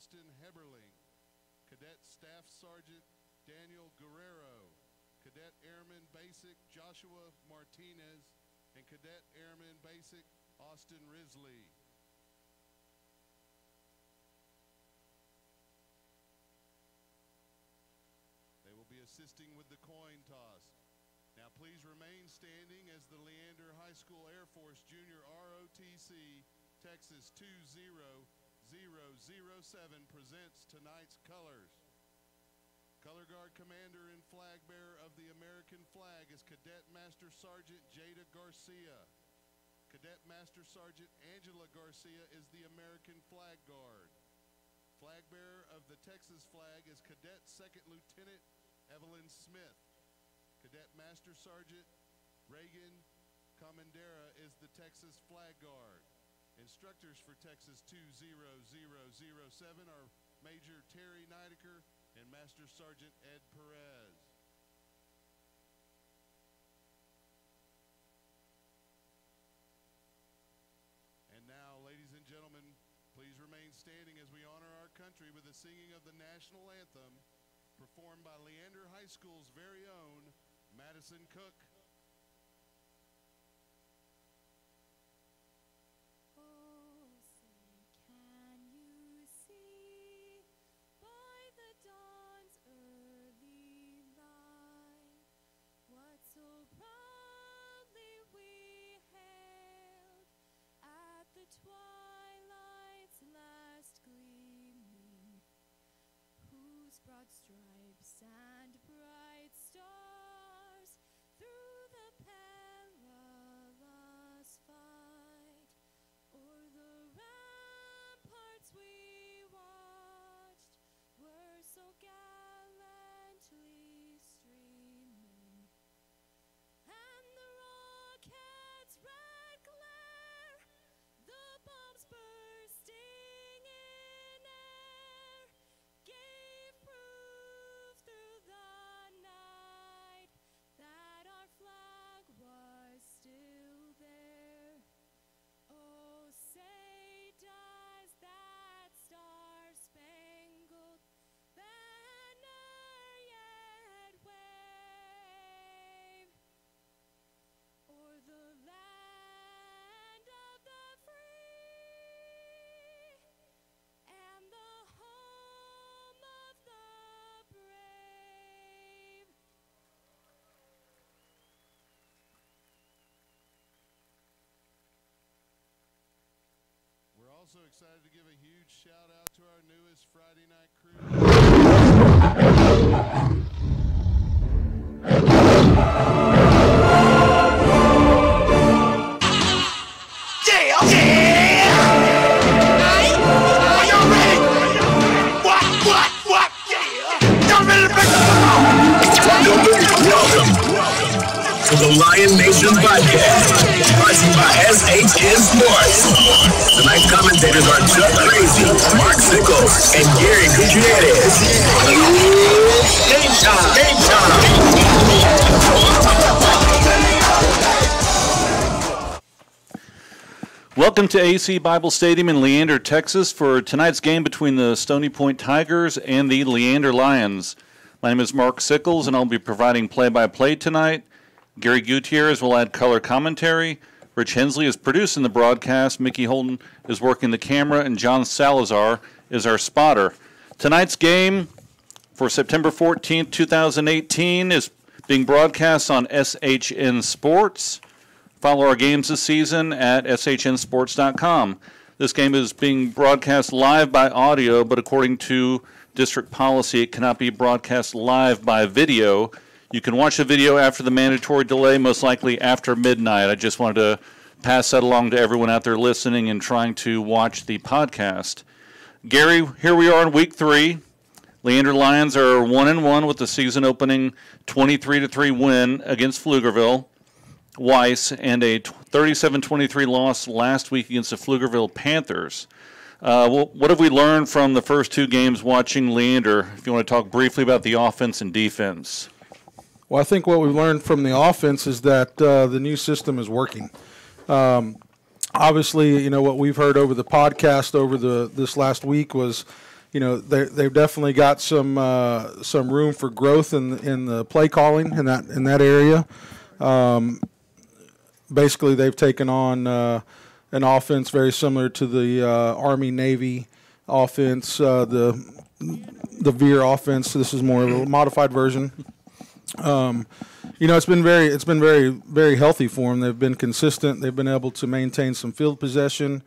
Austin Heberling, Cadet Staff Sergeant Daniel Guerrero, Cadet Airman Basic Joshua Martinez, and Cadet Airman Basic Austin Risley. They will be assisting with the coin toss. Now please remain standing as the Leander High School Air Force Junior ROTC Texas 20007 presents tonight's colors. Color Guard Commander and Flag Bearer of the American flag is Cadet Master Sergeant Jada Garcia. Cadet Master Sergeant Angela Garcia is the American Flag Guard. Flag Bearer of the Texas flag is Cadet Second Lieutenant Evelyn Smith. Cadet Master Sergeant Reagan Comandera is the Texas Flag Guard. Instructors for Texas 20007 are Major Terry Neidecker and Master Sergeant Ed Perez. And now, ladies and gentlemen, please remain standing as we honor our country with the singing of the national anthem performed by Leander High School's very own Madison Cook. Oh, say, can you see by the dawn's early light what so proudly we hailed at the twilight's last gleaming, whose broad stripes and bright stars through the perilous fight o'er the ramparts we watched were so gallantly streaming, and the rocket's red glare, the bombs bursting in air, gave proof through the night that our flag was still there. Oh, say does that star-spangled banner yet wave o'er the land of the free and the home of the brave? We're also excited to give a huge shout out to our newest Friday night crew. Welcome to the Lion Nation Podcast, brought to you by SHN Sports. Tonight's commentators are Chuck Crazy, Mark Sickles, and Gary Gutierrez. Game time! Game time! Welcome to AC Bible Stadium in Leander, Texas for tonight's game between the Stony Point Tigers and the Leander Lions. My name is Mark Sickles, and I'll be providing play-by-play tonight. Gary Gutierrez will add color commentary. Rich Hensley is producing the broadcast. Mickey Holden is working the camera, and John Salazar is our spotter. Tonight's game for September 14th, 2018 is being broadcast on SHN Sports. Follow our games this season at shnsports.com. This game is being broadcast live by audio, but according to district policy, it cannot be broadcast live by video. You can watch the video after the mandatory delay, most likely after midnight. I just wanted to pass that along to everyone out there listening and trying to watch the podcast. Gary, here we are in week 3. Leander Lions are 1-1 with the season opening 23-3 win against Pflugerville Weiss and a 37-23 loss last week against the Pflugerville Panthers. What have we learned from the first 2 games watching Leander? If you want to talk briefly about the offense and defense. Well, I think what we've learned from the offense is that the new system is working. Obviously, you know, what we've heard over the podcast over this last week was, they've definitely got some room for growth in the play calling in that area. Basically, they've taken on an offense very similar to the Army Navy offense, the Veer offense. This is more of a modified version. It's been very, very healthy for them. They've been consistent. They've been able to maintain some field possession.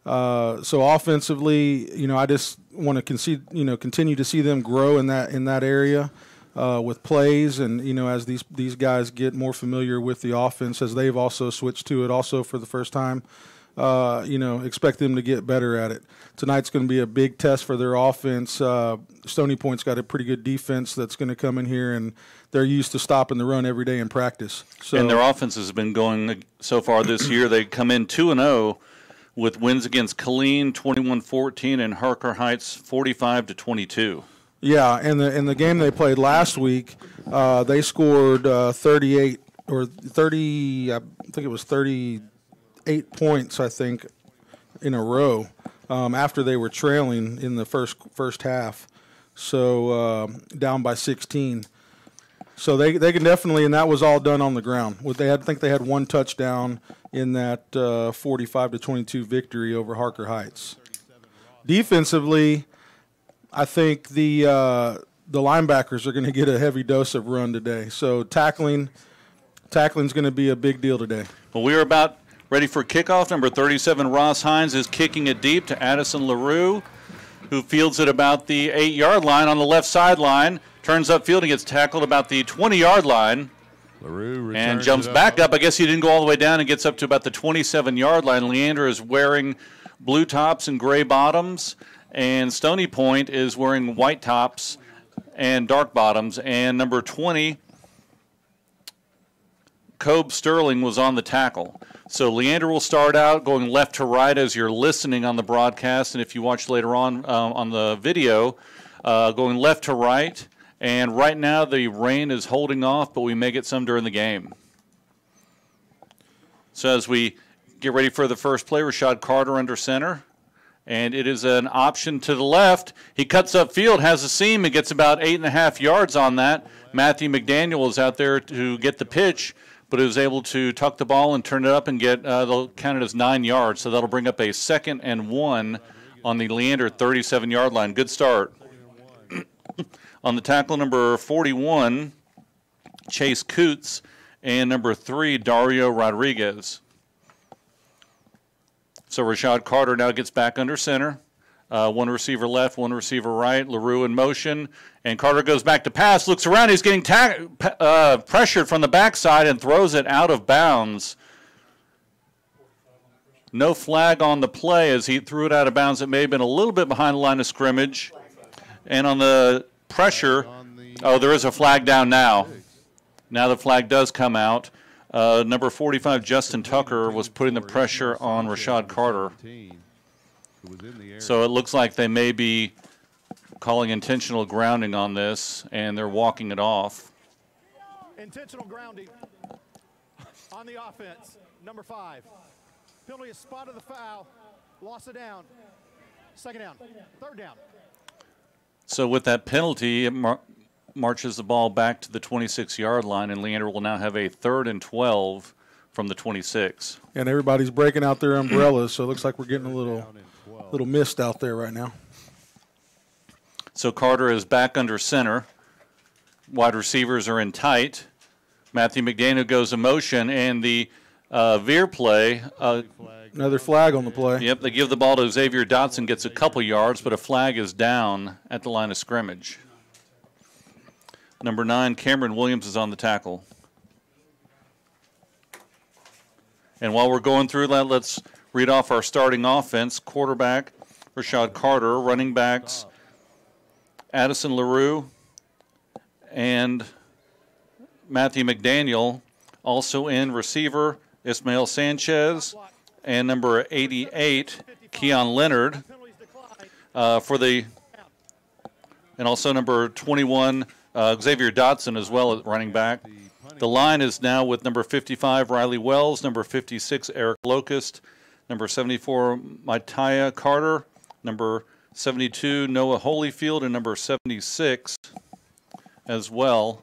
So offensively, I just want to continue to see them grow in that area with plays, and as these guys get more familiar with the offense, as they've also switched to it also for the first time. Expect them to get better at it. Tonight's going to be a big test for their offense. Stony Point's got a pretty good defense that's going to come in here, and they're used to stopping the run every day in practice. And their offense has been going so far this year. They come in 2-0 with wins against Killeen 21-14 and Harker Heights 45-22. Yeah, and the game they played last week, they scored 38 or 30. I think it was 38 points. I think in a row after they were trailing in the first half, so down by 16. So they can definitely, and that was all done on the ground. I think they had one touchdown in that 45-22 victory over Harker Heights. Defensively, I think the linebackers are going to get a heavy dose of run today. So tackling's going to be a big deal today. Well, we are about ready for kickoff. Number 37, Ross Hines, is kicking it deep to Addison LaRue, who fields it about the 8-yard line on the left sideline. Turns upfield and gets tackled about the 20-yard line. LaRue and jumps back up. I guess he didn't go all the way down and gets up to about the 27-yard line. Leander is wearing blue tops and gray bottoms, and Stony Point is wearing white tops and dark bottoms. And number 20, Cobe Sterling, was on the tackle. So Leander will start out going left to right as you're listening on the broadcast, and if you watch later on the video, going left to right. And right now the rain is holding off, but we may get some during the game. So as we get ready for the first play, Rashad Carter under center. And it is an option to the left. He cuts upfield, has a seam, and gets about 8.5 yards on that. Matthew McDaniel is out there to get the pitch, but is able to tuck the ball and turn it up and get, they'll count it as 9 yards. So that'll bring up a 2nd and 1 on the Leander 37-yard line. Good start. On the tackle, number 41, Chase Coots, and number 3, Dario Rodriguez. So Rashad Carter now gets back under center. One receiver left, one receiver right. LaRue in motion. And Carter goes back to pass, looks around. He's getting pressured from the backside and throws it out of bounds. No flag on the play as he threw it out of bounds. It may have been a little bit behind the line of scrimmage. And on the pressure, there is a flag down now. Now the flag does come out. Number 45, Justin Tucker, was putting the pressure on Rashad Carter. So it looks like they may be calling intentional grounding on this, and they're walking it off. Intentional grounding on the offense. Number 5. Penalty is spotted the foul. Loss of down. 2nd down. 3rd down. So with that penalty, it marches the ball back to the 26-yard line, and Leander will now have a 3rd and 12 from the 26. And everybody's breaking out their umbrellas, so it looks like we're getting a little mist out there right now. So Carter is back under center. Wide receivers are in tight. Matthew McDaniel goes in motion, and the veer play. Another flag on the play. Yep, they give the ball to Xavier Dotson, gets a couple yards, but a flag is down at the line of scrimmage. Number 9, Cameron Williams, is on the tackle. And while we're going through that, let's read off our starting offense. Quarterback, Rashad Carter. Running backs, Addison LaRue and Matthew McDaniel. Also in receiver, Ismael Sanchez. And number 88, Keon Leonard, and also number 21, Xavier Dotson as well at running back. The line is now with number 55, Riley Wells, number 56, Eric Locust, number 74, Mattia Carter, number 72, Noah Holyfield, and number 76 as well.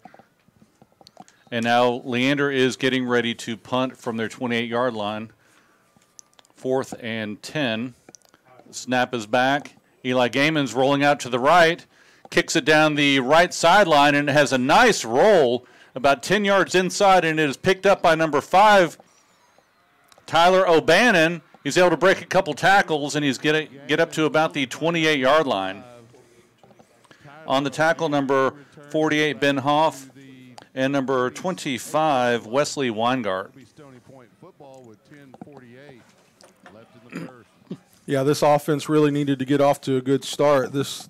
And now Leander is getting ready to punt from their 28-yard line. 4th and 10. Snap is back. Eli Gaiman's rolling out to the right, kicks it down the right sideline, and it has a nice roll about 10 yards inside, and it is picked up by number 5, Tyler O'Bannon. He's able to break a couple tackles, and he's get up to about the 28-yard line. On the tackle, number 48, Ben Hoff, and number 25, Wesley Weingart. Stony Point football with 10:48 left in the first. Yeah, this offense really needed to get off to a good start. This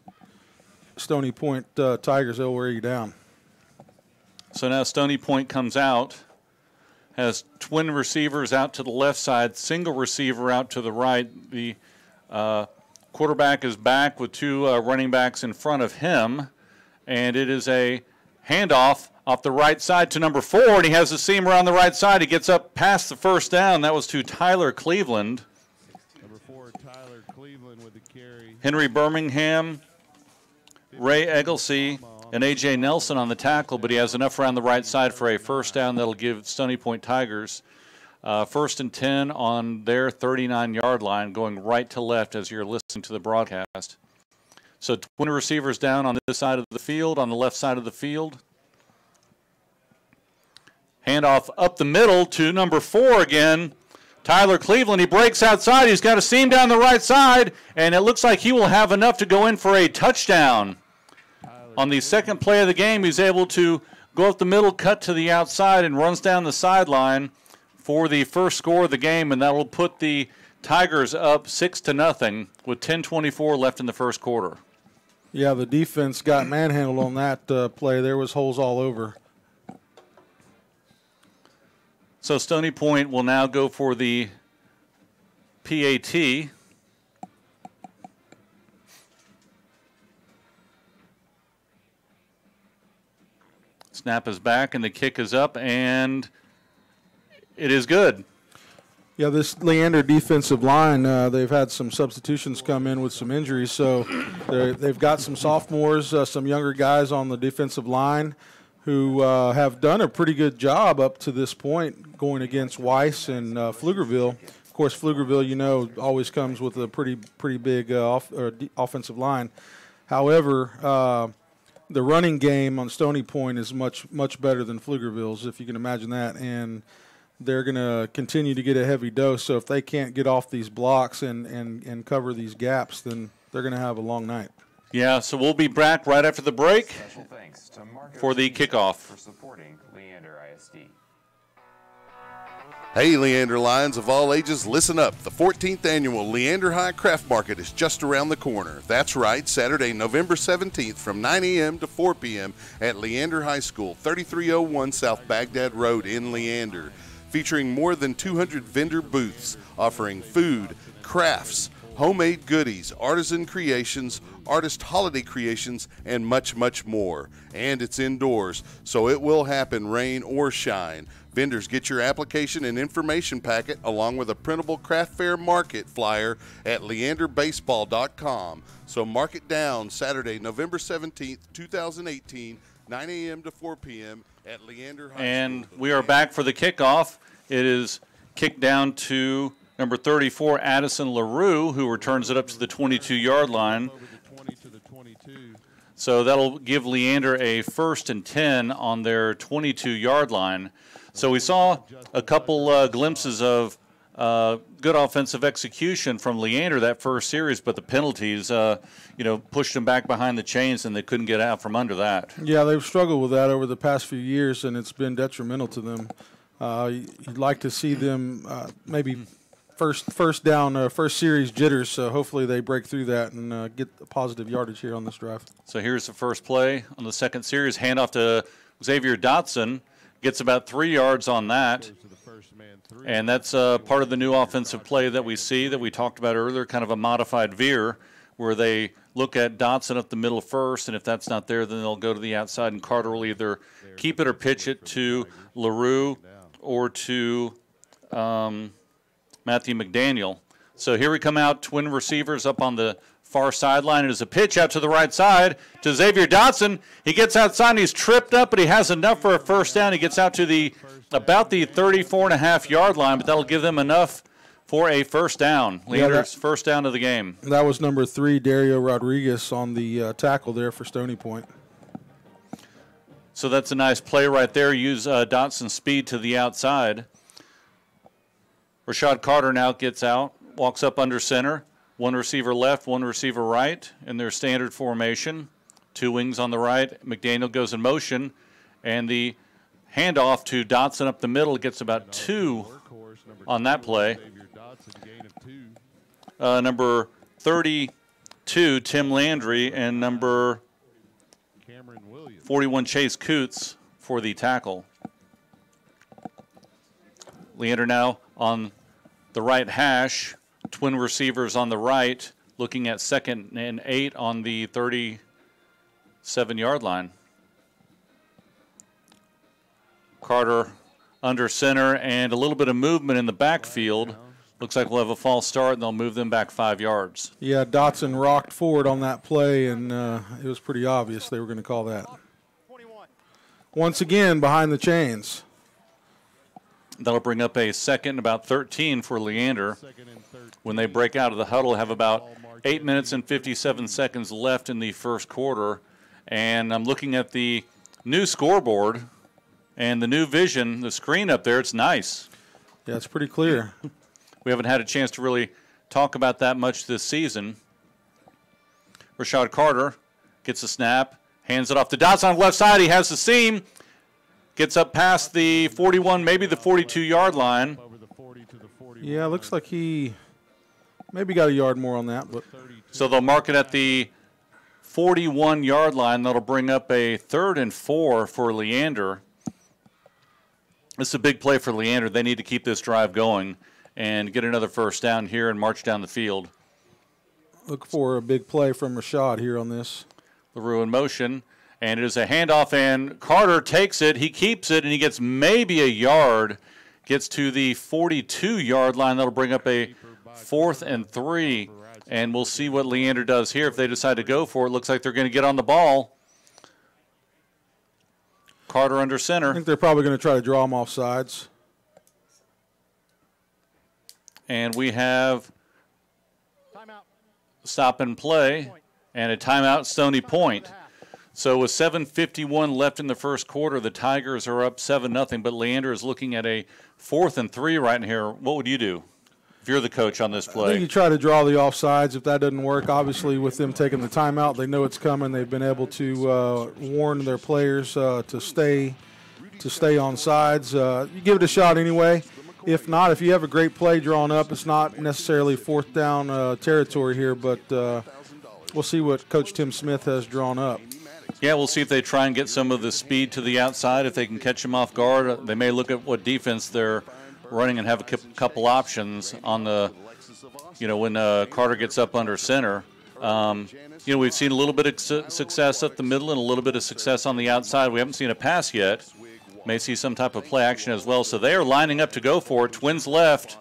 Stony Point Tigers, they'll wear you down. So now Stony Point comes out, has twin receivers out to the left side, single receiver out to the right. The quarterback is back with 2 running backs in front of him, and it is a handoff off the right side to number 4, and he has the seam around the right side. He gets up past the first down. That was to Tyler Cleveland. Number 4, Tyler Cleveland with the carry. Henry Birmingham, Ray Egglesey, and A.J. Nelson on the tackle, but he has enough around the right side for a first down that'll give Stony Point Tigers 1st and 10 on their 39-yard line, going right to left as you're listening to the broadcast. So twin receivers down on this side of the field, on the left side of the field. Handoff up the middle to number 4 again, Tyler Cleveland. He breaks outside. He's got a seam down the right side, and it looks like he will have enough to go in for a touchdown. On the second play of the game, he's able to go up the middle, cut to the outside, and runs down the sideline for the first score of the game, and that will put the Tigers up 6-0 with 10:24 left in the first quarter. Yeah, the defense got manhandled on that play. There was holes all over. So Stony Point will now go for the PAT. Snap is back, and the kick is up, and it is good. Yeah, this Leander defensive line, they've had some substitutions come in with some injuries, so they've got some sophomores, some younger guys on the defensive line who have done a pretty good job up to this point going against Weiss and Pflugerville. Of course, Pflugerville, you know, always comes with a pretty big offensive line. However, the running game on Stony Point is much better than Pflugerville's, if you can imagine that, and they're going to continue to get a heavy dose. So if they can't get off these blocks and cover these gaps, then they're going to have a long night. Yeah, so we'll be back right after the break Special thanks to for the kickoff. for supporting Leander ISD. Hey, Leander Lions of all ages, listen up. The 14th annual Leander High Craft Market is just around the corner. That's right, Saturday, November 17th from 9 a.m. to 4 p.m. at Leander High School, 3301 South Baghdad Road in Leander. Featuring more than 200 vendor booths offering food, crafts, homemade goodies, artisan creations, artist holiday creations, and much, much more. And it's indoors, so it will happen, rain or shine. Vendors get your application and information packet along with a printable craft fair market flyer at leanderbaseball.com. So mark it down, Saturday, November 17th, 2018, 9 a.m. to 4 p.m. at Leander High School. And we are back for the kickoff. It is kicked down to number 34, Addison LaRue, who returns it up to the 22-yard line. So that'll give Leander a 1st and 10 on their 22-yard line. So we saw a couple glimpses of good offensive execution from Leander that first series, but the penalties, pushed them back behind the chains, and they couldn't get out from under that. Yeah, they've struggled with that over the past few years, and it's been detrimental to them. You'd like to see them maybe first series jitters, so hopefully they break through that and get the positive yardage here on this drive. So here's the first play on the second series. Handoff to Xavier Dotson. Gets about 3 yards on that. And that's part of the new offensive play that we see that we talked about earlier, kind of a modified veer, where they look at Dotson up the middle first, and if that's not there, then they'll go to the outside, and Carter will either keep it or pitch it to LaRue or to Matthew McDaniel. So here we come out, twin receivers up on the far sideline. It is a pitch out to the right side to Xavier Dotson. He gets outside and he's tripped up, but he has enough for a first down. He gets out to about the 34.5-yard line, but that'll give them enough for a first down. Leander's first down of the game. That was number 3, Dario Rodriguez, on the tackle there for Stony Point. So that's a nice play right there. Use Dotson's speed to the outside. Rashad Carter now gets out, walks up under center. One receiver left, one receiver right in their standard formation. 2 wings on the right. McDaniel goes in motion, and the handoff to Dotson up the middle gets about 2 on that play. Number 32, Tim Landry, and number 41, Chase Coots for the tackle. Leander now on the right hash, twin receivers on the right, looking at 2nd and 8 on the 37-yard line. Carter under center and a little bit of movement in the backfield. Looks like we'll have a false start, and they'll move them back 5 yards. Yeah, Dotson rocked forward on that play, and it was pretty obvious they were going to call that. Once again, behind the chains. That'll bring up a 2nd and about 13 for Leander. When they break out of the huddle, have about 8 minutes and 57 seconds left in the first quarter. And I'm looking at the new scoreboard and the new vision, the screen up there. It's nice. Yeah, it's pretty clear. We haven't had a chance to really talk about that much this season. Rashad Carter gets a snap, hands it off to Dotson on the left side. He has the seam, gets up past the 41, maybe the 42-yard line. Yeah, looks like he maybe got a yard more on that. But so they'll mark it at the 41-yard line. That'll bring up a 3rd and 4 for Leander. This is a big play for Leander. They need to keep this drive going and get another first down here and march down the field. Look for a big play from Rashad here on this. LaRue in motion, and it is a handoff, and Carter takes it. He keeps it, and he gets maybe a yard, gets to the 42-yard line. That'll bring up a 4th and 3, and we'll see what Leander does here if they decide to go for it. Looks like they're going to get on the ball. Carter under center. I think they're probably going to try to draw him off sides. And we have stop and play and a timeout, Stony Point. So with 7:51 left in the first quarter, the Tigers are up 7-0, but Leander is looking at a 4th and 3 right in here. What would you do if you're the coach on this play? I think you try to draw the offsides. If that doesn't work, obviously with them taking the timeout, they know it's coming. They've been able to warn their players to stay on sides. You give it a shot anyway. If not, if you have a great play drawn up, it's not necessarily 4th down territory here, but we'll see what Coach Tim Smith has drawn up. Yeah, we'll see if they try and get some of the speed to the outside. If they can catch them off guard, they may look at what defense they're running and have a couple options on the, when Carter gets up under center. We've seen a little bit of success up the middle and a little bit of success on the outside. We haven't seen a pass yet. May see some type of play action as well. So they are lining up to go for it. Twins left.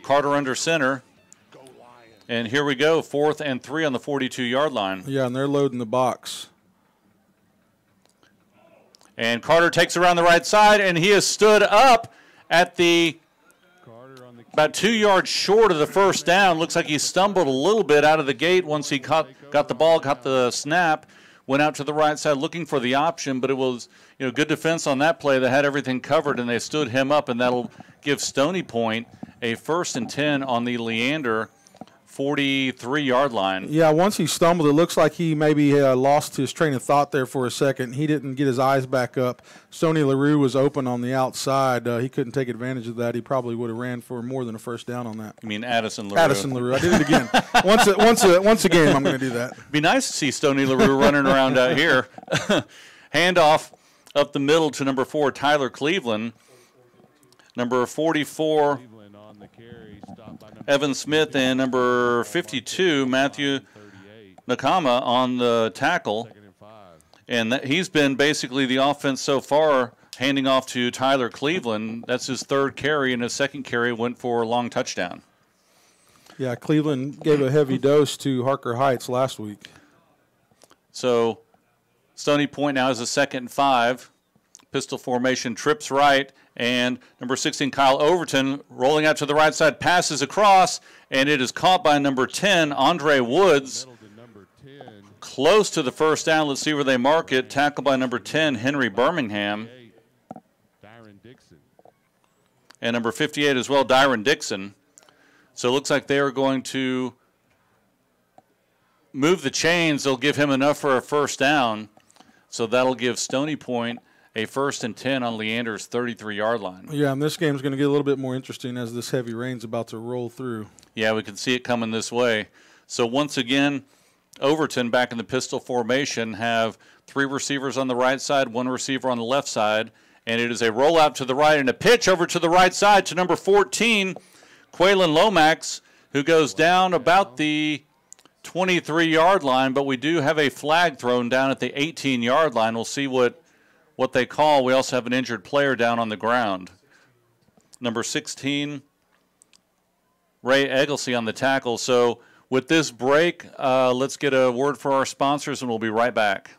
Carter under center. And here we go, 4th and 3 on the 42-yard line. Yeah, and they're loading the box. And Carter takes around the right side, and he has stood up at about 2 yards short of the first down. Looks like he stumbled a little bit out of the gate once he got the ball, got the snap, went out to the right side looking for the option, but it was good defense on that play that had everything covered, and they stood him up, and that'll give Stony Point a 1st and 10 on the Leander 43-yard line. Yeah, once he stumbled, it looks like he maybe lost his train of thought there for a second. He didn't get his eyes back up. Stony LaRue was open on the outside. He couldn't take advantage of that. He probably would have ran for more than a first down on that. You mean Addison LaRue? Addison LaRue. I did it again. once a game, I'm going to do that. It'd be nice to see Stony LaRue running around out here. Handoff up the middle to number 4, Tyler Cleveland. Number 44, Evan Smith, and number 52, Matthew Nakama on the tackle. And he's been basically the offense so far, handing off to Tyler Cleveland. That's his 3rd carry, and his 2nd carry went for a long touchdown. Yeah, Cleveland gave a heavy dose to Harker Heights last week. So Stony Point now has a 2nd and 5. Pistol formation, trips right, and number 16, Kyle Overton, rolling out to the right side, passes across, and it is caught by number 10, Andre Woods. Close to the first down. Let's see where they mark it. Tackled by number 10, Henry Birmingham. And number 58 as well, Dyron Dixon. So it looks like they are going to move the chains. They'll give him enough for a first down. So that'll give Stony Point a 1st and 10 on Leander's 33-yard line. Yeah, and this game's going to get a little bit more interesting as this heavy rain's about to roll through. Yeah, we can see it coming this way. So once again, Overton back in the pistol formation have 3 receivers on the right side, 1 receiver on the left side, and it is a rollout to the right and a pitch over to the right side to number 14, Quaylen Lomax, who goes down about the 23-yard line, but we do have a flag thrown down at the 18-yard line. We'll see what they call. We also have an injured player down on the ground. Number 16, Ray Egglesey on the tackle. So with this break, let's get a word for our sponsors, and we'll be right back.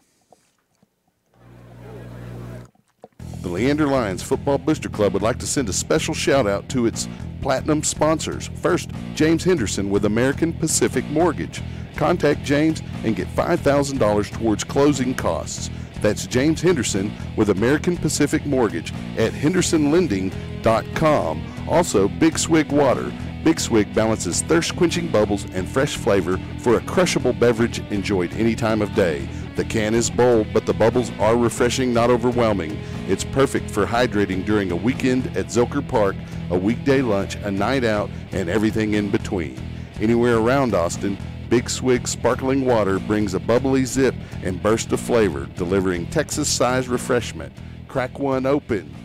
The Leander Lions Football Booster Club would like to send a special shout-out to its platinum sponsors. First, James Henderson with American Pacific Mortgage. Contact James and get $5,000 towards closing costs. That's James Henderson with American Pacific Mortgage at hendersonlending.com. Also, Big Swig Water. Big Swig balances thirst-quenching bubbles and fresh flavor for a crushable beverage enjoyed any time of day. The can is bold, but the bubbles are refreshing, not overwhelming. It's perfect for hydrating during a weekend at Zilker Park, a weekday lunch, a night out, and everything in between. Anywhere around Austin, Big Swig sparkling water brings a bubbly zip and burst of flavor, delivering Texas-sized refreshment. Crack one open.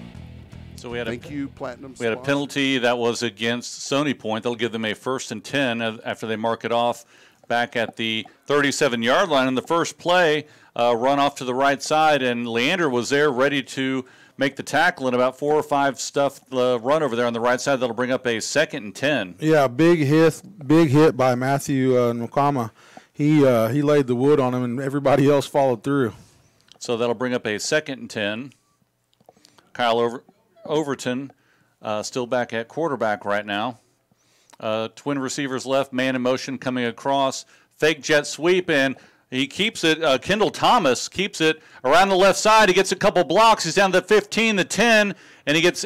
So we had Thank you, Platinum. We had a penalty that was against Stony Point. They'll give them a 1st and 10 after they mark it off back at the 37-yard line. In the first play, run off to the right side, and Leander was there ready to make the tackle, and about 4 or 5 stuffed run over there on the right side. That'll bring up a 2nd and 10. Yeah, big hit by Matthew Nwakama. He laid the wood on him, and everybody else followed through. So that'll bring up a 2nd and 10. Kyle Overton still back at quarterback right now. Twin receivers left, man in motion coming across. Fake jet sweep, and he keeps it. Kendall Thomas keeps it around the left side. He gets a couple blocks. He's down to the 15, the 10, and he gets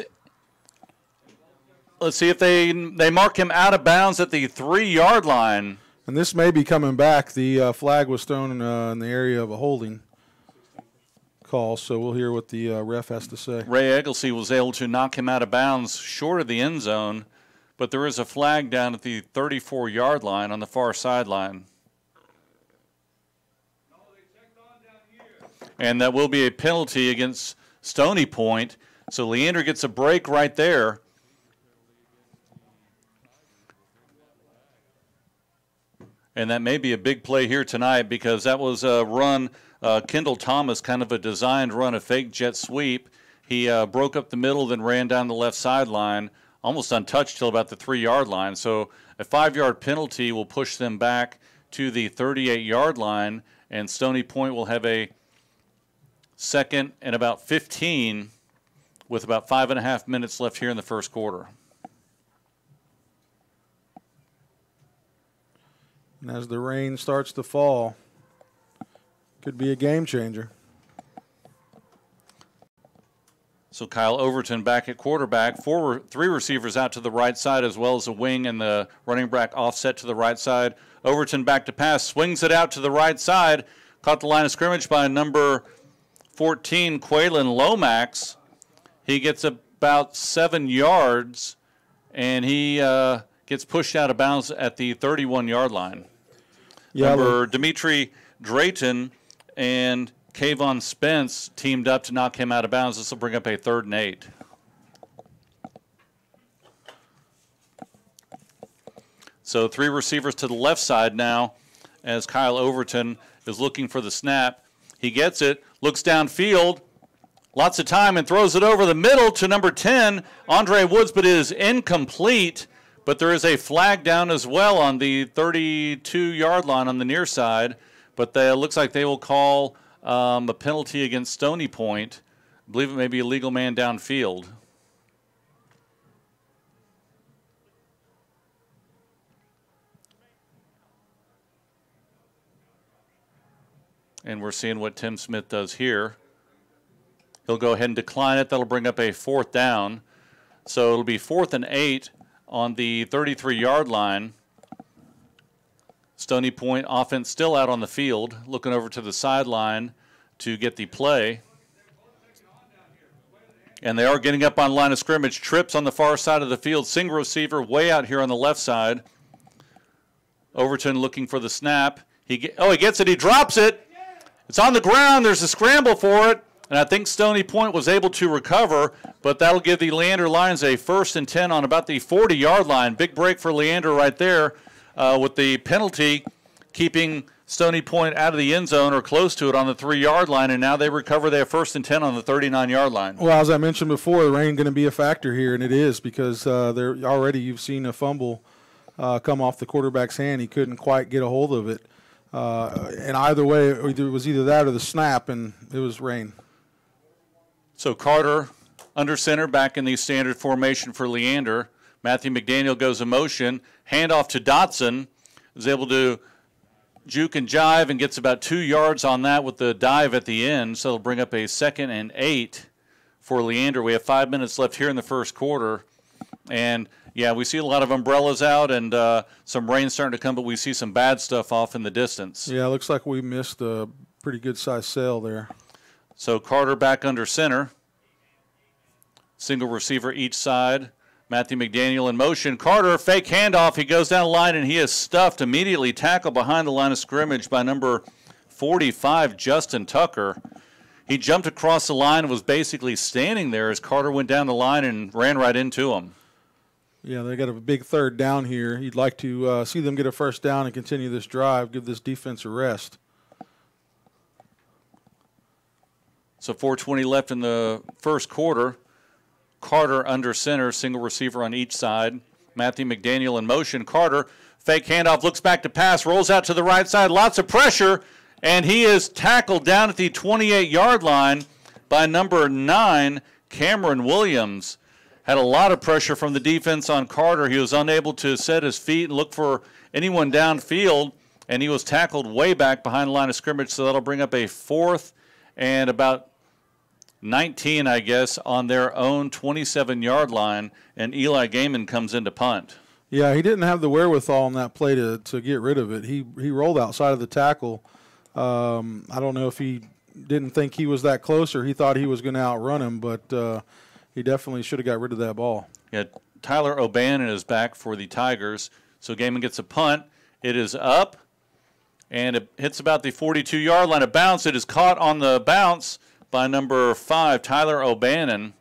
– let's see if they mark him out of bounds at the 3-yard line. And this may be coming back. The flag was thrown in the area of a holding call, so we'll hear what the ref has to say. Ray Egglesey was able to knock him out of bounds short of the end zone, but there is a flag down at the 34-yard line on the far sideline. And that will be a penalty against Stony Point. So Leander gets a break right there. And that may be a big play here tonight because that was a run, Kendall Thomas, kind of a designed run, a fake jet sweep. He broke up the middle, then ran down the left sideline, almost untouched till about the 3-yard line. So a 5-yard penalty will push them back to the 38-yard line, and Stony Point will have a 2nd and about 15 with about 5.5 minutes left here in the first quarter. And as the rain starts to fall, could be a game changer. So Kyle Overton back at quarterback, 3 receivers out to the right side as well as a wing and the running back offset to the right side. Overton back to pass, swings it out to the right side, caught the line of scrimmage by number 14, Quaylen Lomax. He gets about 7 yards, and he gets pushed out of bounds at the 31-yard line. Yeah, Number Dimitri Drayton and Kayvon Spence teamed up to knock him out of bounds. This will bring up a 3rd and 8. So 3 receivers to the left side now as Kyle Overton is looking for the snap. He gets it, looks downfield, lots of time, and throws it over the middle to number 10, Andre Woods, but it is incomplete. But there is a flag down as well on the 32-yard line on the near side. But it looks like they will call a penalty against Stony Point. I believe it may be a legal man downfield. And we're seeing what Tim Smith does here. He'll go ahead and decline it. That'll bring up a 4th down. So it'll be 4th and 8 on the 33-yard line. Stony Point offense still out on the field, looking over to the sideline to get the play. And they are getting up on line of scrimmage. Trips on the far side of the field. Single receiver way out here on the left side. Overton looking for the snap. He gets it. He drops it. It's on the ground. There's a scramble for it. And I think Stony Point was able to recover, but that'll give the Leander Lions a 1st and 10 on about the 40-yard line. Big break for Leander right there with the penalty keeping Stony Point out of the end zone or close to it on the 3-yard line, and now they recover their 1st and 10 on the 39-yard line. Well, as I mentioned before, the rain going to be a factor here, and it is because you've seen a fumble come off the quarterback's hand. He couldn't quite get a hold of it. And either way, it was either that or the snap, and it was rain. So Carter under center back in the standard formation for Leander. Matthew McDaniel goes in motion. Handoff to Dotson. Is able to juke and jive and gets about 2 yards on that with the dive at the end. So it'll bring up a 2nd and 8 for Leander. We have 5 minutes left here in the first quarter. And, yeah, we see a lot of umbrellas out and some rain starting to come, but we see some bad stuff off in the distance. Yeah, it looks like we missed a pretty good-sized sail there. So Carter back under center. Single receiver each side. Matthew McDaniel in motion. Carter, fake handoff. He goes down the line, and he is stuffed. Immediately tackled behind the line of scrimmage by number 45, Justin Tucker. He jumped across the line and was basically standing there as Carter went down the line and ran right into him. Yeah, they got a big 3rd down here. You'd like to see them get a 1st down and continue this drive, give this defense a rest. So 4:20 left in the first quarter. Carter under center, single receiver on each side. Matthew McDaniel in motion. Carter, fake handoff, looks back to pass, rolls out to the right side. Lots of pressure, and he is tackled down at the 28-yard line by number 9, Cameron Williams. Had a lot of pressure from the defense on Carter. He was unable to set his feet and look for anyone downfield, and he was tackled way back behind the line of scrimmage, so that'll bring up a 4th and about 19, I guess, on their own 27-yard line, and Eli Gaiman comes in to punt. Yeah, he didn't have the wherewithal on that play to get rid of it. He rolled outside of the tackle. I don't know if he didn't think he was that close or he thought he was going to outrun him, but he definitely should have got rid of that ball. Yeah, Tyler O'Bannon is back for the Tigers, so Gaiman gets a punt. It is up, and it hits about the 42-yard line. A bounce. It is caught on the bounce by number 5, Tyler O'Bannon,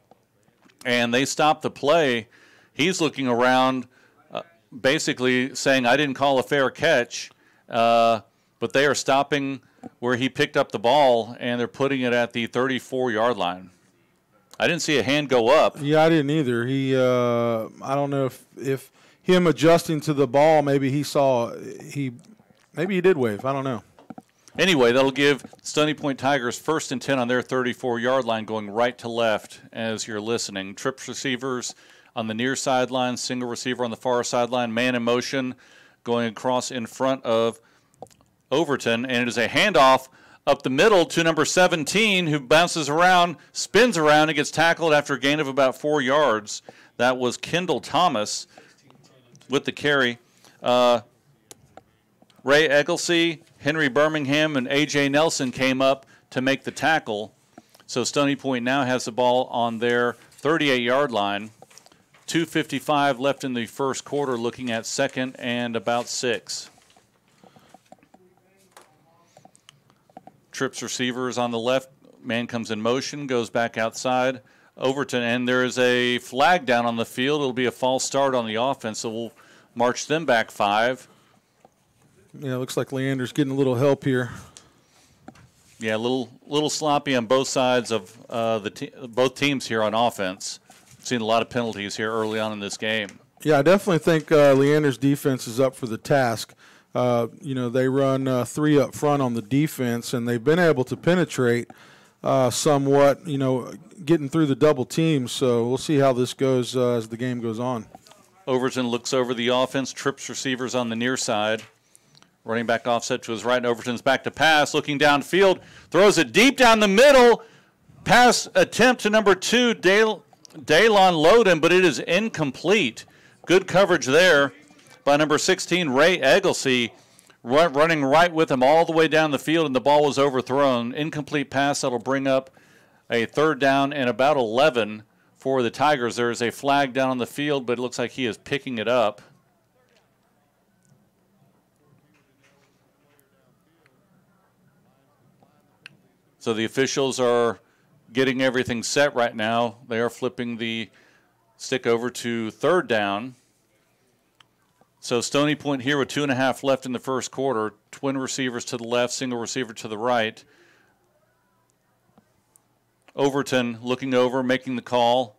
and they stop the play. He's looking around, basically saying, I didn't call a fair catch, but they are stopping where he picked up the ball, and they're putting it at the 34-yard line. I didn't see a hand go up. Yeah, I didn't either. I don't know if him adjusting to the ball, maybe he did wave. I don't know. Anyway, that'll give Stony Point Tigers 1st and 10 on their 34-yard line, going right to left as you're listening. Trips receivers on the near sideline, single receiver on the far sideline, man in motion going across in front of Overton, and it is a handoff up the middle to number 17, who bounces around, spins around, and gets tackled after a gain of about 4 yards. That was Kendall Thomas with the carry. Ray Egglesey, Henry Birmingham, and A.J. Nelson came up to make the tackle. So Stony Point now has the ball on their 38-yard line. 2:55 left in the first quarter, looking at 2nd and about 6. Trips receivers on the left. Man comes in motion, goes back outside. Overton, and there is a flag down on the field. It'll be a false start on the offense, so we'll march them back 5. Yeah, it looks like Leander's getting a little help here. Yeah, a little sloppy on both sides of both teams here on offense. Seen a lot of penalties here early on in this game. Yeah, I definitely think Leander's defense is up for the task. They run 3 up front on the defense, and they've been able to penetrate somewhat, getting through the double teams. So we'll see how this goes as the game goes on. Overton looks over the offense, trips receivers on the near side. Running back offset to his right, and Overton's back to pass, looking downfield, throws it deep down the middle. Pass attempt to number 2, Daylon Loden, but it is incomplete. Good coverage there by number 16, Ray Egglesey, running right with him all the way down the field, and the ball was overthrown. Incomplete pass that'll bring up a 3rd down and about 11 for the Tigers. There is a flag down on the field, but it looks like he is picking it up. So the officials are getting everything set right now. They are flipping the stick over to 3rd down. So Stony Point here with 2.5 left in the first quarter. Twin receivers to the left, single receiver to the right. Overton looking over, making the call.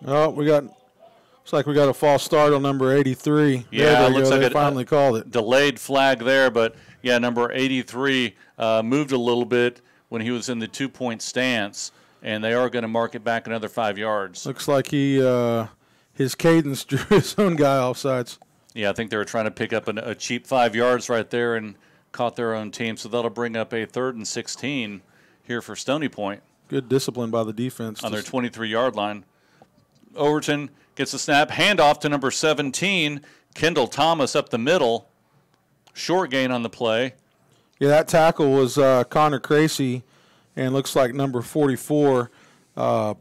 Oh, looks like we got a false start on number 83. Yeah, it looks like they finally called it. Delayed flag there, but yeah, number 83 moved a little bit when he was in the 2-point stance, and they are going to mark it back another 5 yards. Looks like his cadence drew his own guy offsides. Yeah, I think they were trying to pick up a cheap 5 yards right there and caught their own team, so that'll bring up a 3rd and 16 here for Stony Point. Good discipline by the defense. On their 23-yard line. Overton gets the snap, handoff to number 17, Kendall Thomas up the middle. Short gain on the play. Yeah, that tackle was Connor Cracy, and looks like number 44, Evan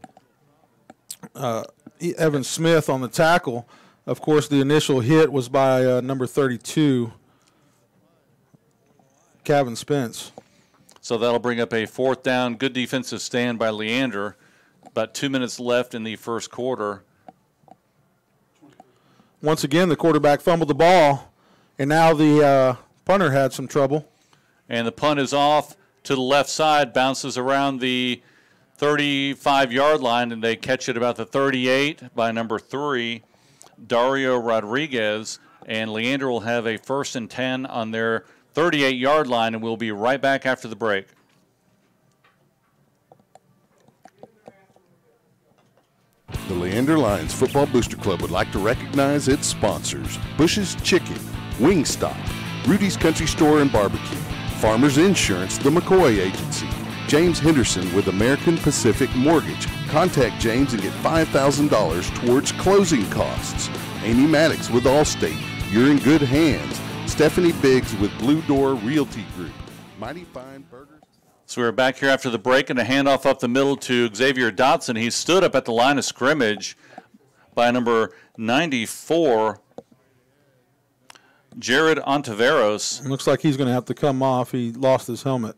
Smith on the tackle. Of course, the initial hit was by number 32, Kevin Spence. So that'll bring up a 4th down. Good defensive stand by Leander. About 2 minutes left in the first quarter. Once again, the quarterback fumbled the ball. And now the punter had some trouble. And the punt is off to the left side, bounces around the 35-yard line, and they catch it about the 38 by number 3, Dario Rodriguez. And Leander will have a 1st and 10 on their 38-yard line, and we'll be right back after the break. The Leander Lions Football Booster Club would like to recognize its sponsors: Bush's Chicken, Wingstop, Rudy's Country Store and Barbecue, Farmers Insurance, the McCoy Agency, James Henderson with American Pacific Mortgage. Contact James and get $5,000 towards closing costs. Amy Maddox with Allstate. You're in good hands. Stephanie Biggs with Blue Door Realty Group. Mighty Fine Burgers. So we're back here after the break, and a handoff up the middle to Xavier Dotson. He stood up at the line of scrimmage by number 94, Jared Ontiveros. Looks like he's going to have to come off. He lost his helmet.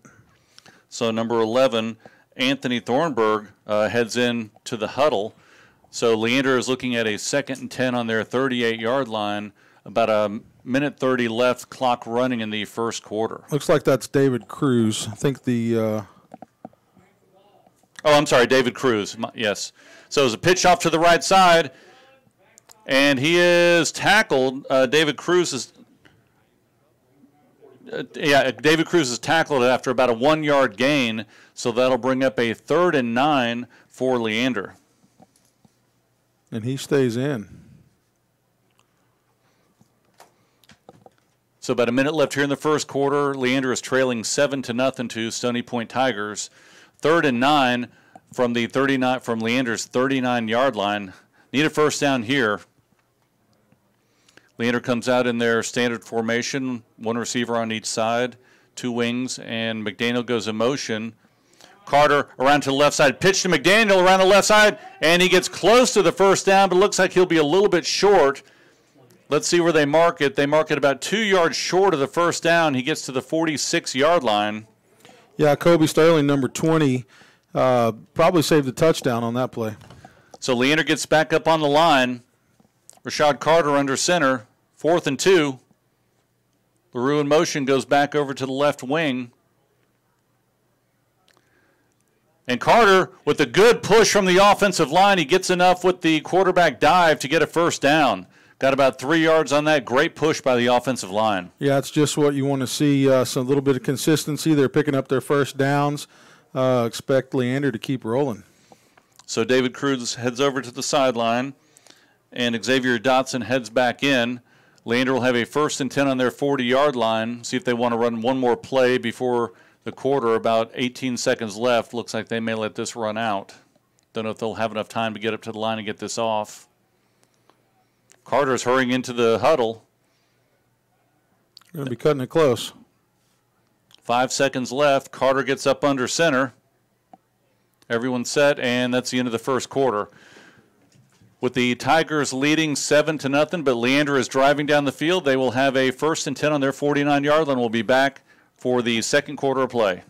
So number 11, Anthony Thornburg, heads in to the huddle. So Leander is looking at a 2nd and 10 on their 38-yard line. About a minute 30 left, clock running in the first quarter. Looks like that's David Cruz. I think the Oh, I'm sorry, David Cruz. Yes. So it's a pitch off to the right side, and he is tackled. David Cruz is tackled after about a 1-yard gain, so that'll bring up a 3rd and 9 for Leander. And he stays in. So about a minute left here in the first quarter. Leander is trailing 7-0 to Stony Point Tigers. 3rd and 9 from Leander's 39-yard line. Need a 1st down here. Leander comes out in their standard formation, 1 receiver on each side, 2 wings, and McDaniel goes in motion. Carter around to the left side, pitch to McDaniel around the left side, and he gets close to the 1st down, but it looks like he'll be a little bit short. Let's see where they mark it. They mark it about 2 yards short of the 1st down. He gets to the 46-yard line. Yeah, Kobe Sterling, number 20, probably saved a touchdown on that play. So Leander gets back up on the line. Rashad Carter under center. 4th and 2. LaRue in motion goes back over to the left wing. And Carter, with a good push from the offensive line, he gets enough with the quarterback dive to get a first down. Got about 3 yards on that. Great push by the offensive line. Yeah, it's just what you want to see, some little bit of consistency. They're picking up their first downs. Expect Leander to keep rolling. So David Cruz heads over to the sideline, and Xavier Dotson heads back in. Leander will have a 1st and 10 on their 40-yard line. See if they want to run one more play before the quarter. About 18 seconds left. Looks like they may let this run out. Don't know if they'll have enough time to get up to the line and get this off. Carter's hurrying into the huddle. Going to be cutting it close. 5 seconds left. Carter gets up under center. Everyone's set, and that's the end of the first quarter. With the Tigers leading 7-0, but Leander is driving down the field, they will have a 1st and 10 on their 49-yard line. We'll be back for the second quarter of play.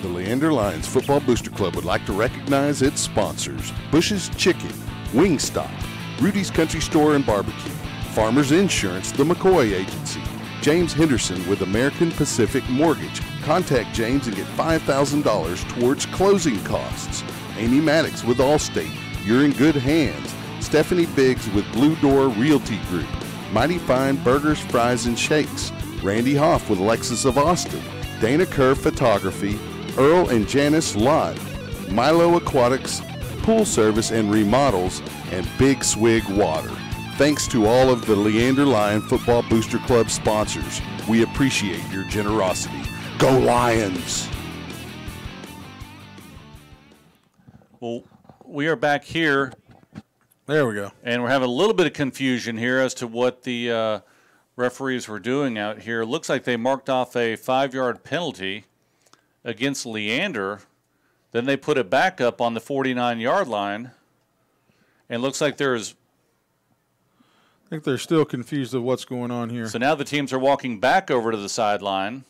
The Leander Lions Football Booster Club would like to recognize its sponsors: Bush's Chicken, Wingstop, Rudy's Country Store and Barbecue, Farmers Insurance, the McCoy Agency, James Henderson with American Pacific Mortgage. Contact James and get $5,000 towards closing costs. Amy Maddox with Allstate. You're in good hands. Stephanie Biggs with Blue Door Realty Group. Mighty Fine Burgers, Fries, and Shakes. Randy Hoff with Lexus of Austin. Dana Kerr Photography. Earl and Janice Lott. Milo Aquatics. Pool Service and Remodels. And Big Swig Water. Thanks to all of the Leander Lion Football Booster Club sponsors. We appreciate your generosity. Go Lions! Well, we are back here. There we go. And we're having a little bit of confusion here as to what the referees were doing out here. Looks like they marked off a 5-yard penalty against Leander. Then they put it back up on the 49-yard line. And looks like there's... I think they're still confused of what's going on here. So now the teams are walking back over to the sideline.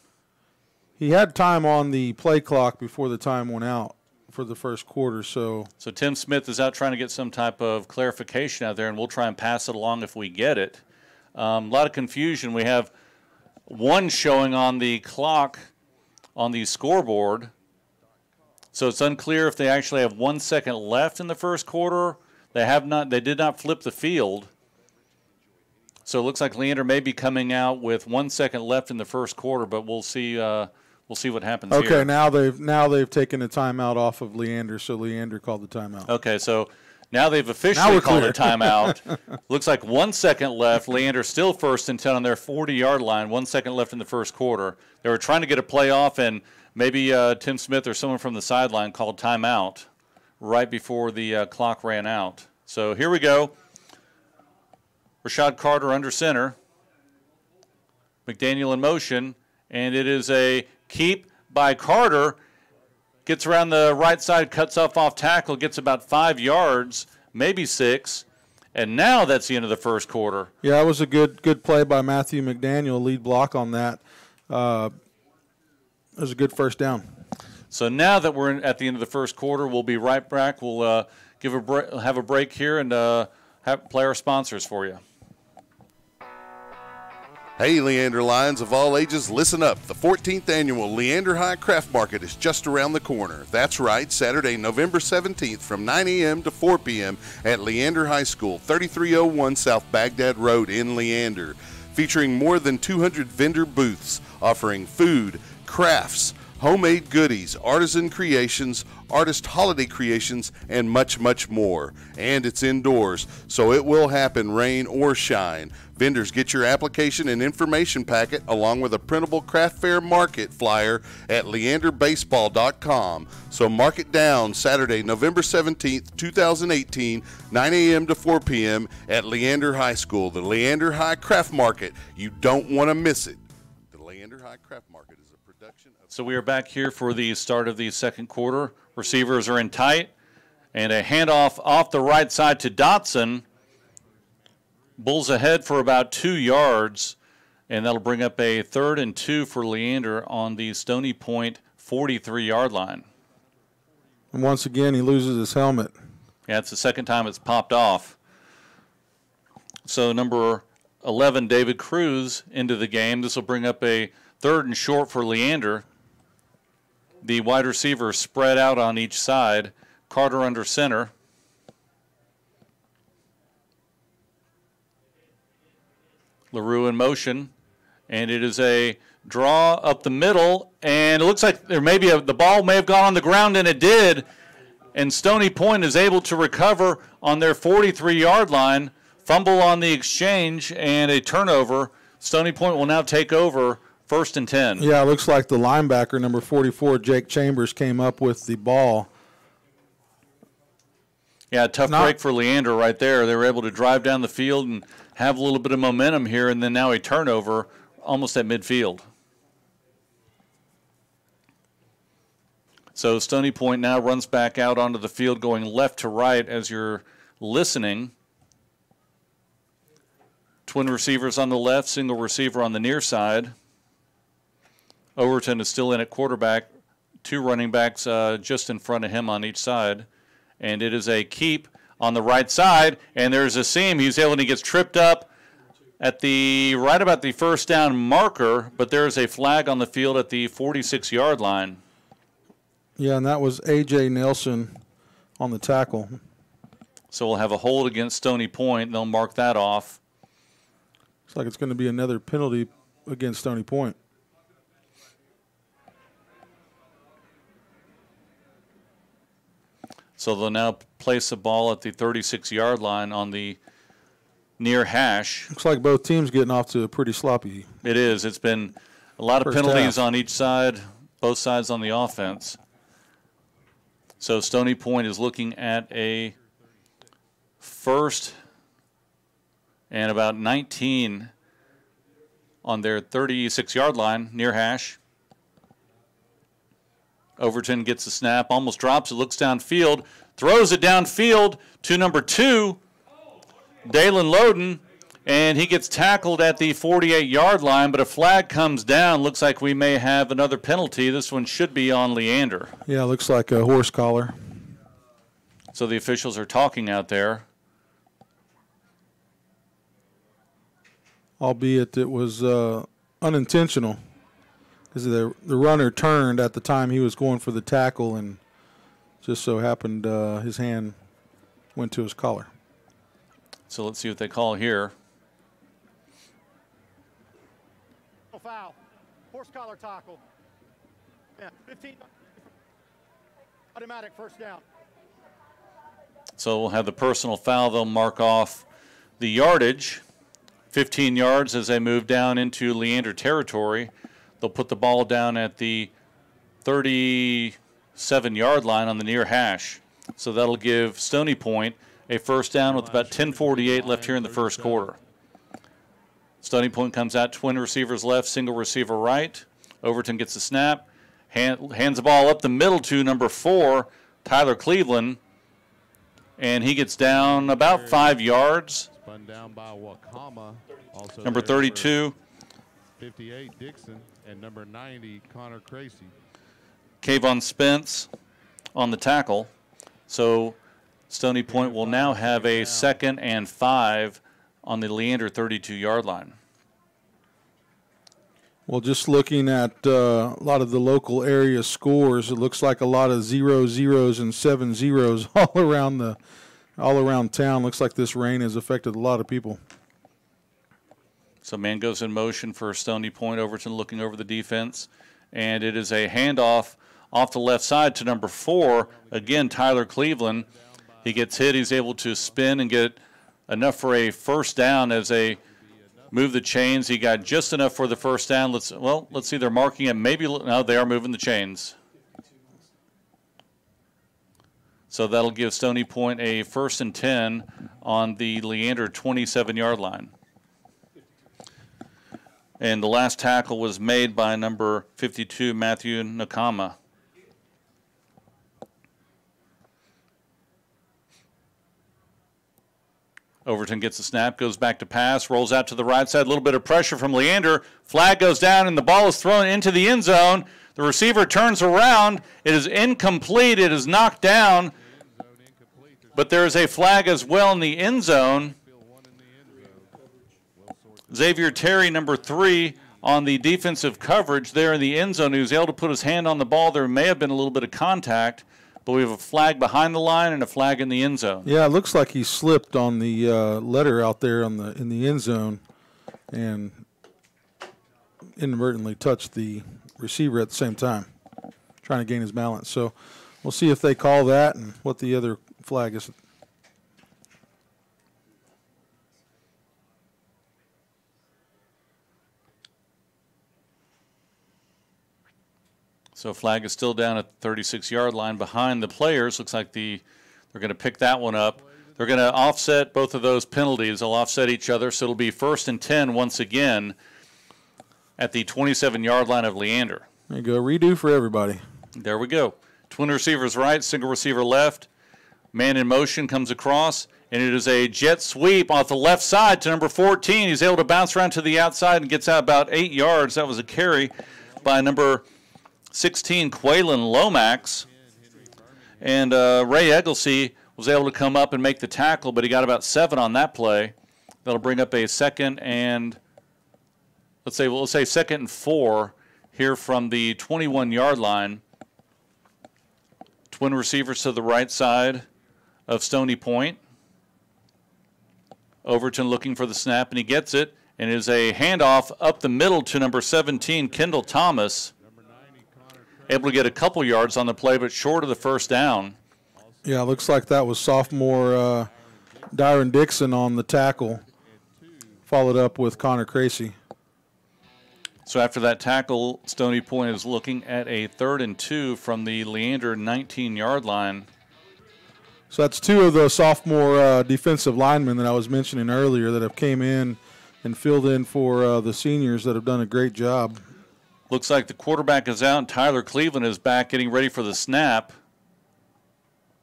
He had time on the play clock before the time went out for the first quarter. So Tim Smith is out trying to get some type of clarification out there, and we'll try and pass it along if we get it. A lot of confusion. We have one showing on the clock on the scoreboard. So it's unclear if they actually have 1 second left in the first quarter. They did not flip the field. So it looks like Leander may be coming out with 1 second left in the first quarter, but we'll see. We'll see what happens here. Okay, now they've taken a timeout off of Leander, so Leander called the timeout. Okay, so now they've officially called a timeout. Looks like 1 second left. Leander still 1st and 10 on their 40-yard line. 1 second left in the first quarter. They were trying to get a play off, and maybe Tim Smith or someone from the sideline called timeout right before the clock ran out. So here we go. Rashad Carter under center. McDaniel in motion, and it is a keep by Carter. Gets around the right side, cuts off tackle, gets about 5 yards, maybe 6. And now that's the end of the first quarter. Yeah, it was a good play by Matthew McDaniel, lead block on that. It was a good first down. So now that we're at the end of the first quarter, we'll be right back. We'll have a break here and play our sponsors for you. Hey, Leander Lions of all ages, listen up. The 14th annual Leander High Craft Market is just around the corner. That's right, Saturday, November 17th from 9 a.m. to 4 p.m. at Leander High School, 3301 South Baghdad Road in Leander. Featuring more than 200 vendor booths offering food, crafts, homemade goodies, artisan creations, artist holiday creations, and much, much more. And it's indoors, so it will happen rain or shine. Vendors, get your application and information packet along with a printable craft fair market flyer at leanderbaseball.com. So mark it down, Saturday, November 17th, 2018, 9 a.m. to 4 p.m. at Leander High School, the Leander High Craft Market. You don't want to miss it. The Leander High Craft Market is a production of... So we are back here for the start of the second quarter. Receivers are in tight, and a handoff off the right side to Dotson. Bulls ahead for about 2 yards, and that'll bring up a 3rd and 2 for Leander on the Stony Point 43-yard line. And once again, he loses his helmet. Yeah, it's the second time it's popped off. So number 11, David Cruz, into the game. This will bring up a 3rd and short for Leander. The wide receivers spread out on each side. Carter under center. LaRue in motion. And it is a draw up the middle. And it looks like there may be the ball may have gone on the ground, and it did. And Stony Point is able to recover on their 43-yard line. Fumble on the exchange and a turnover. Stony Point will now take over 1st and 10. Yeah, it looks like the linebacker, number 44, Jake Chambers, came up with the ball. Yeah, tough break for Leander right there. They were able to drive down the field and have a little bit of momentum here, and then now a turnover almost at midfield. So Stony Point now runs back out onto the field going left to right as you're listening. Twin receivers on the left, single receiver on the near side. Overton is still in at quarterback. 2 running backs just in front of him on each side. And it is a keep on the right side, and there's a seam. He's able to get tripped up at the right about the 1st down marker, but there is a flag on the field at the 46-yard line. Yeah, and that was A.J. Nelson on the tackle. So we'll have a hold against Stony Point. They'll mark that off. Looks like it's going to be another penalty against Stony Point. So they'll now place the ball at the 36-yard line on the near hash. Looks like both teams getting off to a pretty sloppy. It is. It's been a lot of penalties on each side, both sides on the offense. So Stony Point is looking at a 1st and about 19 on their 36-yard line, near hash. Overton gets the snap, almost drops it, looks downfield, throws it downfield to number 2, Dalen Loden, and he gets tackled at the 48-yard line, but a flag comes down. Looks like we may have another penalty. This one should be on Leander. Yeah, looks like a horse collar. So the officials are talking out there. Albeit it was unintentional, because the runner turned at the time he was going for the tackle, and just so happened his hand went to his collar. So let's see what they call here. Foul. Horse collar tackle. Yeah, 15. Automatic 1st down. So we'll have the personal foul. They'll mark off the yardage. 15 yards as they move down into Leander territory. They'll put the ball down at the 37-yard line on the near hash. So that'll give Stony Point a 1st down with about 10:48 left here in the 1st quarter. Stony Point comes out, twin receivers left, single receiver right. Overton gets the snap, hands the ball up the middle to number 4, Tyler Cleveland, and he gets down about 5 yards. Spun down by Wakama. Also number 32. 58, Dixon, and number 90, Connor Tracy. Kayvon Spence on the tackle. So Stony Point will now have a 2nd and 5 on the Leander 32-yard line. Well, just looking at a lot of the local area scores, it looks like a lot of 0-0s and 7-0s all around town. Looks like this rain has affected a lot of people. So man goes in motion for Stony Point. Overton looking over the defense. And it is a handoff off the left side to number 4. Again, Tyler Cleveland. He gets hit. He's able to spin and get enough for a 1st down as they move the chains. He got just enough for the 1st down. Let's see. They're marking it. Maybe no, they are moving the chains. So that'll give Stony Point a 1st and 10 on the Leander 27-yard line. And the last tackle was made by number 52, Matthew Nakama. Overton gets the snap, goes back to pass, rolls out to the right side. A little bit of pressure from Leander. Flag goes down, and the ball is thrown into the end zone. The receiver turns around. It is incomplete. It is knocked down. But there is a flag as well in the end zone. Xavier Terry, number 3, on the defensive coverage there in the end zone. He was able to put his hand on the ball. There may have been a little bit of contact, but we have a flag behind the line and a flag in the end zone. Yeah, it looks like he slipped on the letter out there in the end zone and inadvertently touched the receiver at the same time, trying to gain his balance. So we'll see if they call that and what the other flag is. So flag is still down at the 36-yard line behind the players. Looks like they're going to pick that one up. They're going to offset both of those penalties. They'll offset each other, so it'll be 1st and 10 once again at the 27-yard line of Leander. There you go. Redo for everybody. There we go. Twin receivers right, single receiver left. Man in motion comes across, and it is a jet sweep off the left side to number 14. He's able to bounce around to the outside and gets out about 8 yards. That was a carry by number 16, Quaylen Lomax. And Ray Egglesey was able to come up and make the tackle, but he got about 7 on that play. That'll bring up a second and, let's say 2nd and 4 here from the 21-yard line. Twin receivers to the right side of Stony Point. Overton looking for the snap, and he gets it. And it is a handoff up the middle to number 17, Kendall Thomas. Able to get a couple yards on the play, but short of the first down. Yeah, it looks like that was sophomore Dyron Dixon on the tackle, followed up with Connor Cracy. So after that tackle, Stony Point is looking at a 3rd and 2 from the Leander 19-yard line. So that's 2 of the sophomore defensive linemen that I was mentioning earlier that have came in and filled in for the seniors that have done a great job. Looks like the quarterback is out, and Tyler Cleveland is back getting ready for the snap.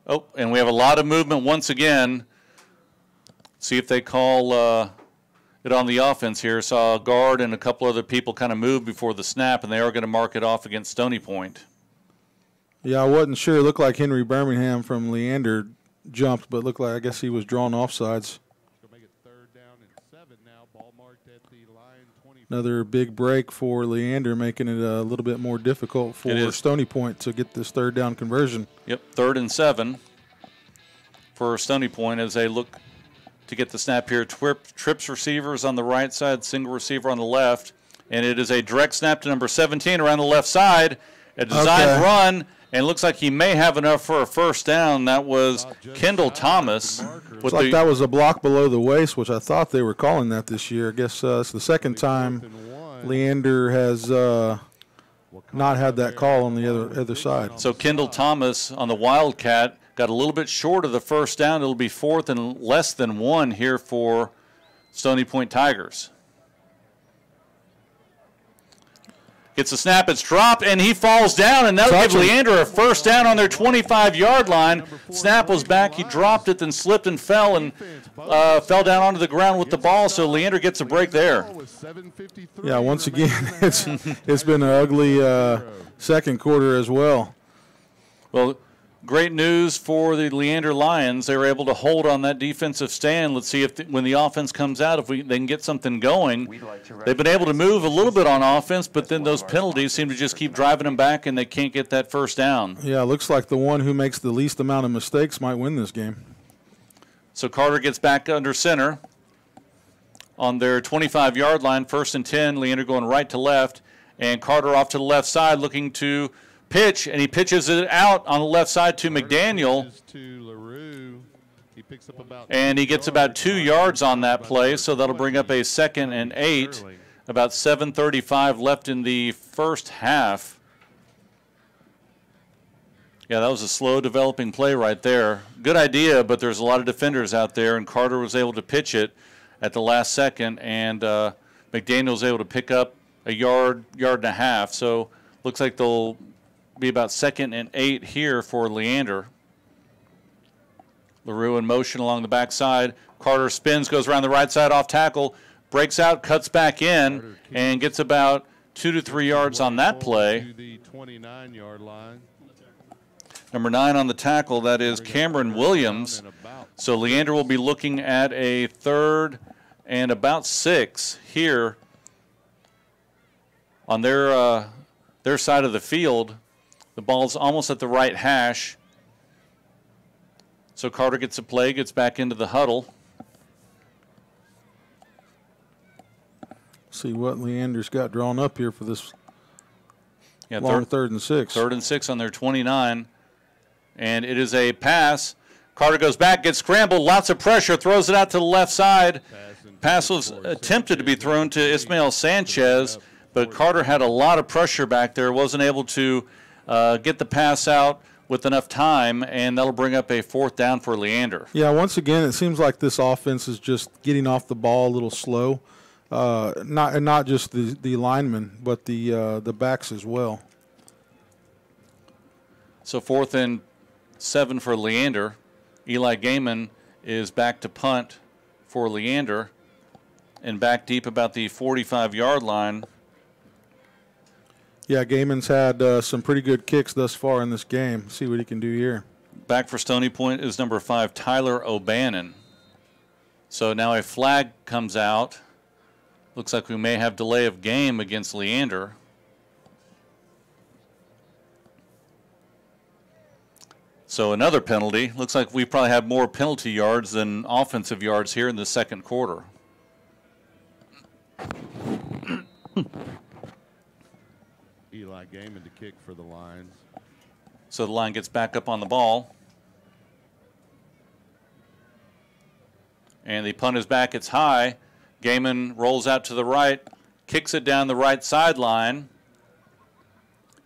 Oh, and we have a lot of movement once again. See if they call it on the offense here. Saw a guard and a couple other people kind of move before the snap, and they are going to mark it off against Stony Point. Yeah, I wasn't sure. It looked like Henry Birmingham from Leander jumped, but looked like I guess he was drawn offsides. Another big break for Leander, making it a little bit more difficult for Stony Point to get this 3rd down conversion. Yep, 3rd and 7 for Stony Point as they look to get the snap here. Trips receivers on the right side, single receiver on the left, and it is a direct snap to number 17 around the left side. A designed run, and looks like he may have enough for a first down. That was Kendall Thomas. Looks like that was a block below the waist, which I thought they were calling that this year. I guess it's the second time Leander has not had that call on the other side. So Kendall Thomas on the Wildcat got a little bit short of the first down. It'll be 4th and less than 1 here for Stony Point Tigers. Gets the snap, it's dropped, and he falls down, and that'll give Leander a first down on their 25-yard line. Snap was back, he dropped it, then slipped and fell, and fell down onto the ground with the ball, so Leander gets a break there. Yeah, once again, it's been an ugly second quarter as well. Well, great news for the Leander Lions. They were able to hold on that defensive stand. Let's see if when the offense comes out, if they can get something going. They've been able to move a little bit on offense, but then those penalties seem to just keep driving them back, and they can't get that first down. Yeah, it looks like the one who makes the least amount of mistakes might win this game. So Carter gets back under center on their 25-yard line, 1st and 10. Leander going right to left, and Carter off to the left side looking to pitch, and he pitches it out on the left side to McDaniel, and he gets about 2 yards on that play, so that'll bring up a 2nd and 8, about 7:35 left in the first half. Yeah, that was a slow developing play right there. Good idea, but there's a lot of defenders out there, and Carter was able to pitch it at the last second, and McDaniel was able to pick up a yard and a half, so looks like they'll be about 2nd and 8 here for Leander. LaRue in motion along the backside. Carter spins, goes around the right side off tackle, breaks out, cuts back in, and gets about 2 to 3 yards on that play. Number 9 on the tackle, that is Cameron Williams. So Leander will be looking at a 3rd and about 6 here on their side of the field. The ball's almost at the right hash. So Carter gets a play, gets back into the huddle. See what Leander's got drawn up here for this Yeah, long 3rd and 6. 3rd and 6 on their 29. And it is a pass. Carter goes back, gets scrambled, lots of pressure, throws it out to the left side. Pass was attempted to be thrown to Ismael Sanchez, but Carter had a lot of pressure back there, wasn't able to get the pass out with enough time, and that'll bring up a 4th down for Leander. Yeah, once again, it seems like this offense is just getting off the ball a little slow. Not just the linemen, but the backs as well. So 4th and 7 for Leander. Eli Gaiman is back to punt for Leander and back deep about the 45-yard line. Yeah, Gaiman's had some pretty good kicks thus far in this game. See what he can do here. Back for Stony Point is number 5, Tyler O'Bannon. So now a flag comes out. Looks like we may have delay of game against Leander. So another penalty. Looks like we probably have more penalty yards than offensive yards here in the second quarter. Eli Gaiman to kick for the Lions. So the line gets back up on the ball. And the punt is back. It's high. Gaiman rolls out to the right, kicks it down the right sideline.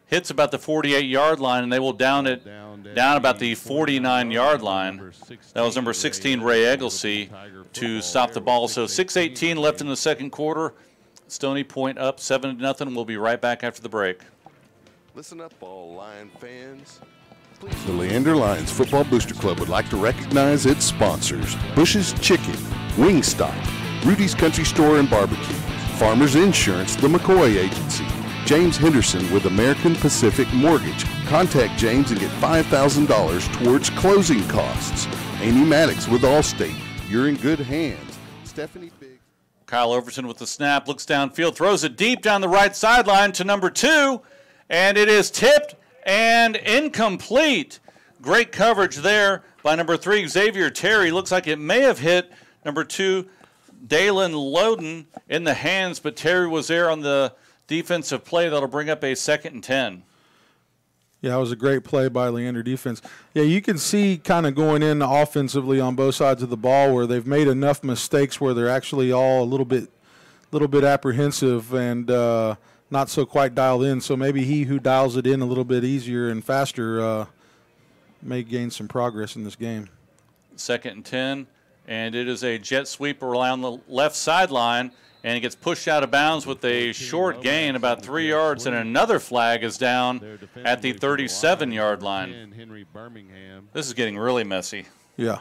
Hits about the 48-yard line, and they will down it down about the 49-yard line. That was number 16, Ray Egglesey, to stop the ball. So 6:18 left in the second quarter. Stony Point up 7-0. We'll be right back after the break. Listen up, all Lion fans. The Leander Lions Football Booster Club would like to recognize its sponsors: Bush's Chicken, Wingstop, Rudy's Country Store and Barbecue, Farmers Insurance, the McCoy Agency, James Henderson with American Pacific Mortgage. Contact James and get $5,000 towards closing costs. Amy Maddox with Allstate. You're in good hands. Stephanie Biggs. Kyle Overton with the snap, looks downfield, throws it deep down the right sideline to number 2, and it is tipped and incomplete. Great coverage there by number 3, Xavier Terry. Looks like it may have hit number 2, Dalen Loden, in the hands, but Terry was there on the defensive play. That'll bring up a 2nd and 10. Yeah, it was a great play by Leander defense. Yeah, you can see kind of going in offensively on both sides of the ball where they've made enough mistakes where they're actually all a little bit apprehensive and not so quite dialed in. So maybe he who dials it in a little bit easier and faster may gain some progress in this game. 2nd and 10, and it is a jet sweep around the left sideline, and he gets pushed out of bounds with a short gain, about 3 yards, and another flag is down at the 37-yard line. This is getting really messy. Yeah.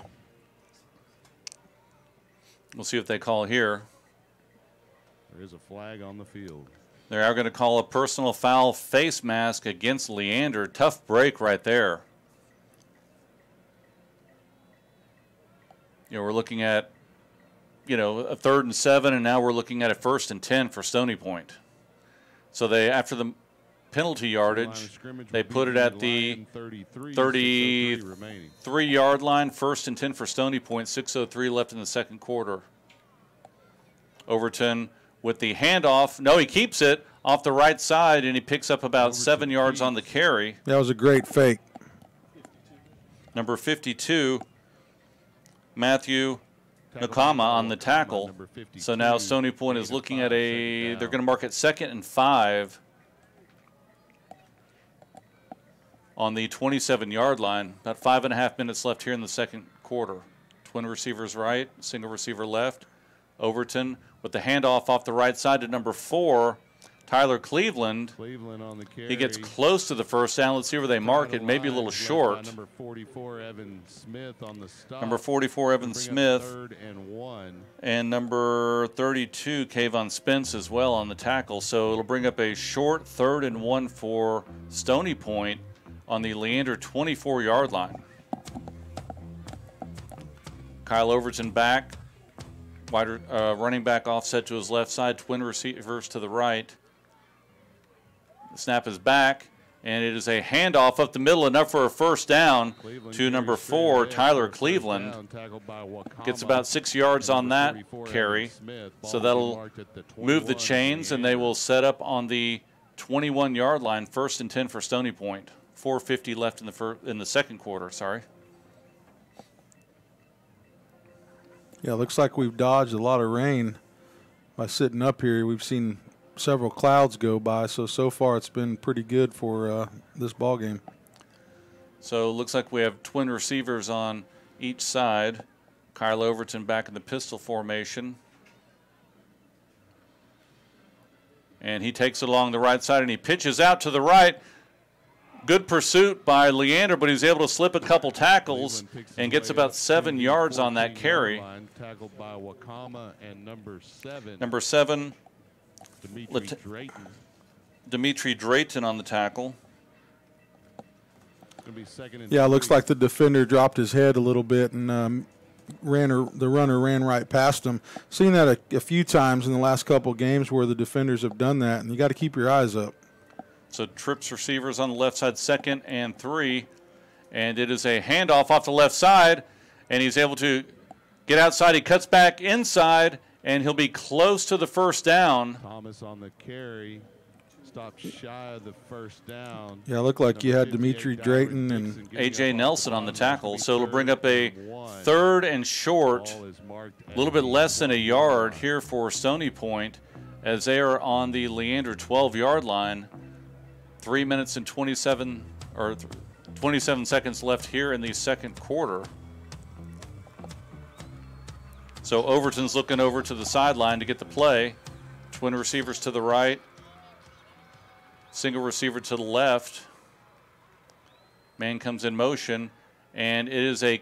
We'll see if they call here. There is a flag on the field. They are going to call a personal foul face mask against Leander. Tough break right there. You know, we're looking at, you know, a 3rd and 7, and now we're looking at a 1st and 10 for Stony Point. So they, after the penalty yardage, they put it at the 33-yard line, 1st and 10 for Stony Point, 6:03 left in the second quarter. Overton with the handoff. No, he keeps it off the right side, and he picks up about 7 yards on the carry. That was a great fake. Number 52, Matthew Nakama on the tackle. So now Stony Point is looking at they're going to mark it 2nd and 5 on the 27-yard line. About 5.5 minutes left here in the second quarter. Twin receivers right, single receiver left. Overton with the handoff off the right side to number 4, Tyler Cleveland. On the carry. He gets close to the first down. Let's see where they mark it. Maybe a little short. Number 44, Evan Smith on the stop. Number 44, Evan Smith. 3rd and 1. And number 32, Kayvon Spence as well on the tackle. So it'll bring up a short 3rd and 1 for Stony Point on the Leander 24-yard line. Kyle Overton back. Running back offset to his left side. Twin receivers to the right. The snap is back, and it is a handoff up the middle, enough for a first down to number 4, Tyler Cleveland. Gets about 6 yards on that carry, so that'll move the chains, and they will set up on the 21-yard line, 1st and 10 for Stony Point. 4:50 left in the second quarter. Sorry. Yeah, looks like we've dodged a lot of rain by sitting up here. We've seen several clouds go by, so far it's been pretty good for this ball game. So it looks like we have twin receivers on each side. Kyle Overton back in the pistol formation. And he takes it along the right side, and he pitches out to the right. Good pursuit by Leander, but he's able to slip a couple tackles and gets about 7 yards on that carry. Tackled by Wakama and number 7. Number 7, Dimitri Drayton on the tackle. Yeah, it looks like the defender dropped his head a little bit and the runner ran right past him. Seen that a few times in the last couple of games where the defenders have done that, and you got to keep your eyes up. So trips receivers on the left side, 2nd and 3, and it is a handoff off the left side, and he's able to get outside. He cuts back inside, and he'll be close to the first down. Thomas on the carry. Stopped shy of the first down. Yeah, it looked like you had Dimitri Drayton and A.J. Nelson on the tackle, so it'll bring up a 3rd and short, a little bit less than a yard here for Stony Point as they are on the Leander 12-yard line. 3 minutes and 27 seconds left here in the second quarter. So Overton's looking over to the sideline to get the play. Twin receivers to the right. Single receiver to the left. Man comes in motion, and it is a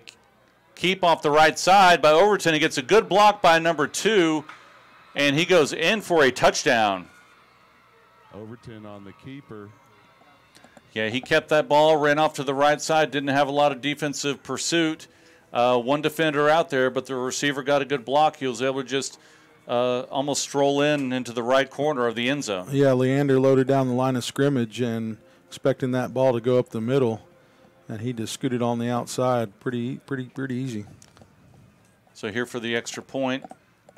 keep off the right side by Overton. He gets a good block by number 2, and he goes in for a touchdown. Overton on the keeper. Yeah, he kept that ball, ran off to the right side, didn't have a lot of defensive pursuit. One defender out there, but the receiver got a good block. He was able to just almost stroll into the right corner of the end zone. Yeah, Leander loaded down the line of scrimmage and expecting that ball to go up the middle, and he just scooted on the outside. Pretty easy. So here for the extra point.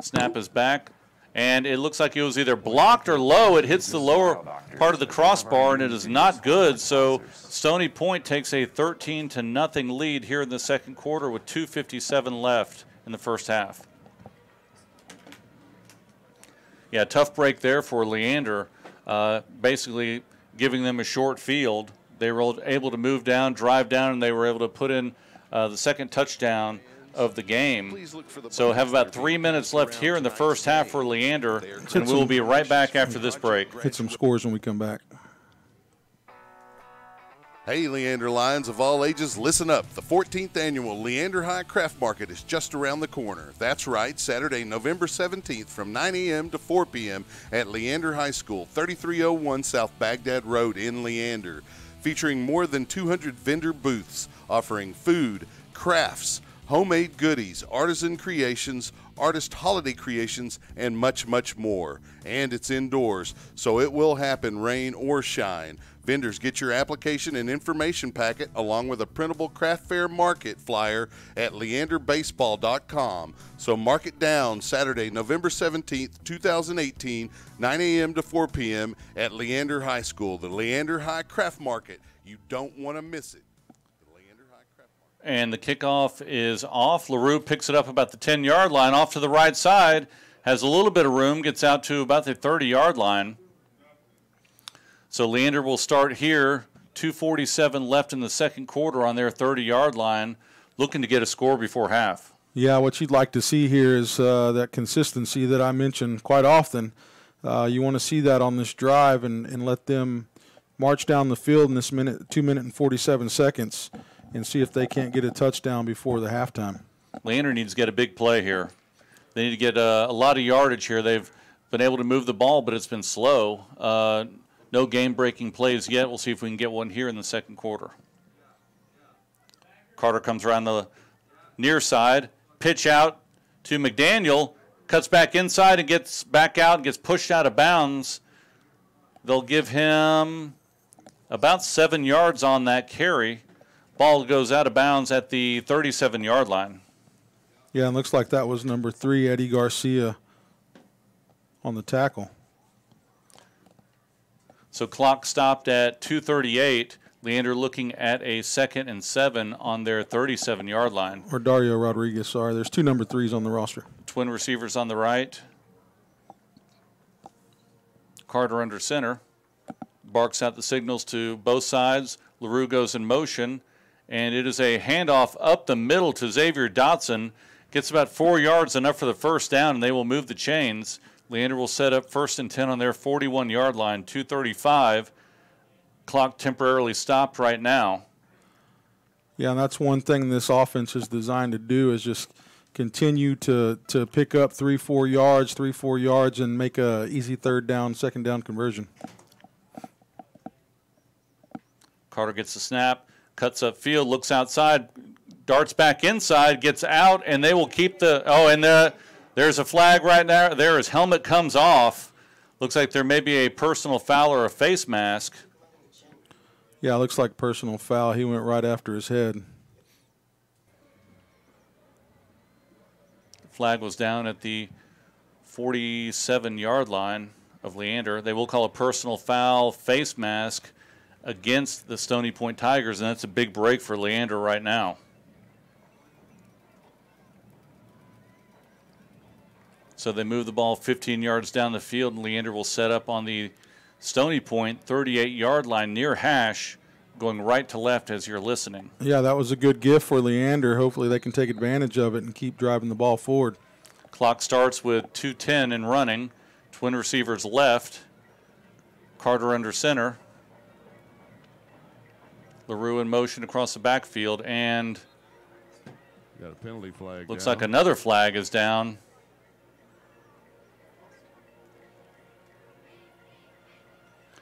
Snap is back, and it looks like it was either blocked or low. It hits the lower part of the crossbar, and it is not good. So Stony Point takes a 13-0 lead here in the second quarter with 2:57 left in the first half. Yeah, tough break there for Leander, basically giving them a short field. They were able to move down, drive down, and they were able to put in the second touchdown of the game. So have about 3 minutes left here in the first half for Leander, and we will be right back after this break. Hit some scores when we come back. Hey, Leander Lions of all ages, listen up. The 14th annual Leander High Craft Market is just around the corner. That's right, Saturday, November 17th from 9 a.m. to 4 p.m. at Leander High School, 3301 South Baghdad Road in Leander. Featuring more than 200 vendor booths offering food, crafts, homemade goodies, artisan creations, artist holiday creations, and much, much more. And it's indoors, so it will happen rain or shine. Vendors, get your application and information packet along with a printable craft fair market flyer at leanderbaseball.com. So mark it down, Saturday, November 17th, 2018, 9 a.m. to 4 p.m. at Leander High School, the Leander High Craft Market. You don't want to miss it. And the kickoff is off. LaRue picks it up about the 10-yard line, off to the right side, has a little bit of room, gets out to about the 30-yard line. So Leander will start here, 2:47 left in the second quarter on their 30-yard line, looking to get a score before half. Yeah, what you'd like to see here is that consistency that I mention quite often. You want to see that on this drive and let them march down the field in this 2 minute and 47 seconds and see if they can't get a touchdown before the halftime. Leander needs to get a big play here. They need to get a lot of yardage here. They've been able to move the ball, but it's been slow. No game-breaking plays yet. We'll see if we can get one here in the second quarter. Carter comes around the near side. Pitch out to McDaniel. Cuts back inside and gets back out and gets pushed out of bounds They'll give him about 7 yards on that carry. Ball goes out of bounds at the 37-yard line. Yeah, and looks like that was number 3, Eddie Garcia, on the tackle. So clock stopped at 2:38. Leander looking at a 2nd and 7 on their 37-yard line. Or Dario Rodriguez, sorry. There's 2 number 3s on the roster. Twin receivers on the right. Carter under center. Barks out the signals to both sides. LaRue goes in motion, and it is a handoff up the middle to Xavier Dotson. Gets about 4 yards, enough for the first down, and they will move the chains. Leander will set up 1st and 10 on their 41-yard line, 2:35. Clock temporarily stopped right now. Yeah, and that's one thing this offense is designed to do, is just continue to pick up 3-4 yards, and make a easy 3rd down, 2nd down conversion. Carter gets the snap, cuts upfield, looks outside, darts back inside, gets out, and they will keep the – oh, and there's a flag right there. His helmet comes off. Looks like there may be a personal foul or a face mask. Yeah, it looks like personal foul. He went right after his head. The flag was down at the 47-yard line of Leander. They will call a personal foul, face mask against the Stony Point Tigers, and that's a big break for Leander right now. So they move the ball 15 yards down the field, and Leander will set up on the Stony Point 38-yard line near hash, going right to left as you're listening. Yeah, that was a good gift for Leander. Hopefully they can take advantage of it and keep driving the ball forward. Clock starts with 2:10 and running. Twin receivers left. Carter under center. LaRue in motion across the backfield, and got a penalty flag. Looks down. like another flag is down.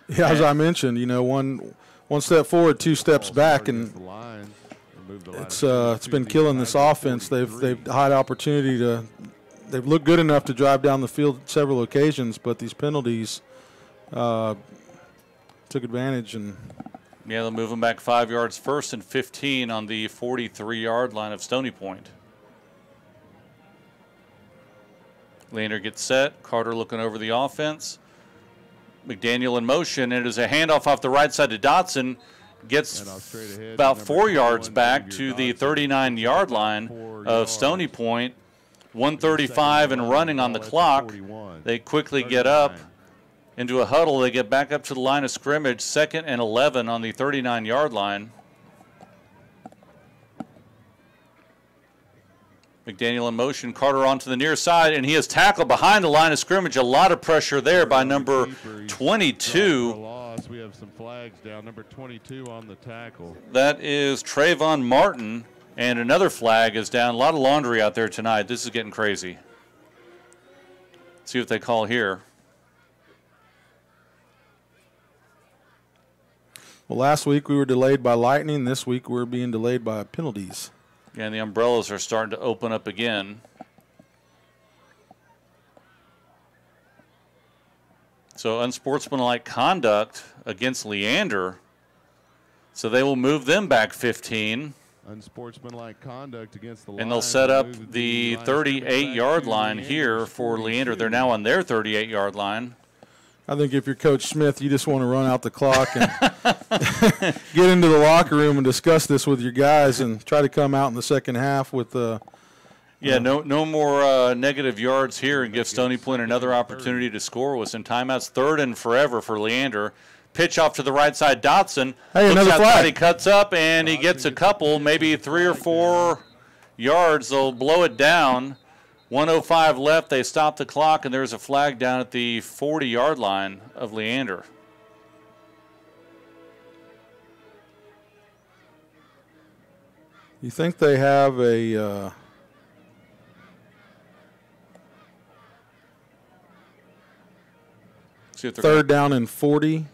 Yeah, as I mentioned, you know, one step forward, 2 steps back, and it's been killing this offense. They've had opportunity to, they've looked good enough to drive down the field several occasions, but these penalties took advantage. And yeah, they'll move them back 5 yards, 1st and 15 on the 43-yard line of Stony Point. Leander gets set. Carter looking over the offense. McDaniel in motion, and it is a handoff off the right side to Dotson. Gets about 4 yards back to the 39-yard line of Stony Point. 1:35 and running on the clock. They quickly get up into a huddle. They get back up to the line of scrimmage, 2nd and 11 on the 39-yard line. McDaniel in motion, Carter onto the near side, and he is tackled behind the line of scrimmage. A lot of pressure there by number 22. We have some flags down. Number 22 on the tackle. That is Trayvon Martin, and another flag is down. A lot of laundry out there tonight. This is getting crazy. Let's see what they call here. well, last week we were delayed by lightning. This week we're being delayed by penalties. Yeah, and the umbrellas are starting to open up again. So unsportsmanlike conduct against Leander. So they will move them back 15. Unsportsmanlike conduct against the and they'll set up the 38-yard line here for Leander. They're now on their 38-yard line. I think if you're Coach Smith, you just want to run out the clock and get into the locker room and discuss this with your guys and try to come out in the second half with no more negative yards here and give Stony Point another opportunity to score with some timeouts. 3rd and forever for Leander. Pitch off to the right side, Dotson. Hey, another flag. He cuts up, and he gets a couple, maybe 3 or 4 yards. They'll blow it down. 1:05 left. They stop the clock, and there's a flag down at the 40-yard line of Leander. You think they have a third down and 40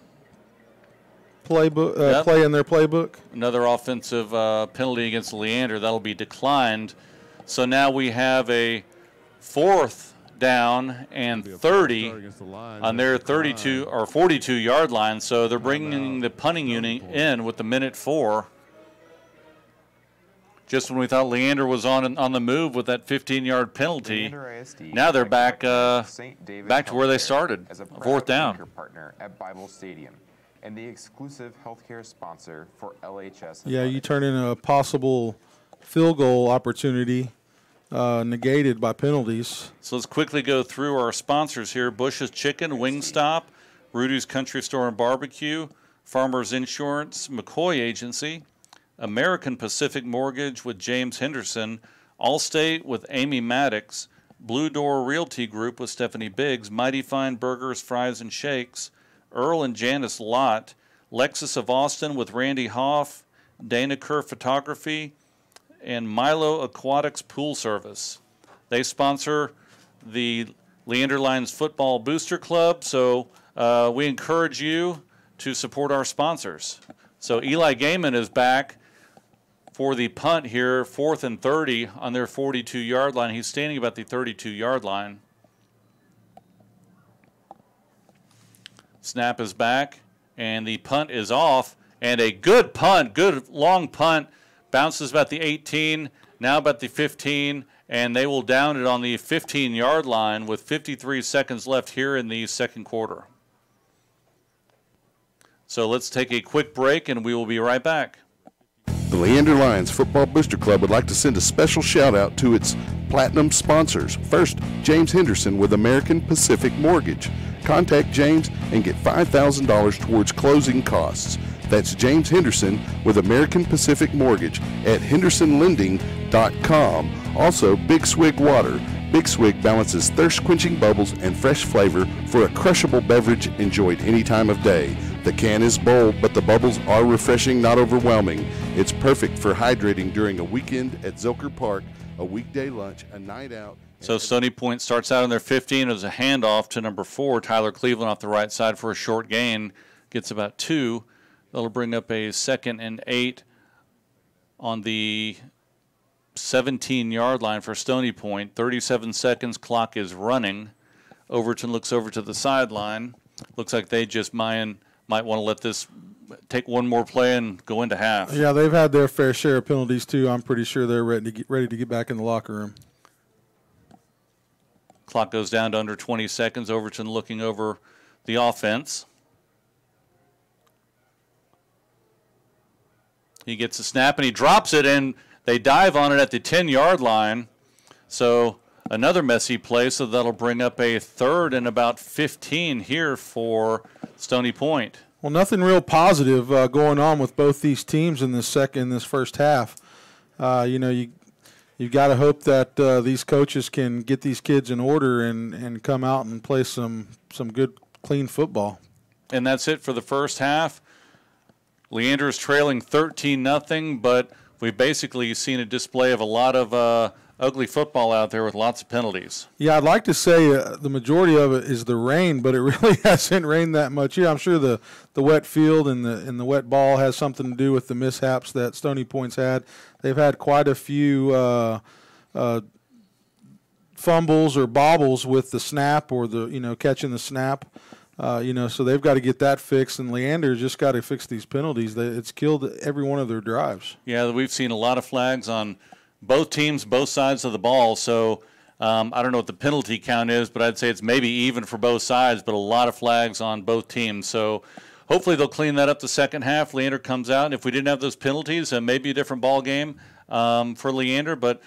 playbook play in their playbook? Another offensive penalty against Leander. That'll be declined. So now we have a 4th down and 30 on their 32 or 42-yard line. So they're bringing the punting unit in with the minute 4. Just when we thought Leander was on the move with that 15-yard penalty, now they're back to where they started, as a fourth down. Partner at Bible Stadium and the exclusive healthcare sponsor for LHS. Yeah, you turn in a possible field goal opportunity negated by penalties. So let's quickly go through our sponsors here. Bush's Chicken, Wingstop, Rudy's Country Store and Barbecue, Farmers Insurance, McCoy Agency, American Pacific Mortgage with James Henderson, Allstate with Amy Maddox, Blue Door Realty Group with Stephanie Biggs, Mighty Fine Burgers, Fries, and Shakes, Earl and Janice Lott, Lexus of Austin with Randy Hoff, Dana Kerr Photography, and Milo Aquatics Pool Service. They sponsor the Leander Lions Football Booster Club, so we encourage you to support our sponsors. So Eli Gaiman is back for the punt here, 4th and 30 on their 42-yard line. He's standing about the 32-yard line. Snap is back, and the punt is off. And a good punt, good long punt, bounces about the 18, now about the 15, and they will down it on the 15-yard line with 53 seconds left here in the second quarter. So let's take a quick break, and we will be right back. The Leander Lions Football Booster Club would like to send a special shout out to its platinum sponsors. First, James Henderson with American Pacific Mortgage. Contact James and get $5,000 towards closing costs. That's James Henderson with American Pacific Mortgage at hendersonlending.com. Also, Big Swig Water. Big Swig balances thirst-quenching bubbles and fresh flavor for a crushable beverage enjoyed any time of day. The can is bold, but the bubbles are refreshing, not overwhelming. It's perfect for hydrating during a weekend at Zilker Park, a weekday lunch, a night out. So Stony Point starts out on their 15 as a handoff to number 4, Tyler Cleveland off the right side for a short gain. Gets about 2. That'll bring up a 2nd and 8 on the 17-yard line for Stony Point. 37 seconds, clock is running. Overton looks over to the sideline. Looks like they just might want to let this take one more play and go into half. Yeah, they've had their fair share of penalties too. I'm pretty sure they're ready to get back in the locker room. Clock goes down to under 20 seconds. Overton looking over the offense. He gets a snap and he drops it, and they dive on it at the 10-yard line. So another messy play, so that'll bring up a 3rd and about 15 here for Stony Point. Well, nothing real positive going on with both these teams in this first half. You've got to hope that these coaches can get these kids in order and come out and play some good, clean football. And that's it for the first half. Leander is trailing 13-0, but we've basically seen a display of a lot of ugly football out there with lots of penalties. Yeah, I'd like to say the majority of it is the rain, but it really hasn't rained that much. Yeah, I'm sure the wet field and the wet ball has something to do with the mishaps that Stony Point's had. They've had quite a few fumbles or bobbles with the snap or catching the snap. So they've got to get that fixed, and Leander's just got to fix these penalties. It's killed every one of their drives. Yeah, we've seen a lot of flags on both teams, both sides of the ball. So I don't know what the penalty count is, but I'd say it's maybe even for both sides, but a lot of flags on both teams. So hopefully they'll clean that up the second half. Leander comes out, and if we didn't have those penalties, maybe a different ball game for Leander, but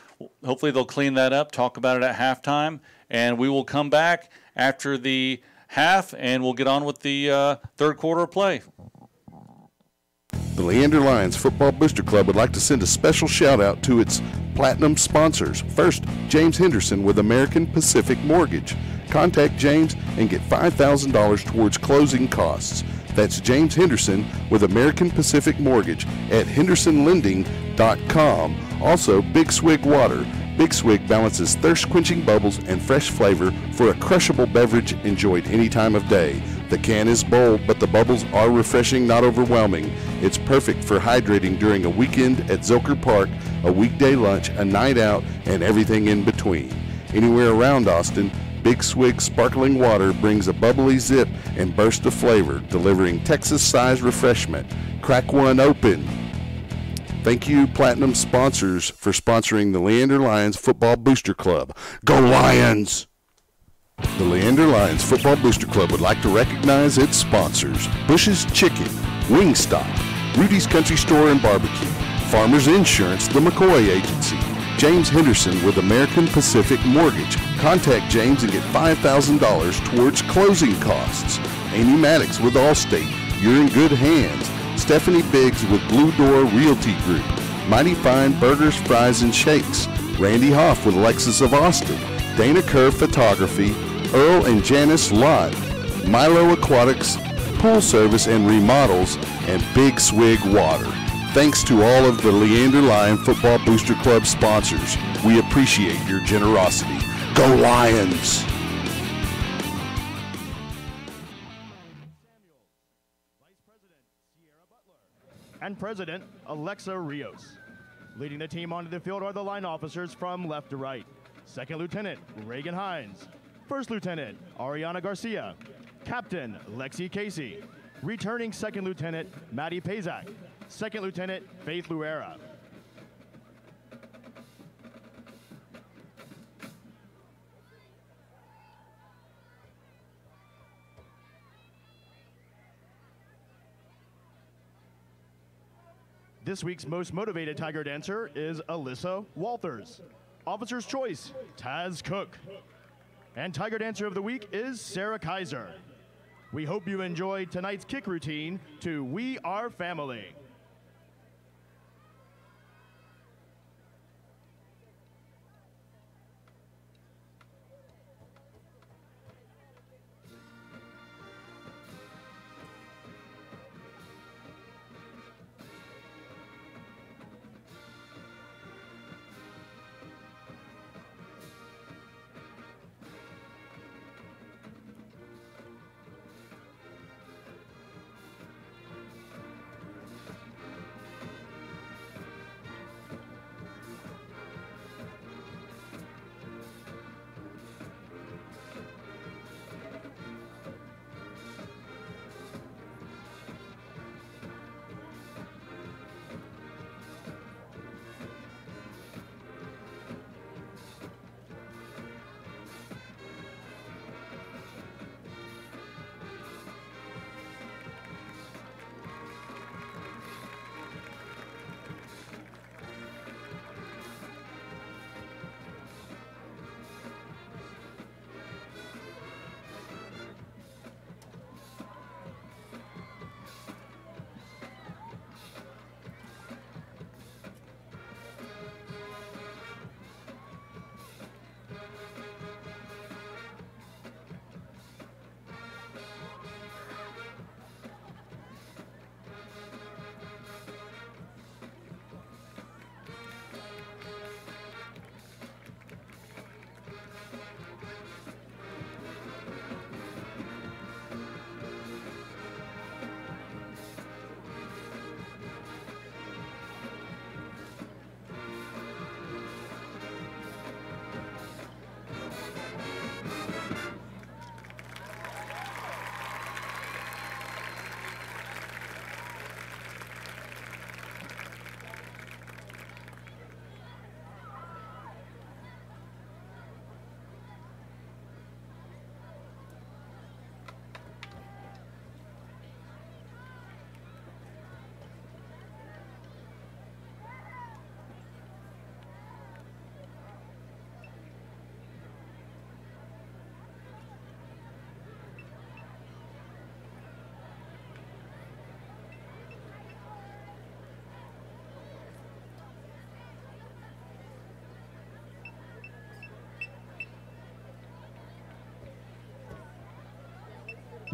hopefully they'll clean that up, talk about it at halftime, and we will come back after the half, and we'll get on with the third quarter of play. The Leander Lions Football Booster Club would like to send a special shout out to its platinum sponsors. First, James Henderson with American Pacific Mortgage. Contact James and get $5,000 towards closing costs. That's James Henderson with American Pacific Mortgage at hendersonlending.com. Also, Big Swig Water. Big Swig balances thirst-quenching bubbles and fresh flavor for a crushable beverage enjoyed any time of day. The can is bold, but the bubbles are refreshing, not overwhelming. It's perfect for hydrating during a weekend at Zilker Park, a weekday lunch, a night out, and everything in between. Anywhere around Austin, Big Swig Sparkling Water brings a bubbly zip and burst of flavor, delivering Texas-sized refreshment. Crack one open. Thank you, Platinum sponsors, for sponsoring the Leander Lions Football Booster Club. Go Lions! The Leander Lions Football Booster Club would like to recognize its sponsors: Bush's Chicken, Wingstop, Rudy's Country Store and Barbecue, Farmers Insurance, the McCoy Agency, James Henderson with American Pacific Mortgage. Contact James and get $5,000 towards closing costs. Amy Maddox with Allstate, you're in good hands. Stephanie Biggs with Blue Door Realty Group, Mighty Fine Burgers, Fries, and Shakes. Randy Hoff with Lexus of Austin, Dana Kerr Photography, Earl and Janice Lott, Milo Aquatics, Pool Service and Remodels, and Big Swig Water. Thanks to all of the Leander Lion Football Booster Club sponsors. We appreciate your generosity. Go Lions! And President Alexa Rios. Leading the team onto the field are the line officers from left to right. Second Lieutenant Reagan Hines. First Lieutenant Ariana Garcia. Captain Lexi Casey. Returning Second Lieutenant Maddie Pazak. Second Lieutenant Faith Luera. This week's most motivated Tiger dancer is Alyssa Walters. Officer's Choice, Taz Cook. And Tiger Dancer of the Week is Sarah Kaiser. We hope you enjoyed tonight's kick routine to We Are Family.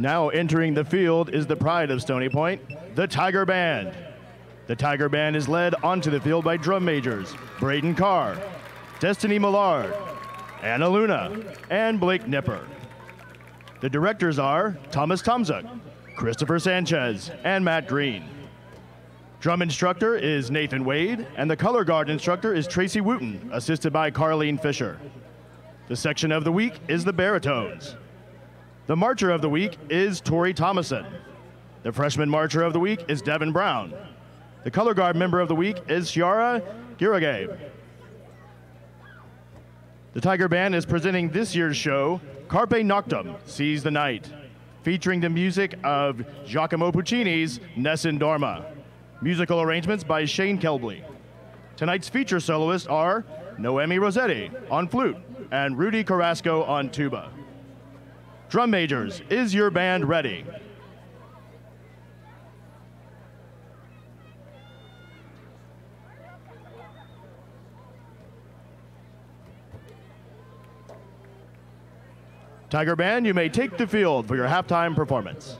Now entering the field is the pride of Stony Point, the Tiger Band. The Tiger Band is led onto the field by drum majors Braden Carr, Destiny Millard, Anna Luna, and Blake Nipper. The directors are Thomas Tomzuk, Christopher Sanchez, and Matt Green. Drum instructor is Nathan Wade, and the color guard instructor is Tracy Wooten, assisted by Carlene Fisher. The section of the week is the baritones. The marcher of the week is Tori Thomason. The freshman marcher of the week is Devin Brown. The color guard member of the week is Ciara Giragabe. The Tiger Band is presenting this year's show, Carpe Noctem, Seize the Night, featuring the music of Giacomo Puccini's Nessun Dorma. Musical arrangements by Shane Kelbley. Tonight's feature soloists are Noemi Rossetti on flute and Rudy Carrasco on tuba. Drum majors, is your band ready? Tiger Band, you may take the field for your halftime performance.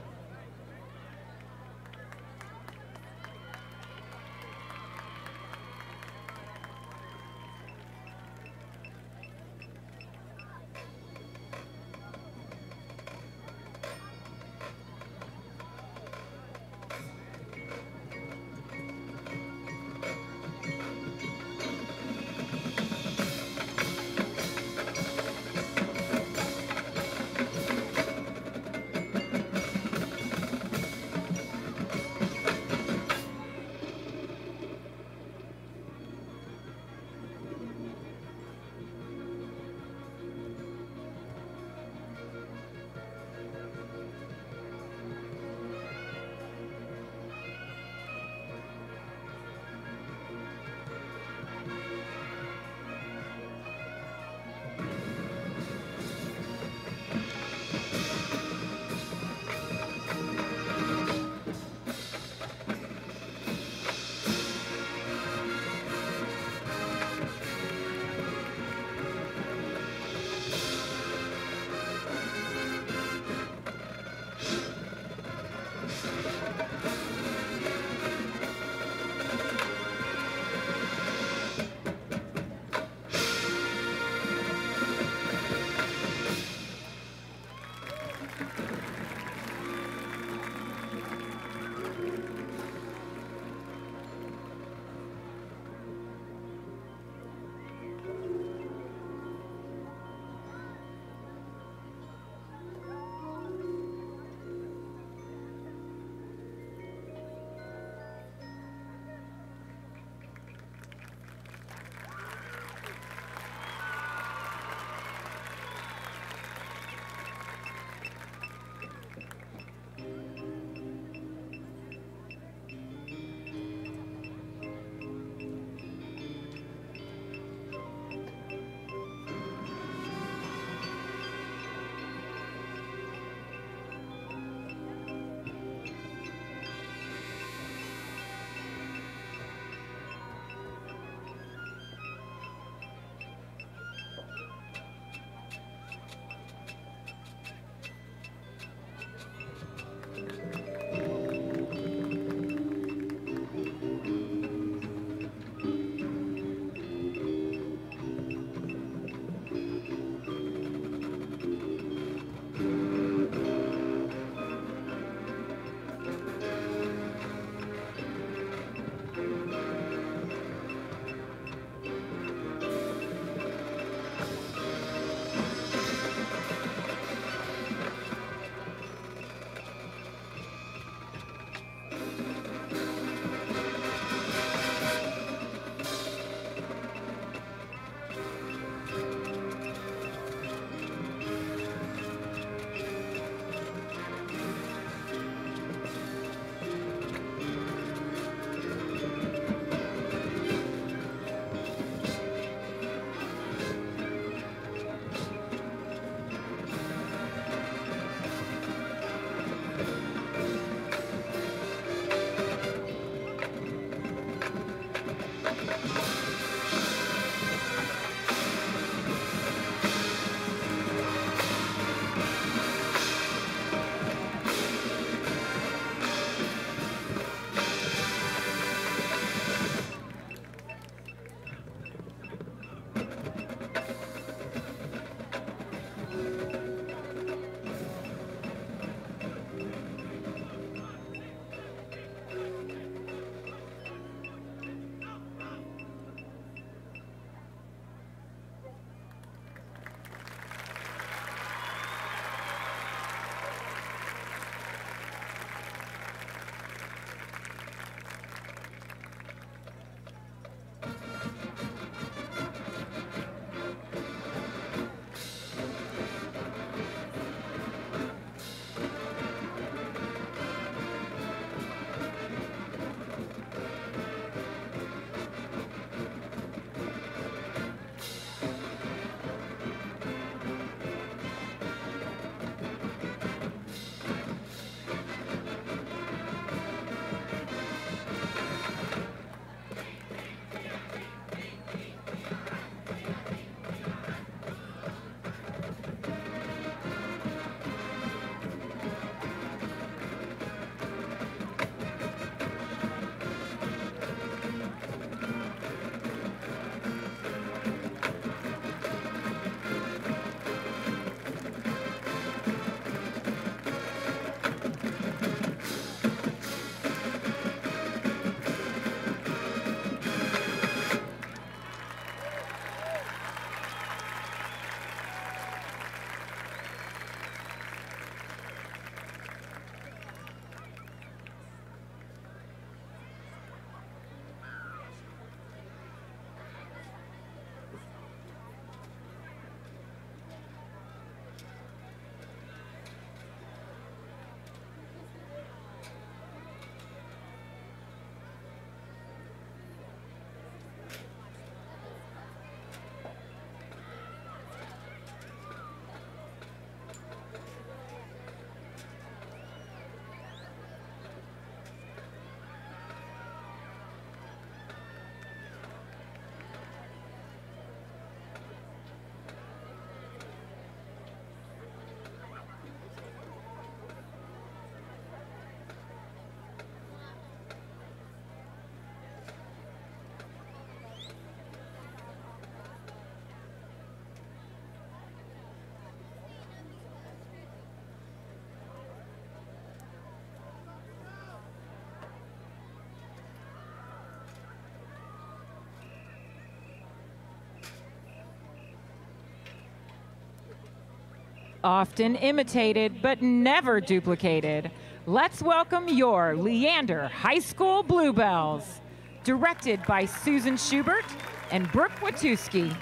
Often imitated, but never duplicated. Let's welcome your Leander High School Bluebells, directed by Susan Schubert and Brooke Watuski.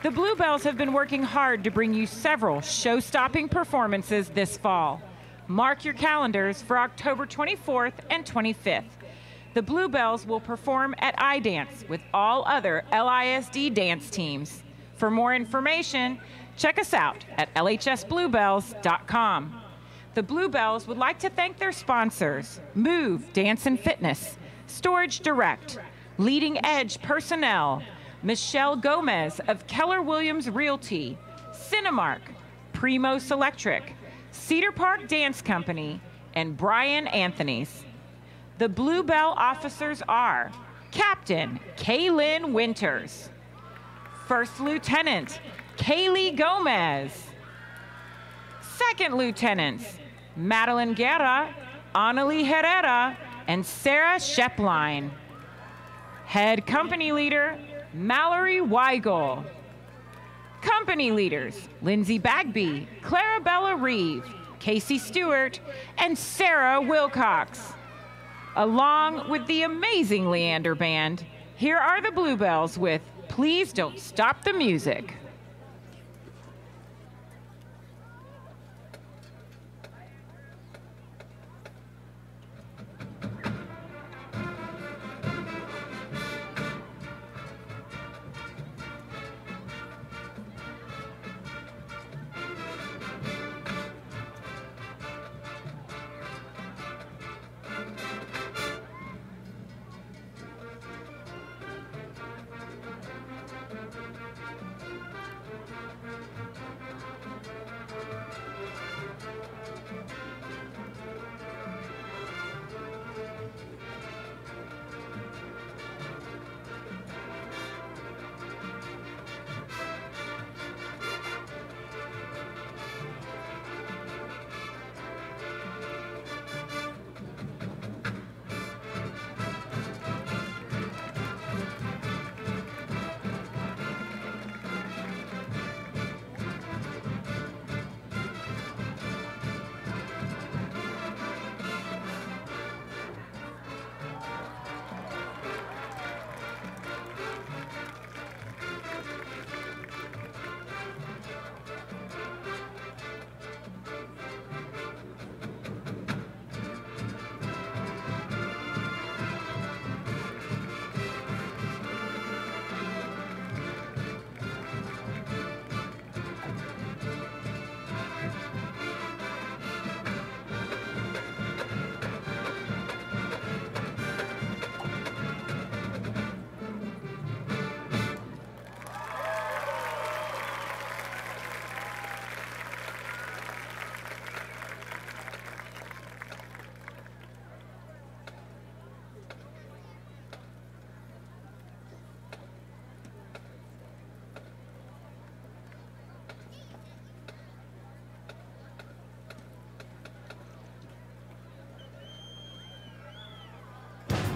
The Bluebells have been working hard to bring you several show-stopping performances this fall. Mark your calendars for October 24th and 25th. The Bluebells will perform at iDance with all other LISD dance teams. For more information, check us out at lhsbluebells.com. The Bluebells would like to thank their sponsors, Move Dance and Fitness, Storage Direct, Leading Edge Personnel, Michelle Gomez of Keller Williams Realty, Cinemark, Primos Electric, Cedar Park Dance Company, and Brian Anthony's. The Bluebell officers are Captain Kaylin Winters, First Lieutenant Kaylee Gomez, Second Lieutenants Madeline Guerra, Annalie Herrera, and Sarah Shepline. Head Company Leader Mallory Weigel. Company Leaders Lindsay Bagby, Clarabella Reeve, Casey Stewart, and Sarah Wilcox. Along with the amazing Leander Band, here are the Bluebells with Please Don't Stop the Music.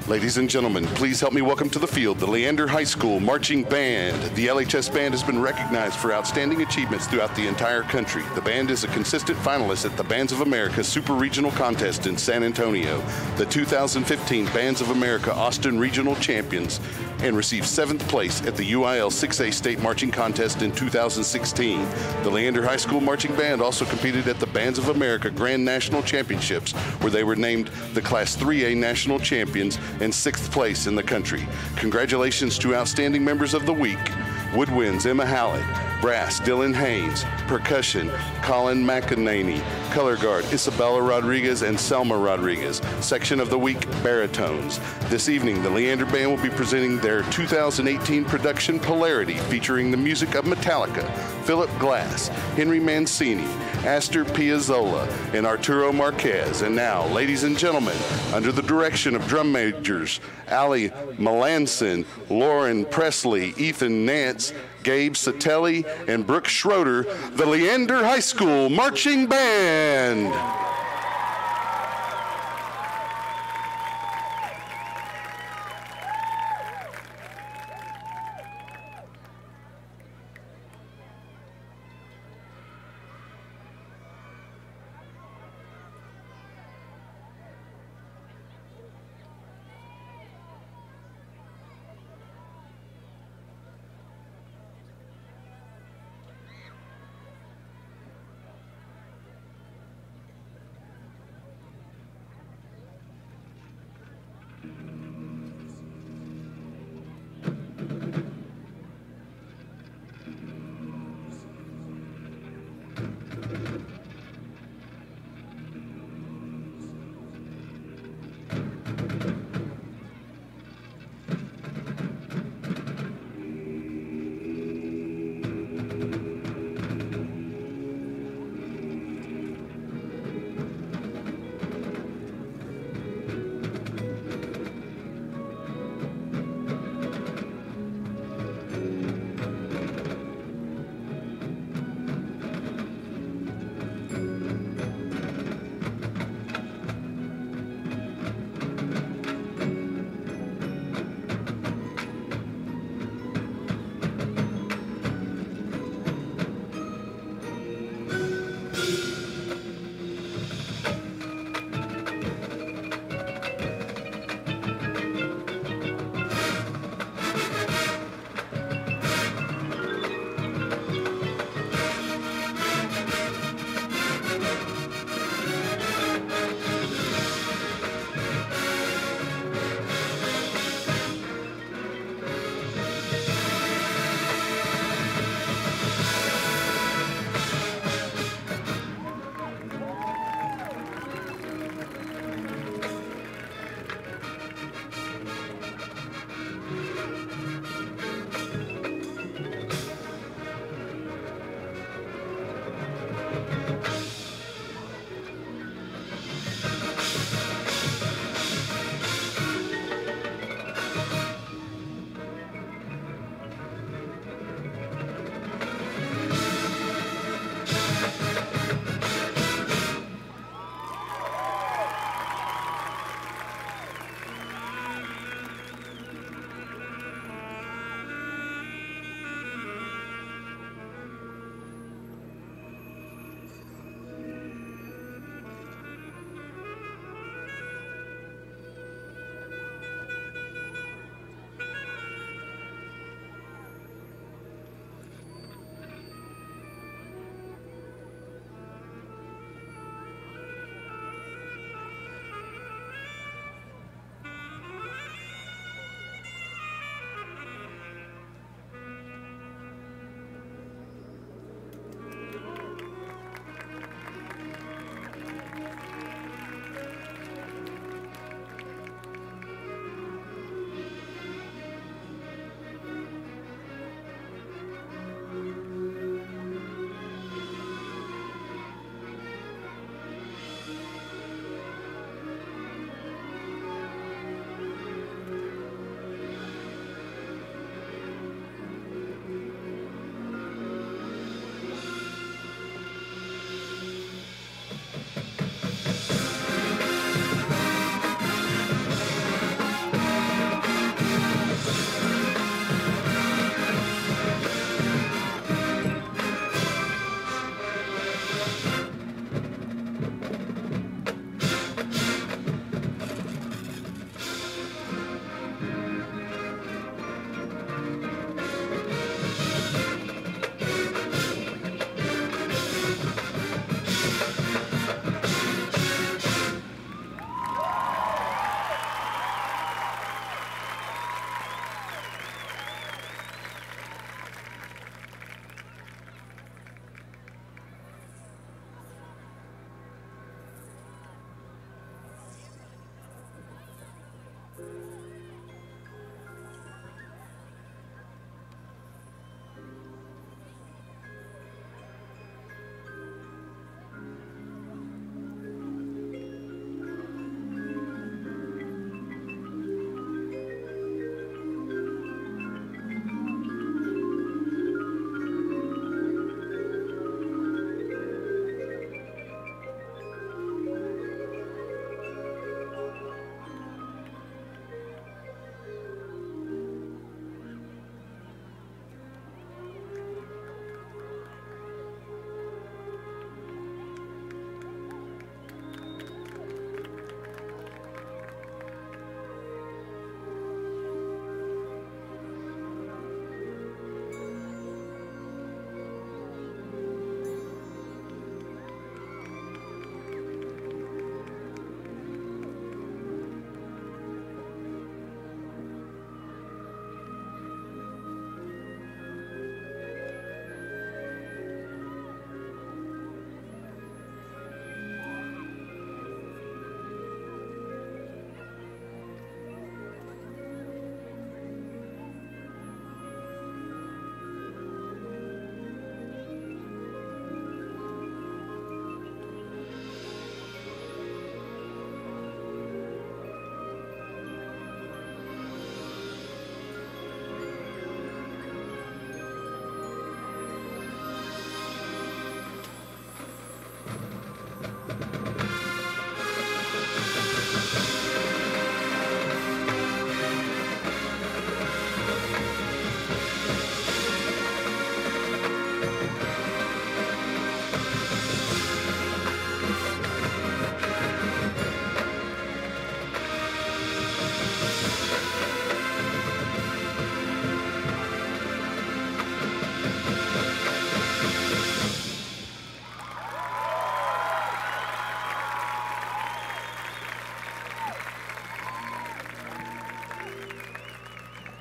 Ladies and gentlemen, please help me welcome to the field the Leander High School Marching Band. The LHS Band has been recognized for outstanding achievements throughout the entire country. The band is a consistent finalist at the Bands of America Super Regional Contest in San Antonio, the 2015 Bands of America Austin Regional Champions, and received 7th place at the UIL 6A State Marching Contest in 2016. The Leander High School Marching Band also competed at the Bands of America Grand National Championships, where they were named the Class 3A National Champions and 6th place in the country. Congratulations to outstanding members of the week: Woodwinds, Emma Hallett; Brass, Dylan Haynes; Percussion, Colin McEnany; Color Guard, Isabella Rodriguez and Selma Rodriguez; Section of the Week, Baritones. This evening, the Leander Band will be presenting their 2018 production Polarity, featuring the music of Metallica, Philip Glass, Henry Mancini, Astor Piazzolla, and Arturo Marquez. And now, ladies and gentlemen, under the direction of drum majors Ali Melanson, Lauren Presley, Ethan Nance, Gabe Satelli, and Brooke Schroeder, the Leander High School Marching Band.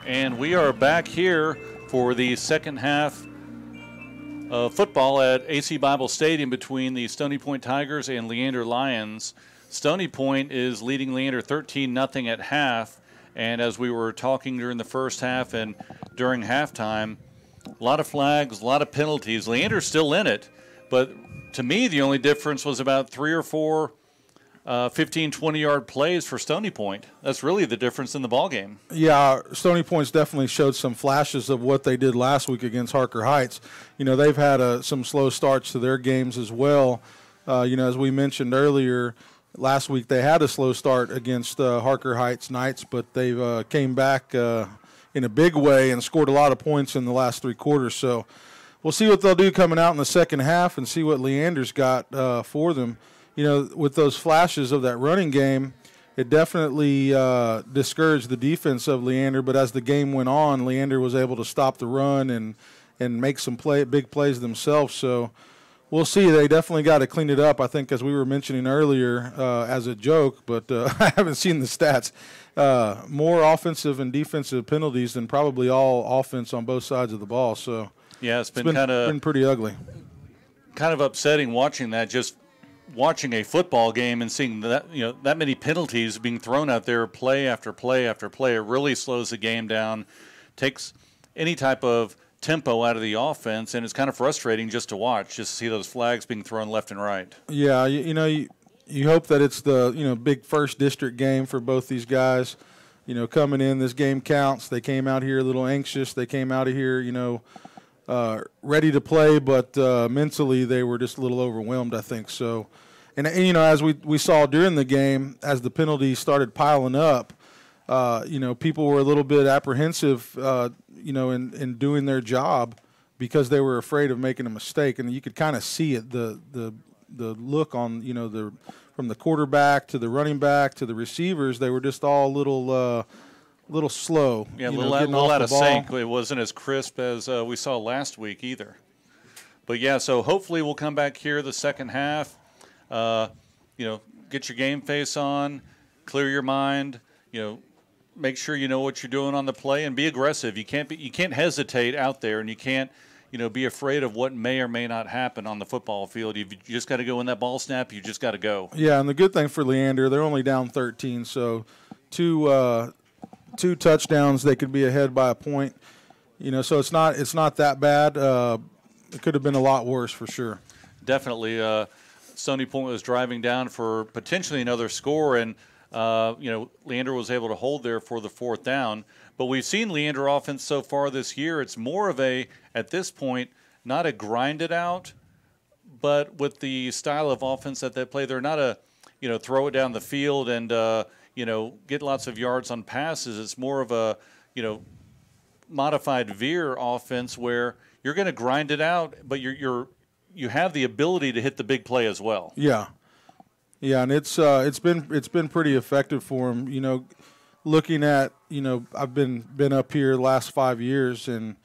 And we are back here for the second half of football at AC Bible Stadium between the Stony Point Tigers and Leander Lions. Stony Point is leading Leander 13-0 at half. And as we were talking during the first half and during halftime, a lot of flags, a lot of penalties. Leander's still in it. But to me, the only difference was about 3 or 4 15, 20-yard plays for Stony Point. That's really the difference in the ballgame. Yeah, Stony Point's definitely showed some flashes of what they did last week against Harker Heights. You know, they've had some slow starts to their games as well. You know, as we mentioned earlier, last week they had a slow start against Harker Heights Knights, but they've came back in a big way and scored a lot of points in the last 3 quarters. So we'll see what they'll do coming out in the second half and see what Leander's got for them. You know, with those flashes of that running game, it definitely discouraged the defense of Leander. But as the game went on, Leander was able to stop the run and make some big plays themselves. So we'll see. They definitely got to clean it up, I think, as we were mentioning earlier as a joke. But I haven't seen the stats. More offensive and defensive penalties than probably all offense on both sides of the ball. So yeah, it's been pretty ugly. Kind of upsetting watching that, just watching a football game and seeing that, you know, that many penalties being thrown out there play after play after play. It really slows the game down, takes any type of tempo out of the offense, and it's kind of frustrating just to watch, just to see those flags being thrown left and right. Yeah, you know, you hope that it's the, you know, big first district game for both these guys. You know, coming in, this game counts. They came out here a little anxious. They came out of here, you know, ready to play, but mentally they were just a little overwhelmed, I think. So, and you know, as we saw during the game, as the penalties started piling up, you know, people were a little bit apprehensive, you know, in doing their job because they were afraid of making a mistake, and you could kind of see it, the look on, you know, from the quarterback to the running back to the receivers, they were just all a little slow. Yeah, a little out of sync. It wasn't as crisp as we saw last week either. But, yeah, so hopefully we'll come back here the second half, you know, get your game face on, clear your mind, you know, make sure you know what you're doing on the play and be aggressive. You can't hesitate out there, and you can't, you know, be afraid of what may or may not happen on the football field. You just got to go in that ball snap. You just got to go. Yeah, and the good thing for Leander, they're only down 13, so two touchdowns, they could be ahead by a point. You know, so it's not that bad. It could have been a lot worse for sure. Definitely. Stony Point was driving down for potentially another score, and you know, Leander was able to hold there for the 4th down. But we've seen Leander offense so far this year. It's more of at this point, not a grind it out, but with the style of offense that they play, they're not you know, throw it down the field and you know, get lots of yards on passes. It's more of a, you know, modified veer offense where you're going to grind it out, but you have the ability to hit the big play as well. Yeah, yeah, and it's been pretty effective for him. You know, looking at, you know, I've been up here the last 5 years, and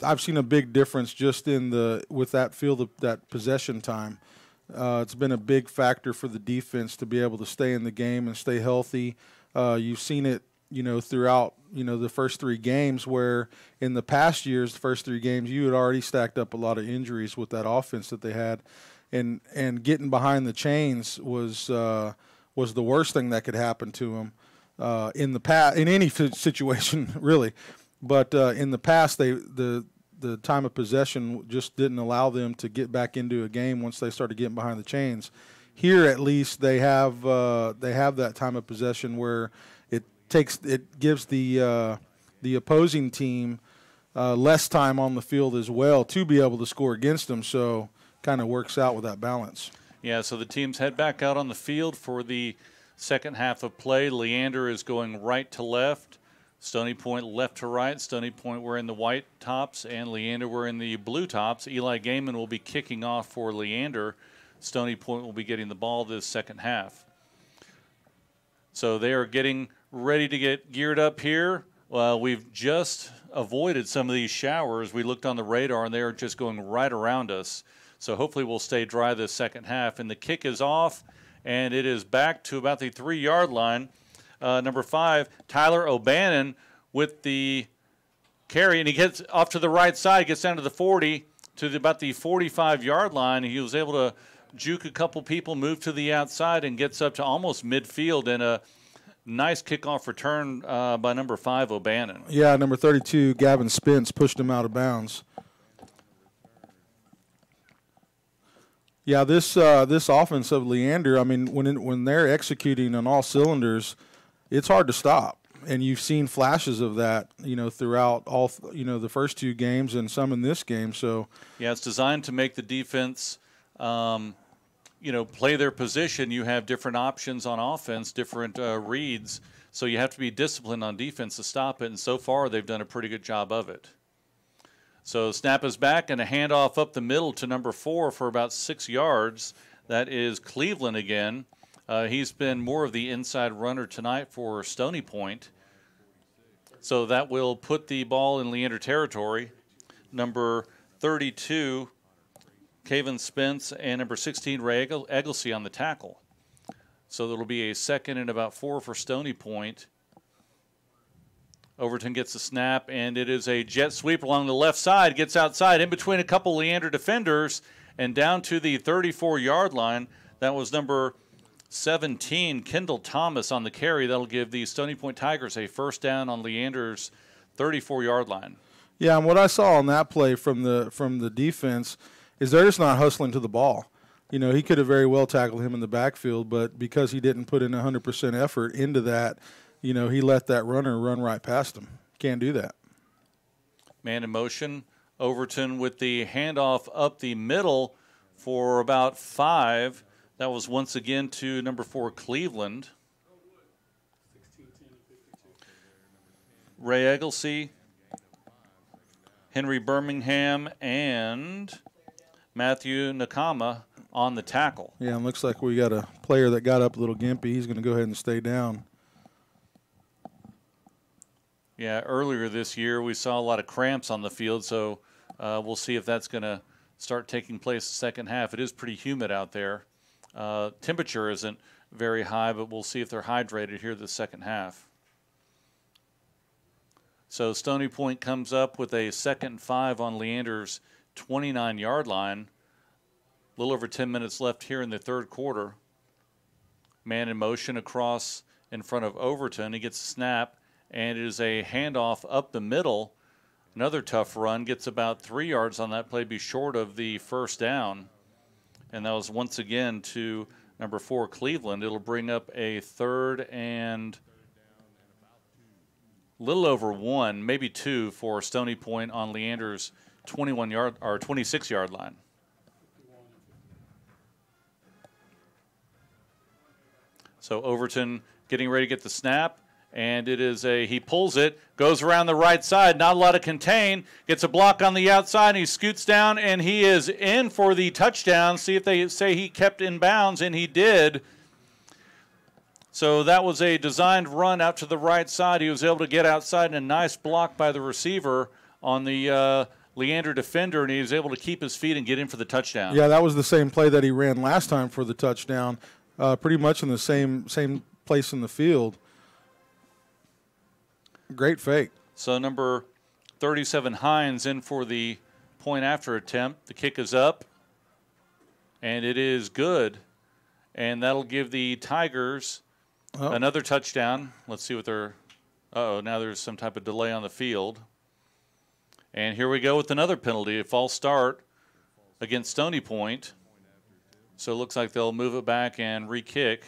I've seen a big difference just with that field, that possession time. It's been a big factor for the defense to be able to stay in the game and stay healthy. You've seen it, you know, throughout, you know, the first 3 games, where in the past years, the first 3 games, you had already stacked up a lot of injuries with that offense that they had, and getting behind the chains was the worst thing that could happen to them in the past, in any situation really. But in the past, the time of possession just didn't allow them to get back into a game once they started getting behind the chains. Here, at least, they have that time of possession where it gives the opposing team less time on the field as well to be able to score against them. So, kind of works out with that balance. Yeah. So the teams head back out on the field for the second half of play. Leander is going right to left. Stony Point left to right. Stony Point were in the white tops, and Leander were in the blue tops. Eli Gaiman will be kicking off for Leander. Stony Point will be getting the ball this second half. So they are getting ready to get geared up here. We've just avoided some of these showers. We looked on the radar, and they are just going right around us. So hopefully we'll stay dry this second half. And the kick is off, and it is back to about the 3-yard line. number 5, Tyler O'Bannon, with the carry, and he gets off to the right side, gets down to the 40, to about the 45-yard line. He was able to juke a couple people, move to the outside, and gets up to almost midfield in a nice kickoff return by number 5, O'Bannon. Yeah, number 32, Gavin Spence, pushed him out of bounds. Yeah, this offense of Leander, I mean, when they're executing on all cylinders, it's hard to stop. And you've seen flashes of that, throughout all, the first 2 games and some in this game. So yeah, it's designed to make the defense, play their position. You have different options on offense, different reads. So you have to be disciplined on defense to stop it. And so far, they've done a pretty good job of it. So snap is back and a handoff up the middle to number 4 for about 6 yards. That is Cleveland again. He's been more of the inside runner tonight for Stony Point. So that will put the ball in Leander territory. Number 32, Kevin Spence, and number 16, Ray Egglesey on the tackle. So it'll be a 2nd and about 4 for Stony Point. Overton gets the snap, and it is a jet sweep along the left side, gets outside in between a couple Leander defenders and down to the 34-yard line. That was number 17, Kendall Thomas on the carry. That'll give the Stony Point Tigers a first down on Leander's 34-yard line. Yeah, and what I saw on that play from the defense is they're just not hustling to the ball. He could have very well tackled him in the backfield, but because he didn't put in 100% effort into that, he let that runner run right past him. Can't do that. Man in motion. Overton with the handoff up the middle for about 5. That was once again to number 4, Cleveland. Ray Egglesey, Henry Birmingham, and Matthew Nakama on the tackle. Yeah, and looks like we got a player that got up a little gimpy. He's going to go ahead and stay down. Yeah, earlier this year we saw a lot of cramps on the field, so we'll see if that's going to start taking place the second half. It is pretty humid out there. Temperature isn't very high, but we'll see if they're hydrated here the second half. So Stony Point comes up with a 2nd and 5 on Leander's 29-yard line. A little over 10 minutes left here in the third quarter. Man in motion across in front of Overton. He gets a snap, and it is a handoff up the middle. Another tough run. Gets about 3 yards on that play, be short of the first down. And that was once again to number 4, Cleveland. It'll bring up a 3rd and a little over 1, maybe 2 for Stony Point on Leander's 21-yard or 26-yard line. So Overton getting ready to get the snap, and it is he pulls it, goes around the right side, not a lot to contain, gets a block on the outside, and he scoots down, and he is in for the touchdown. See if they say he kept in bounds, and he did. So that was a designed run out to the right side. He was able to get outside, and a nice block by the receiver on the Leander defender, and he was able to keep his feet and get in for the touchdown. Yeah, that was the same play that he ran last time for the touchdown, pretty much in the same place in the field. Great fake. So number 37, Hines, in for the point after attempt. The kick is up, and it is good. And that'll give the Tigers another touchdown. Let's see what they're – now there's some type of delay on the field. And here we go with another penalty, a false start against Stony Point. So it looks like they'll move it back and re-kick.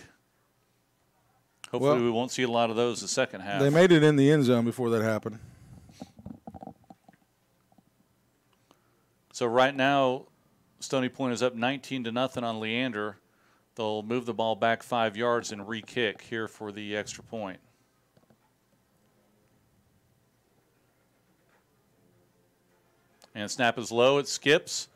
Hopefully we won't see a lot of those the second half. They made it in the end zone before that happened. So right now, Stony Point is up 19-0 on Leander. They'll move the ball back 5 yards and re-kick here for the extra point. And snap is low, it skips.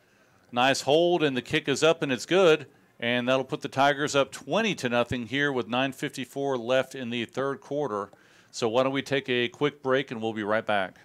Nice hold, and the kick is up, and it's good. And that'll put the Tigers up 20-0 here with 9:54 left in the third quarter. So why don't we take a quick break, and we'll be right back.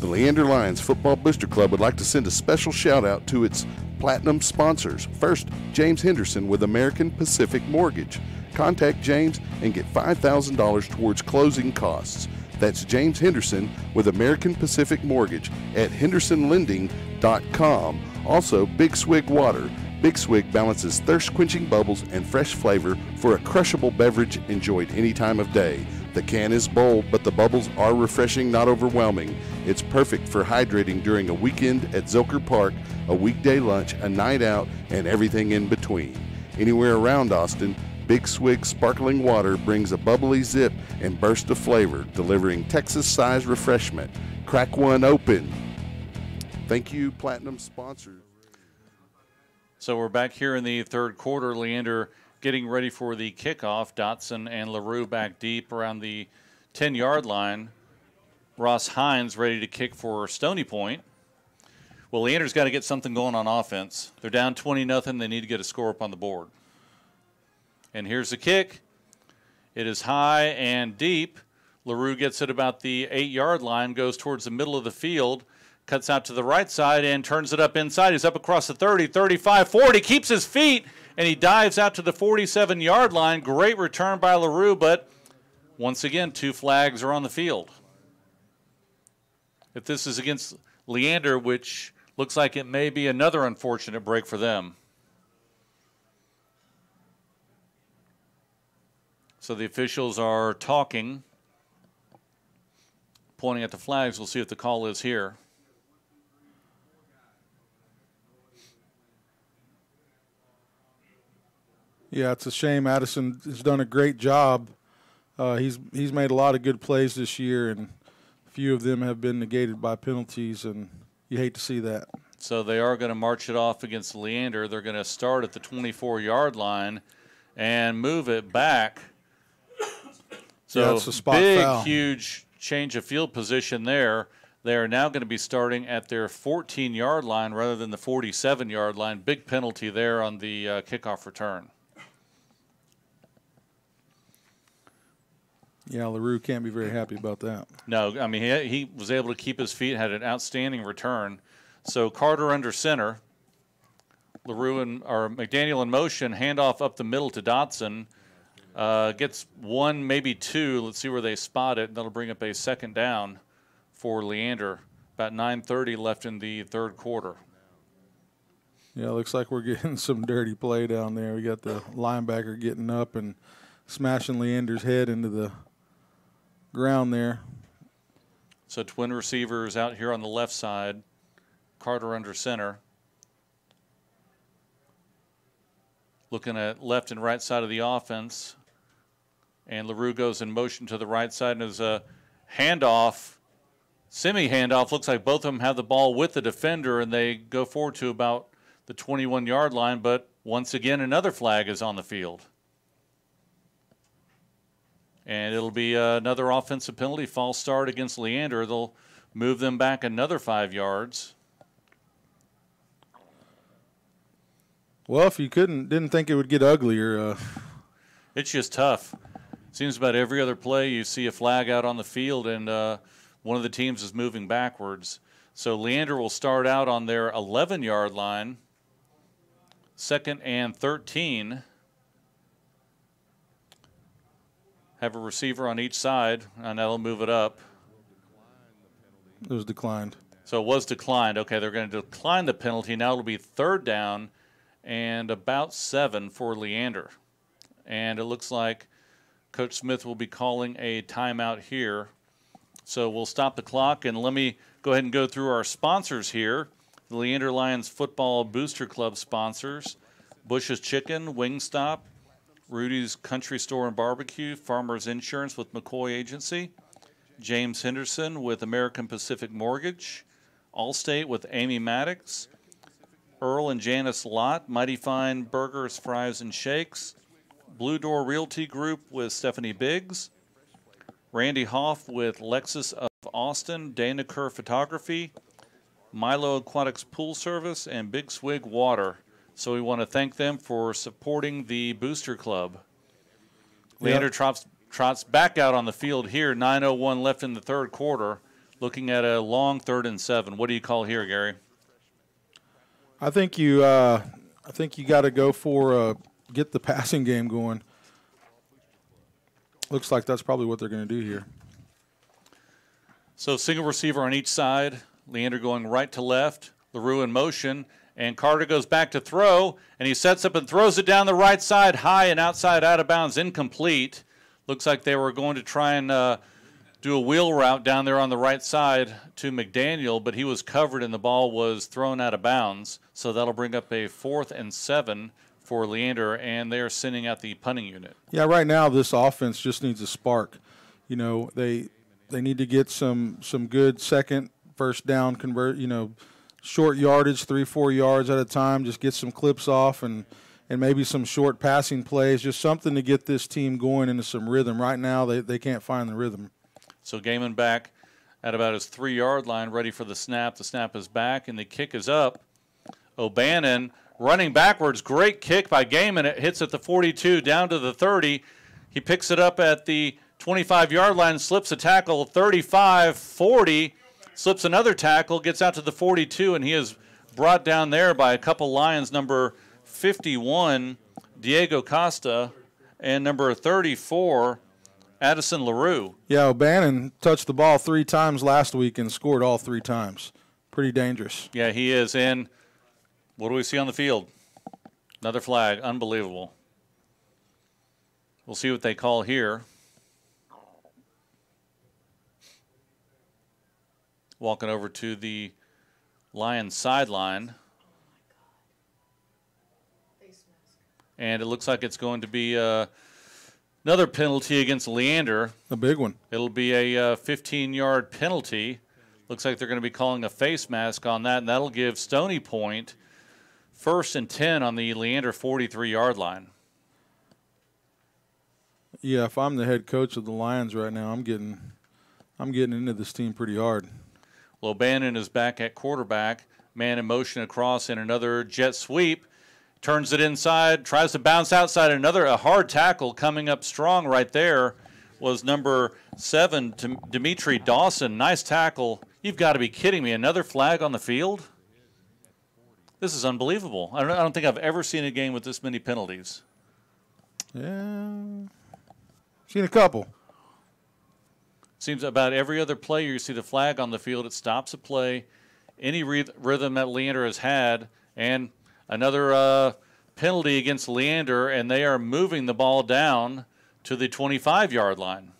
The Leander Lions Football Booster Club would like to send a special shout out to its platinum sponsors. First, James Henderson with American Pacific Mortgage. Contact James and get $5,000 towards closing costs. That's James Henderson with American Pacific Mortgage at hendersonlending.com. Also, Big Swig Water. Big Swig balances thirst-quenching bubbles and fresh flavor for a crushable beverage enjoyed any time of day. The can is bold, but the bubbles are refreshing, not overwhelming. It's perfect for hydrating during a weekend at Zilker Park, a weekday lunch, a night out, and everything in between. Anywhere around Austin, Big Swig sparkling water brings a bubbly zip and burst of flavor, delivering Texas-sized refreshment. Crack one open. Thank you, Platinum sponsors. So we're back here in the third quarter. Leander getting ready for the kickoff. Dotson and LaRue back deep around the 10-yard line. Ross Hines ready to kick for Stony Point. Well, Leander's got to get something going on offense. They're down 20-0. They need to get a score up on the board. And here's the kick. It is high and deep. LaRue gets it about the 8-yard line, goes towards the middle of the field, cuts out to the right side and turns it up inside. He's up across the 30, 35, 40, keeps his feet, and he dives out to the 47-yard line. Great return by LaRue, but once again, 2 flags are on the field. If this is against Leander, which looks like it may be another unfortunate break for them. So the officials are talking, pointing at the flags. We'll see if the call is here. Yeah, it's a shame. Addison has done a great job. He's made a lot of good plays this year, and a few of them have been negated by penalties, and you hate to see that. So they are going to march it off against Leander. They're going to start at the 24-yard line and move it back. So yeah, it's a spot big, foul. Huge change of field position there. They are now going to be starting at their 14-yard line rather than the 47-yard line. Big penalty there on the kickoff return. Yeah, LaRue can't be very happy about that. No, I mean, he was able to keep his feet, had an outstanding return. So Carter under center. LaRue or McDaniel in motion, handoff up the middle to Dotson. Gets 1, maybe 2. Let's see where they spot it. That'll bring up a second down for Leander. About 9:30 left in the third quarter. Yeah, looks like we're getting some dirty play down there. We got the linebacker getting up and smashing Leander's head into the ground there. So twin receivers out here on the left side. Carter under center. Looking at left and right side of the offense. And LaRue goes in motion to the right side, and as a handoff, semi-handoff, looks like both of them have the ball with the defender, and they go forward to about the 21-yard line, but once again another flag is on the field. And it'll be another offensive penalty, false start against Leander. They'll move them back another 5 yards. Well, if you didn't think it would get uglier. It's just tough. Seems about every other play you see a flag out on the field, and one of the teams is moving backwards. So Leander will start out on their 11-yard line, 2nd and 13. Have a receiver on each side, and that'll move it up. It was declined. So it was declined. Okay, they're going to decline the penalty. Now it'll be 3rd down and about 7 for Leander. And it looks like Coach Smith will be calling a timeout here. So we'll stop the clock, and let me go ahead and go through our sponsors here. The Leander Lions Football Booster Club sponsors: Bush's Chicken, Wingstop, Rudy's Country Store and Barbecue, Farmers Insurance with McCoy Agency, James Henderson with American Pacific Mortgage, Allstate with Amy Maddox, Earl and Janice Lott, Mighty Fine Burgers, Fries, and Shakes, Blue Door Realty Group with Stephanie Biggs, Randy Hoff with Lexus of Austin, Dana Kerr Photography, Milo Aquatics Pool Service, and Big Swig Water. So we want to thank them for supporting the Booster Club. Leander trots back out on the field here. 9:01 left in the third quarter. looking at a long 3rd and 7. What do you call here, Gary? I think you got to go for get the passing game going. Looks like that's probably what they're going to do here. So single receiver on each side. Leander going right to left. LaRue in motion. And Carter goes back to throw. And he sets up and throws it down the right side, high and outside, out of bounds, incomplete. Looks like they were going to try and do a wheel route down there on the right side to McDaniel, but he was covered and the ball was thrown out of bounds. So that'll bring up a 4th and 7 for Leander, and they're sending out the punting unit. Yeah, right now this offense just needs a spark. You know, they need to get some good second, first down short yardage, 3-4 yards at a time, just get some clips off and maybe some short passing plays, just something to get this team going into some rhythm. Right now they can't find the rhythm. So Gaiman back at about his 3-yard line, ready for the snap. The snap is back, and the kick is up. O'Bannon running backwards. Great kick by Gaiman. It hits at the 42, down to the 30. He picks it up at the 25-yard line, slips a tackle, 35, 40, slips another tackle, gets out to the 42, and he is brought down there by a couple Lions, number 51, Diego Costa, and number 34, Addison LaRue. Yeah, O'Bannon touched the ball 3 times last week and scored all 3 times. Pretty dangerous. Yeah, he is. And what do we see on the field? Another flag. Unbelievable. We'll see what they call here. Walking over to the Lions sideline. And it looks like it's going to be another penalty against Leander. A big one. It'll be a 15-yard penalty. Looks like they're going to be calling a face mask on that, and that'll give Stony Point 1st and 10 on the Leander 43-yard line. Yeah, if I'm the head coach of the Lions right now, I'm getting into this team pretty hard. Well, O'Bannon is back at quarterback. Man in motion across in another jet sweep. Turns it inside, tries to bounce outside. A hard tackle coming up strong right there was number 7, Dimitri Dawson. Nice tackle. You've got to be kidding me. Another flag on the field? This is unbelievable. I don't think I've ever seen a game with this many penalties. Yeah. Seen a couple. Seems about every other play you see the flag on the field. It stops a play. Any rhythm that Leander has had, and another penalty against Leander, and they are moving the ball down to the 25-yard line.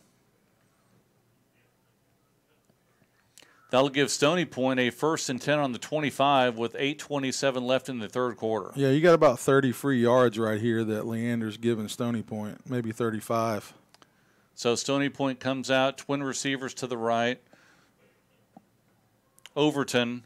That'll give Stony Point a 1st and 10 on the 25 with 8:27 left in the 3rd quarter. Yeah, you got about 30 free yards right here that Leander's giving Stony Point, maybe 35. So Stony Point comes out, twin receivers to the right. Overton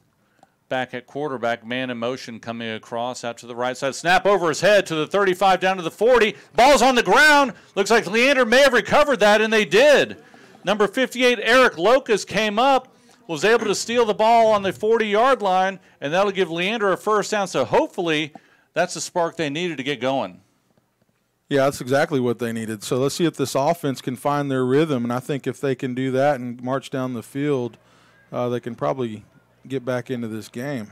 back at quarterback, man in motion coming across out to the right side. Snap over his head to the 35, down to the 40. Ball's on the ground. Looks like Leander may have recovered that, and they did. Number 58, Eric Locust, came up, was able to steal the ball on the 40-yard line, and that'll give Leander a 1st down. So hopefully that's the spark they needed to get going. Yeah, that's exactly what they needed. So let's see if this offense can find their rhythm, and I think if they can do that and march down the field, they can probably get back into this game.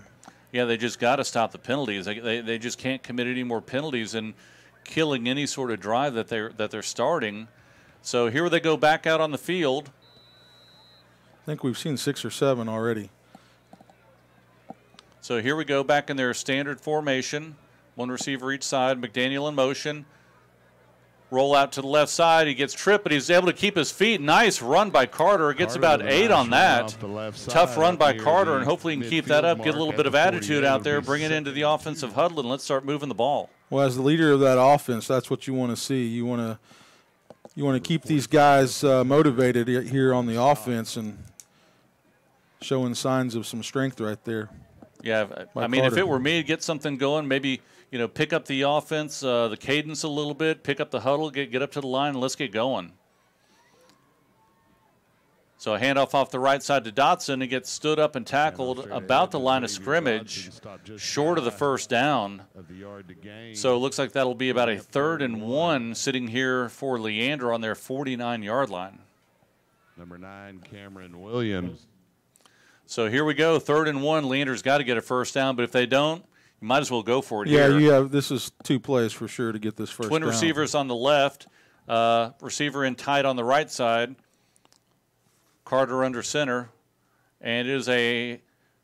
Yeah, they just got to stop the penalties. They just can't commit any more penalties and killing any sort of drive that they're starting. So here they go back out on the field. I think we've seen 6 or 7 already. So here we go back in their standard formation. 1 receiver each side. McDaniel in motion. Roll out to the left side. He gets tripped, but he's able to keep his feet. Nice run by Carter. Gets about 8 on that. Tough run by Carter, and hopefully he can keep that up, get a little bit of attitude out there, bring it into the offensive huddle, and let's start moving the ball. Well, as the leader of that offense, that's what you want to see. You want to keep these guys motivated here on the offense and showing signs of some strength right there. Yeah, I mean, if it were me, get something going, maybe – pick up the offense, the cadence a little bit, pick up the huddle, get up to the line, and let's get going. So a handoff off the right side to Dotson. He gets stood up and tackled about the line of scrimmage, short of the 1st down. So it looks like that'll be about a 3rd and 1 sitting here for Leander on their 49-yard line. Number 9, Cameron Williams. So here we go, 3rd and 1. Leander's got to get a first down, but if they don't, you might as well go for it here. Yeah, this is 2 plays for sure to get this first Twin down. receivers on the left, receiver in tight on the right side. Carter under center, and it is a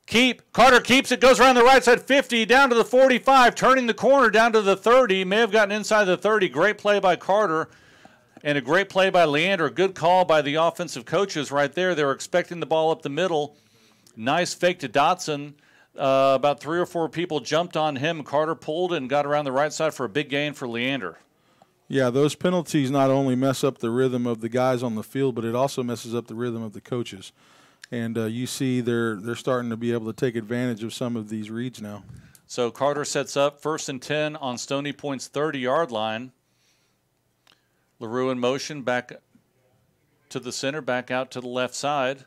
keep. Carter keeps it, goes around the right side, 50, down to the 45, turning the corner down to the 30. May have gotten inside the 30. Great play by Carter. And a great play by Leander. A good call by the offensive coaches right there. They were expecting the ball up the middle. Nice fake to Dotson. About 3 or 4 people jumped on him. Carter pulled and got around the right side for a big gain for Leander. Yeah, those penalties not only mess up the rhythm of the guys on the field, but it also messes up the rhythm of the coaches. And you see they're starting to be able to take advantage of some of these reads now. So Carter sets up 1st and 10 on Stony Point's 30-yard line. LaRue in motion, back to the center, back out to the left side.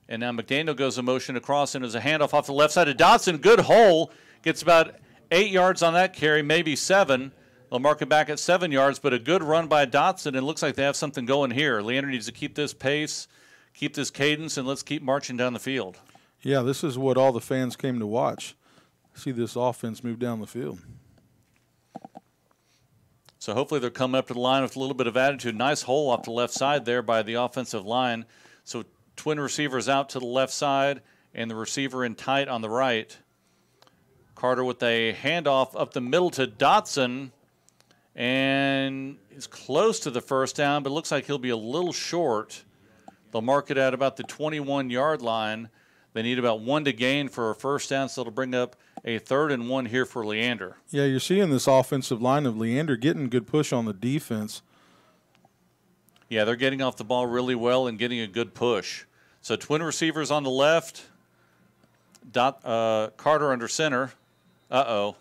And now McDaniel goes in motion across, and there's a handoff off the left side to Dotson. Good hole. Gets about 8 yards on that carry, maybe 7. They'll mark it back at 7 yards, but a good run by Dotson, and it looks like they have something going here. Leander needs to keep this pace, keep this cadence, and let's keep marching down the field. Yeah, this is what all the fans came to watch. See this offense move down the field. So hopefully they're coming up to the line with a little bit of attitude. Nice hole off the left side there by the offensive line. So twin receivers out to the left side and the receiver in tight on the right. Carter with a handoff up the middle to Dotson. And he's close to the first down, but it looks like he'll be a little short. They'll mark it at about the 21-yard line. They need about 1 to gain for a first down, so it'll bring up a 3rd and 1 here for Leander. Yeah, you're seeing this offensive line of Leander getting good push on the defense. Yeah, they're getting off the ball really well and getting a good push. So twin receivers on the left, Carter under center. Uh-oh.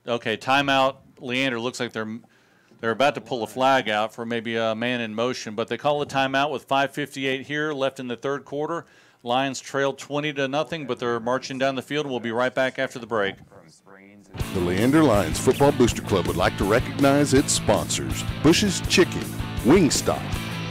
Okay, timeout. Leander looks like they're about to pull a flag out for maybe a man in motion, but they call a timeout with 5:58 here left in the 3rd quarter. Lions trail 20-0, but they're marching down the field. We'll be right back after the break. The Leander Lions Football Booster Club would like to recognize its sponsors: Bush's Chicken, Wingstop,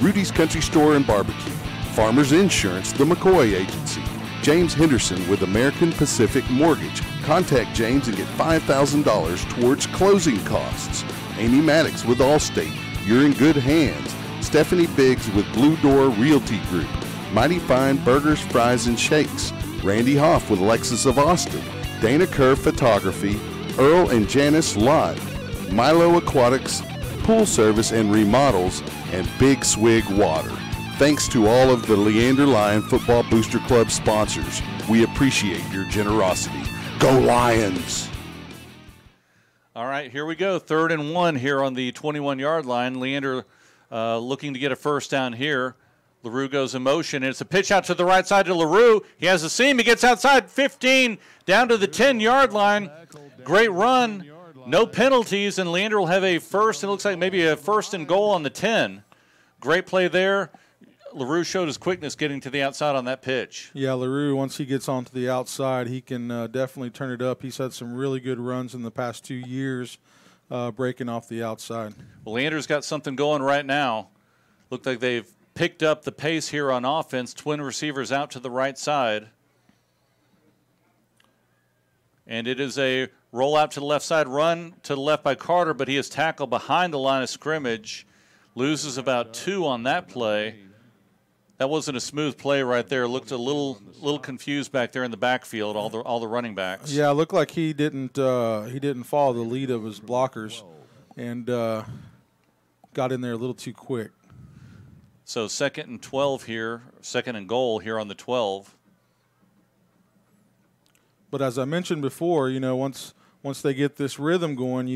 Rudy's Country Store and Barbecue, Farmers Insurance, the McCoy Agency, James Henderson with American Pacific Mortgage. Contact James and get $5,000 towards closing costs. Amy Maddox with Allstate, you're in good hands. Stephanie Biggs with Blue Door Realty Group, Mighty Fine Burgers, Fries, and Shakes. Randy Hoff with Lexus of Austin, Dana Kerr Photography, Earl and Janice Lott, Milo Aquatics, Pool Service and Remodels, and Big Swig Water. Thanks to all of the Leander Lion Football Booster Club sponsors. We appreciate your generosity. Go Lions! All right, here we go. 3rd and 1 here on the 21-yard line. Leander looking to get a first down here. LaRue goes in motion, and it's a pitch out to the right side to LaRue. He has a seam. He gets outside 15, down to the 10-yard line. Great run. No penalties, and Leander will have a first. It looks like maybe a 1st and goal on the 10. Great play there. LaRue showed his quickness getting to the outside on that pitch. Yeah, LaRue, once he gets onto the outside, he can definitely turn it up. He's had some really good runs in the past 2 years breaking off the outside. Well, Leander's got something going right now. Looked like they've picked up the pace here on offense. Twin receivers out to the right side. And it is a roll out to the left side, run to the left by Carter, but he is tackled behind the line of scrimmage. Loses about 2 on that play. That wasn't a smooth play right there. Looked a little confused back there in the backfield, all the running backs. Yeah, it looked like he didn't follow the lead of his blockers and got in there a little too quick. So 2nd and 12 here, 2nd and goal here on the 12. But as I mentioned before, you know, once they get this rhythm going,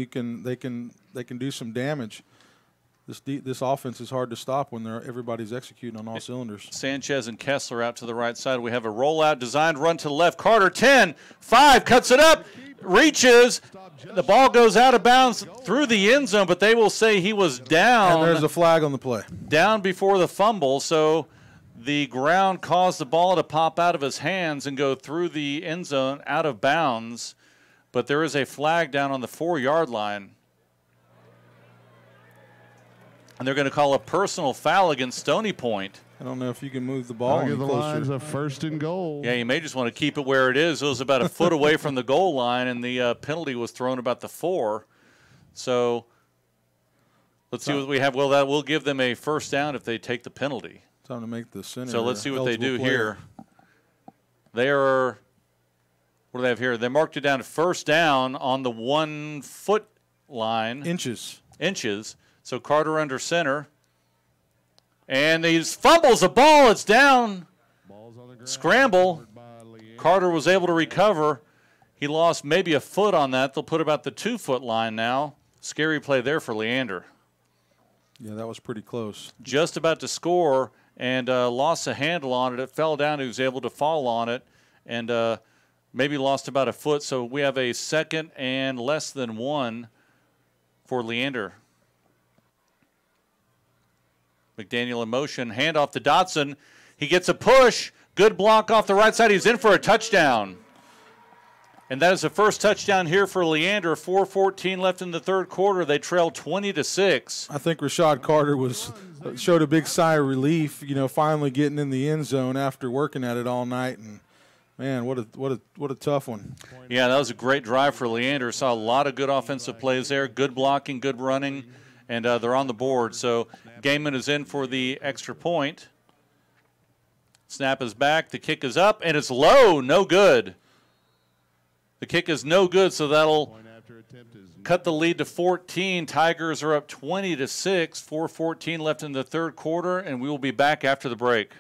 they can do some damage. This offense is hard to stop when everybody's executing on all cylinders. Sanchez and Kessler out to the right side. We have a rollout, designed run to the left. Carter, 10, 5, cuts it up, reaches. The ball goes out of bounds through the end zone, but they will say he was down. And there's a flag on the play. Down before the fumble, so the ground caused the ball to pop out of his hands and go through the end zone out of bounds. But there is a flag down on the 4-yard line. And they're going to call a personal foul against Stony Point. I don't know if you can move the ball I'll any give the closer. Lions a 1st and goal. Yeah, you may just want to keep it where it is. It was about a foot away from the goal line, and the penalty was thrown about the 4. So let's see what we have. Well, that will give them a first down if they take the penalty. Time to make the center. So let's see what they do eligible player. here. They are, what do they have here? They marked it down to first down on the 1 foot line. Inches. So Carter under center. And he fumbles the ball. It's down. Scramble. Carter was able to recover. He lost maybe a foot on that. They'll put about the 2 foot line now. Scary play there for Leander. Yeah, that was pretty close. Just about to score and lost a handle on it. It fell down. He was able to fall on it and maybe lost about a foot. So we have a 2nd and less than 1 for Leander. McDaniel in motion. Handoff to Dotson. He gets a push. Good block off the right side. He's in for a touchdown. And that is the first touchdown here for Leander. 4:14 left in the 3rd quarter. They trail 20-6. I think Rashad Carter showed a big sigh of relief, finally getting in the end zone after working at it all night. And man, what a tough one. Yeah, that was a great drive for Leander. Saw a lot of good offensive plays there. Good blocking, good running, and they're on the board. So Gaiman is in for the extra point. Snap is back. The kick is up, and it's low. No good. The kick is no good, so that'll cut the lead to 14. Tigers are up 20-6. 4:14 left in the 3rd quarter, and we will be back after the break.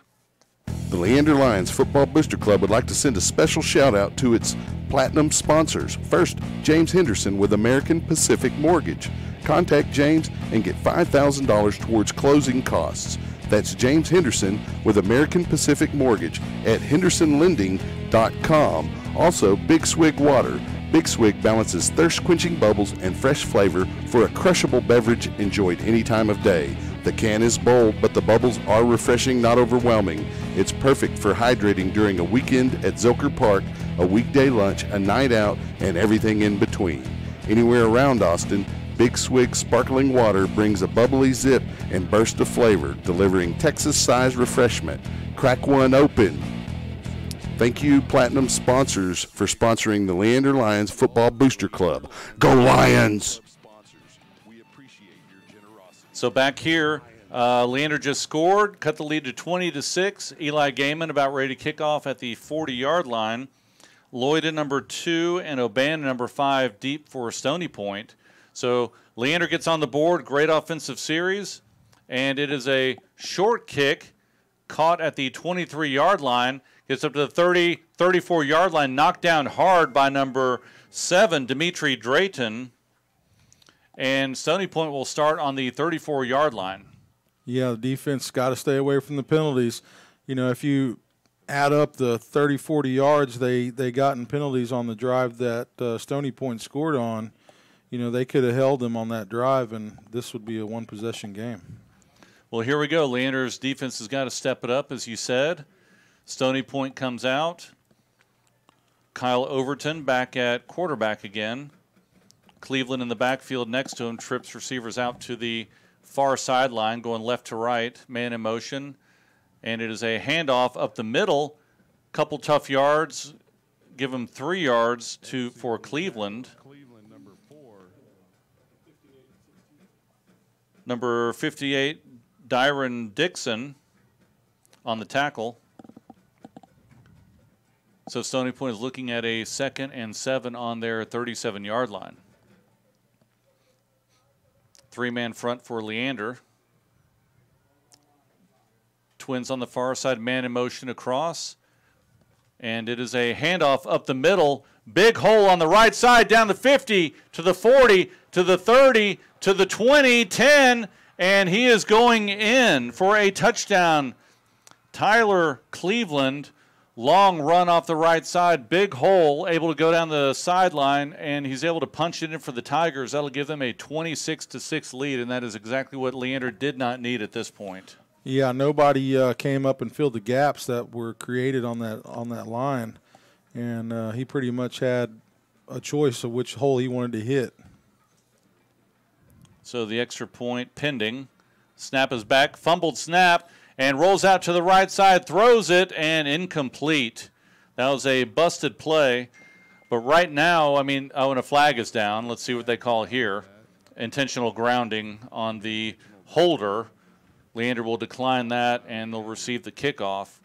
The Leander Lions Football Booster Club would like to send a special shout-out to its platinum sponsors. First, James Henderson with American Pacific Mortgage. Contact James and get $5,000 towards closing costs. That's James Henderson with American Pacific Mortgage at hendersonlending.com. Also, Big Swig Water. Big Swig balances thirst-quenching bubbles and fresh flavor for a crushable beverage enjoyed any time of day. The can is bold, but the bubbles are refreshing, not overwhelming. It's perfect for hydrating during a weekend at Zilker Park, a weekday lunch, a night out, and everything in between. Anywhere around Austin, Big Swig sparkling water brings a bubbly zip and burst of flavor, delivering Texas-sized refreshment. Crack one open. Thank you, Platinum sponsors, for sponsoring the Leander Lions Football Booster Club. Go Lions! So back here, Leander just scored, cut the lead to 20-6. Eli Gaiman about ready to kick off at the 40-yard line. Lloyd at number 2 and O'Bannon number 5 deep for Stony Point. So Leander gets on the board, great offensive series, and it is a short kick caught at the 23-yard line, gets up to the 30, 34-yard line, knocked down hard by number 7, Dimitri Drayton, and Stony Point will start on the 34-yard line. Yeah, the defense got to stay away from the penalties. If you add up the 30, 40 yards they got in penalties on the drive that Stony Point scored on, they could have held them on that drive, and this would be a one-possession game. Well, here we go. Leander's defense has got to step it up, as you said. Stony Point comes out. Kyle Overton back at quarterback again. Cleveland in the backfield next to him, trips receivers out to the far sideline, going left to right, man in motion. And it is a handoff up the middle. Couple tough yards. Give him 3 yards for Cleveland. Number 58, Dyron Dixon on the tackle. So Stony Point is looking at a 2nd and 7 on their 37-yard line. 3-man front for Leander. Twins on the far side, man in motion across. And it is a handoff up the middle. Big hole on the right side, down the 50, to the 40, to the 30, to the 20, 10, and he is going in for a touchdown. Tyler Cleveland, long run off the right side, big hole, able to go down the sideline, and he's able to punch it in for the Tigers. That'll give them a 26-6 lead, and that is exactly what Leander did not need at this point. Yeah, nobody came up and filled the gaps that were created on that line, and he pretty much had a choice of which hole he wanted to hit. So the extra point pending. Snap is back, fumbled snap, and rolls out to the right side, throws it, and incomplete. That was a busted play. But right now, I mean, and a flag is down. Let's see what they call here. Intentional grounding on the holder. Leander will decline that, and they'll receive the kickoff.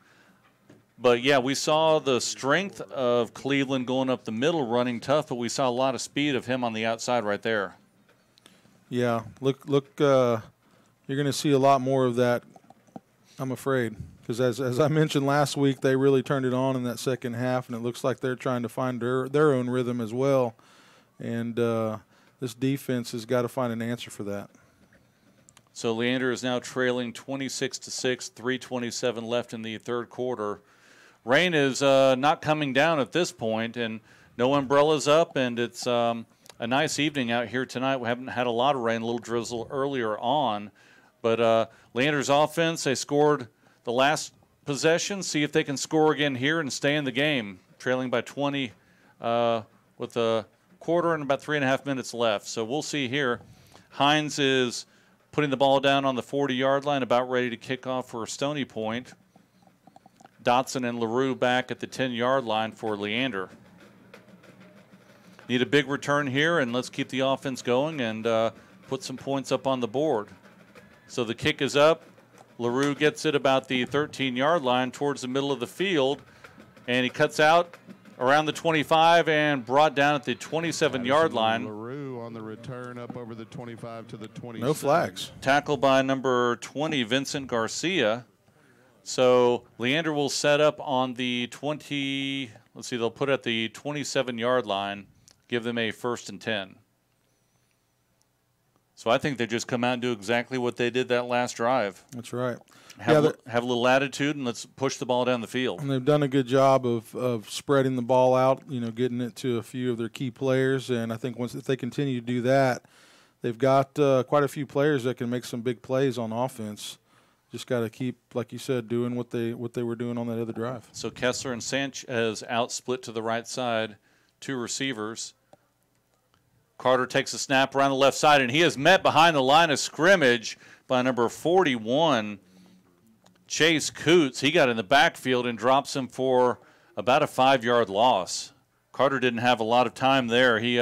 But, yeah, we saw the strength of Cleveland going up the middle, running tough, but we saw a lot of speed of him on the outside right there. Yeah, look, you're going to see a lot more of that, I'm afraid. Because as I mentioned last week, they really turned it on in that second half, and it looks like they're trying to find their own rhythm as well. And this defense has got to find an answer for that. So Leander is now trailing 26-6, 3:27 left in the third quarter. Rain is not coming down at this point, and no umbrellas up, and it's a nice evening out here tonight. We haven't had a lot of rain, a little drizzle earlier on. But Leander's offense, they scored the last possession. See if they can score again here and stay in the game, trailing by 20 with a quarter and about 3.5 minutes left. So we'll see here. Hines is putting the ball down on the 40-yard line, about ready to kick off for Stony Point. Dotson and LaRue back at the 10-yard line for Leander. Need a big return here, and let's keep the offense going and put some points up on the board. So the kick is up. LaRue gets it about the 13-yard line towards the middle of the field, and he cuts out around the 25 and brought down at the 27-yard line. LaRue on the return up over the 25 to the 27. No flags. Tackled by number 20, Vincent Garcia. So Leander will set up on the 20, let's see, they'll put it at the 27-yard line, give them a 1st and 10. So I think they just come out and do exactly what they did that last drive. That's right. Have a little attitude, and let's push the ball down the field. And they've done a good job of spreading the ball out, getting it to a few of their key players. And I think if they continue to do that, they've got quite a few players that can make some big plays on offense. Just got to keep, like you said, doing what they were doing on that other drive. So Kessler and Sanchez out split to the right side, 2 receivers. Carter takes a snap around the left side, and he is met behind the line of scrimmage by number 41, Chase Coots. He got in the backfield and drops him for about a 5-yard loss. Carter didn't have a lot of time there. He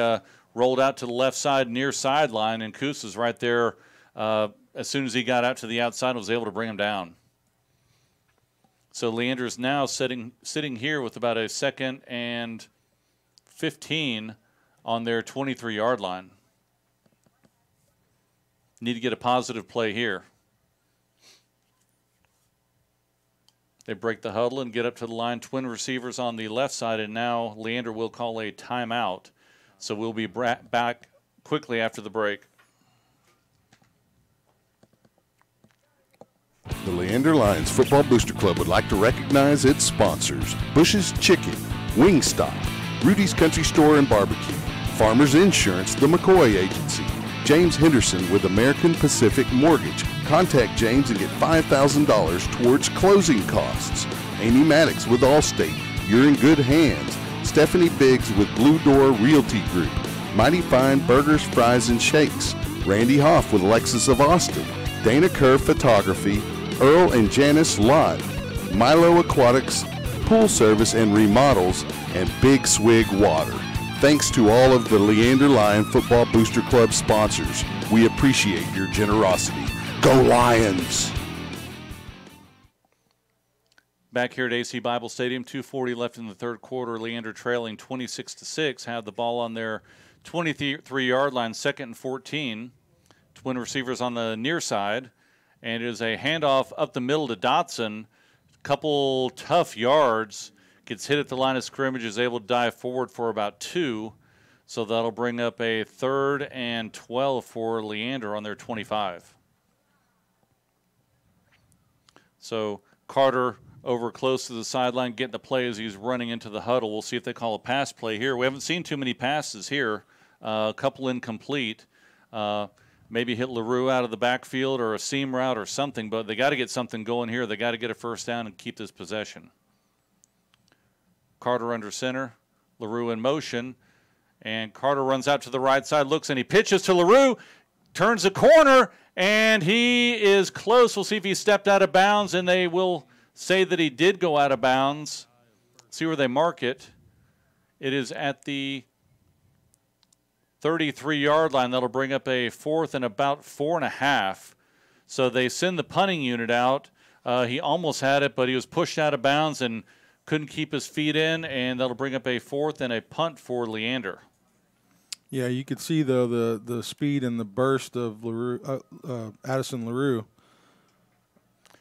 rolled out to the left side near sideline, and Coots was right there as soon as he got out to the outside and was able to bring him down. So Leander is now sitting here with about a 2nd and 15 on their 23-yard line. Need to get a positive play here. They break the huddle and get up to the line. Twin receivers on the left side, and now Leander will call a timeout. So we'll be back quickly after the break. The Leander Lions Football Booster Club would like to recognize its sponsors: Bush's Chicken, Wingstop, Rudy's Country Store and Barbecue, Farmers Insurance, the McCoy Agency, James Henderson with American Pacific Mortgage. Contact James and get $5,000 towards closing costs. Amy Maddox with Allstate, you're in good hands. Stephanie Biggs with Blue Door Realty Group, Mighty Fine Burgers, Fries, and Shakes. Randy Hoff with Lexus of Austin, Dana Kerr Photography, Earl and Janice Lott, Milo Aquatics, Pool Service and Remodels, and Big Swig Water. Thanks to all of the Leander Lion Football Booster Club sponsors. We appreciate your generosity. Go Lions! Back here at AC Bible Stadium, 2:40 left in the third quarter. Leander trailing 26-6, had the ball on their 23-yard line, 2nd and 14. Twin receivers on the near side, and it is a handoff up the middle to Dotson. Couple tough yards. Gets hit at the line of scrimmage, is able to dive forward for about 2. So that'll bring up a 3rd and 12 for Leander on their 25. So Carter over close to the sideline, getting the play as he's running into the huddle. We'll see if they call a pass play here. We haven't seen too many passes here. A couple incomplete. Maybe hit LaRue out of the backfield or a seam route or something, but they got to get something going here. They got to get a 1st down and keep this possession. Carter under center, LaRue in motion, and Carter runs out to the right side, looks, and he pitches to LaRue. turns the corner, and he is close. We'll see if he stepped out of bounds, and they will say that he did go out of bounds. See where they mark it. It is at the 33-yard line. That'll bring up a 4th and about 4.5. So they send the punting unit out. He almost had it, but he was pushed out of bounds and couldn't keep his feet in, and that'll bring up a 4th and a punt for Leander. Yeah, you could see, though, the speed and the burst of Addison LaRue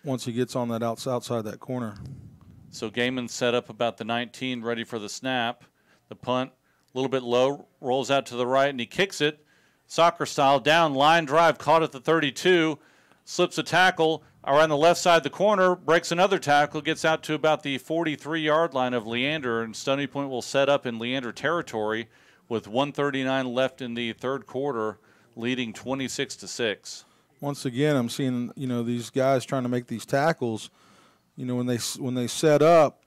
once he gets on that outside that corner. So Gaiman set up about the 19, ready for the snap. The punt, a little bit low, rolls out to the right, and he kicks it, soccer style, down, line drive, caught at the 32, slips a tackle around the left side of the corner, breaks another tackle, gets out to about the 43-yard line of Leander, and Stony Point will set up in Leander territory with 1:39 left in the third quarter, leading 26-6. Once again, I'm seeing, these guys trying to make these tackles. When they set up,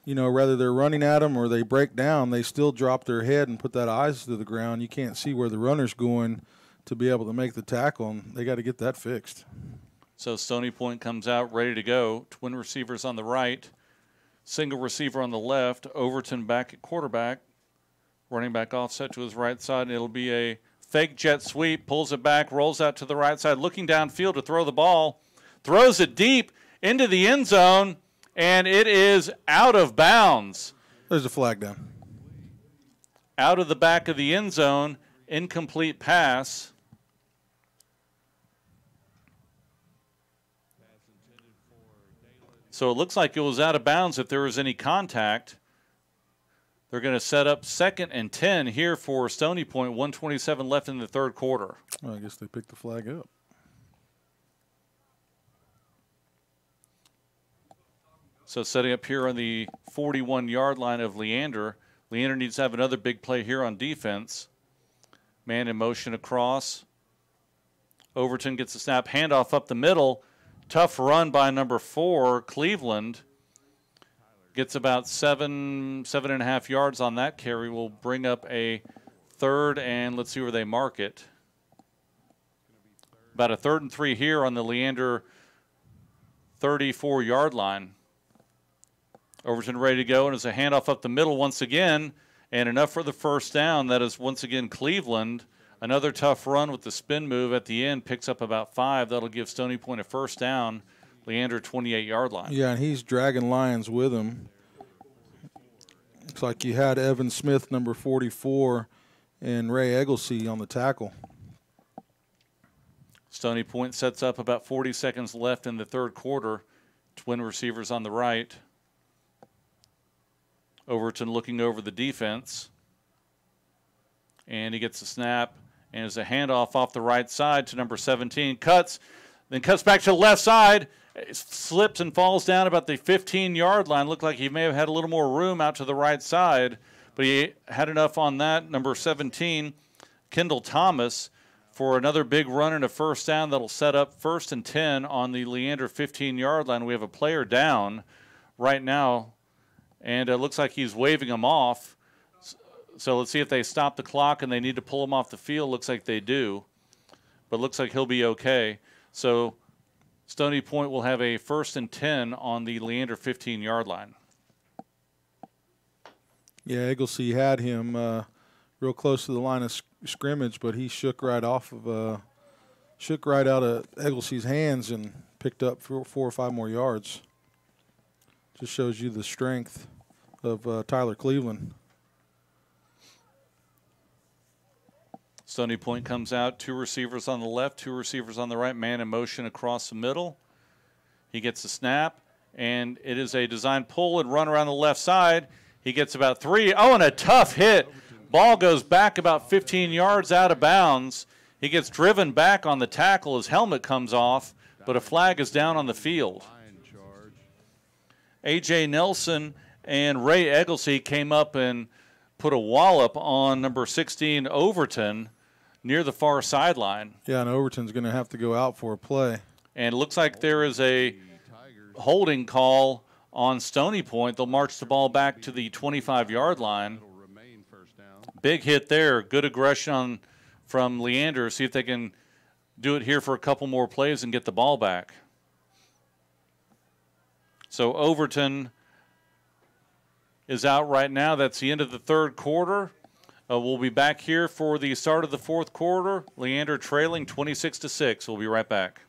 whether they're running at them or they break down, they still drop their head and put that eyes to the ground. You can't see where the runner's going to be able to make the tackle, and they got to get that fixed. So Stony Point comes out ready to go. Twin receivers on the right, single receiver on the left, Overton back at quarterback, running back offset to his right side, and it'll be a fake jet sweep, pulls it back, rolls out to the right side, looking downfield to throw the ball, throws it deep into the end zone, and it is out of bounds. There's a flag down. Out of the back of the end zone, incomplete pass. So it looks like it was out of bounds if there was any contact. They're going to set up 2nd and 10 here for Stony Point, 1:27 left in the third quarter. Well, I guess they picked the flag up. So setting up here on the 41-yard line of Leander. Leander needs to have another big play here on defense. Man in motion across. Overton gets the snap, handoff up the middle. Tough run by number 4, Cleveland. Gets about 7.5 yards on that carry. Will bring up a 3rd, and let's see where they mark it. About a 3rd and 3 here on the Leander 34-yard line. Overton ready to go, and it's a handoff up the middle once again, and enough for the first down. That is once again Cleveland. Another tough run with the spin move at the end, picks up about 5. That'll give Stony Point a first down. Leander 28-yard line. Yeah, and he's dragging Lions with him. Looks like you had Evan Smith, number 44, and Ray Egglesey on the tackle. Stony Point sets up about 40 seconds left in the third quarter. Twin receivers on the right. Overton looking over the defense. And he gets a snap. And it's a handoff off the right side to number 17. Cuts, then cuts back to the left side. Slips and falls down about the 15-yard line. Looked like he may have had a little more room out to the right side. But he had enough on that. Number 17, Kendall Thomas, for another big run and a first down that'll set up 1st and 10 on the Leander 15-yard line. We have a player down right now, and it looks like he's waving him off. So let's see if they stop the clock and they need to pull him off the field. Looks like they do, but looks like he'll be okay. So Stony Point will have a 1st and 10 on the Leander 15-yard line. Yeah, Egglesey had him real close to the line of scrimmage, but he shook right out of Egglesey's hands and picked up 4 or 5 more yards. Just shows you the strength of Tyler Cleveland. Stony Point comes out, 2 receivers on the left, 2 receivers on the right, man in motion across the middle. He gets the snap, and it is a design pull and run around the left side. He gets about 3. Oh, and a tough hit. Ball goes back about 15 yards out of bounds. He gets driven back on the tackle. His helmet comes off, but a flag is down on the field. A.J. Nelson and Ray Egglesey came up and put a wallop on number 16, Overton, near the far sideline. Yeah, and Overton's going to have to go out for a play. And it looks like there is a holding call on Stony Point. They'll march the ball back to the 25-yard line. Big hit there. Good aggression from Leander. See if they can do it here for a couple more plays and get the ball back. So Overton is out right now. That's the end of the third quarter. We'll be back here for the start of the fourth quarter. Leander trailing 26-6. We'll be right back.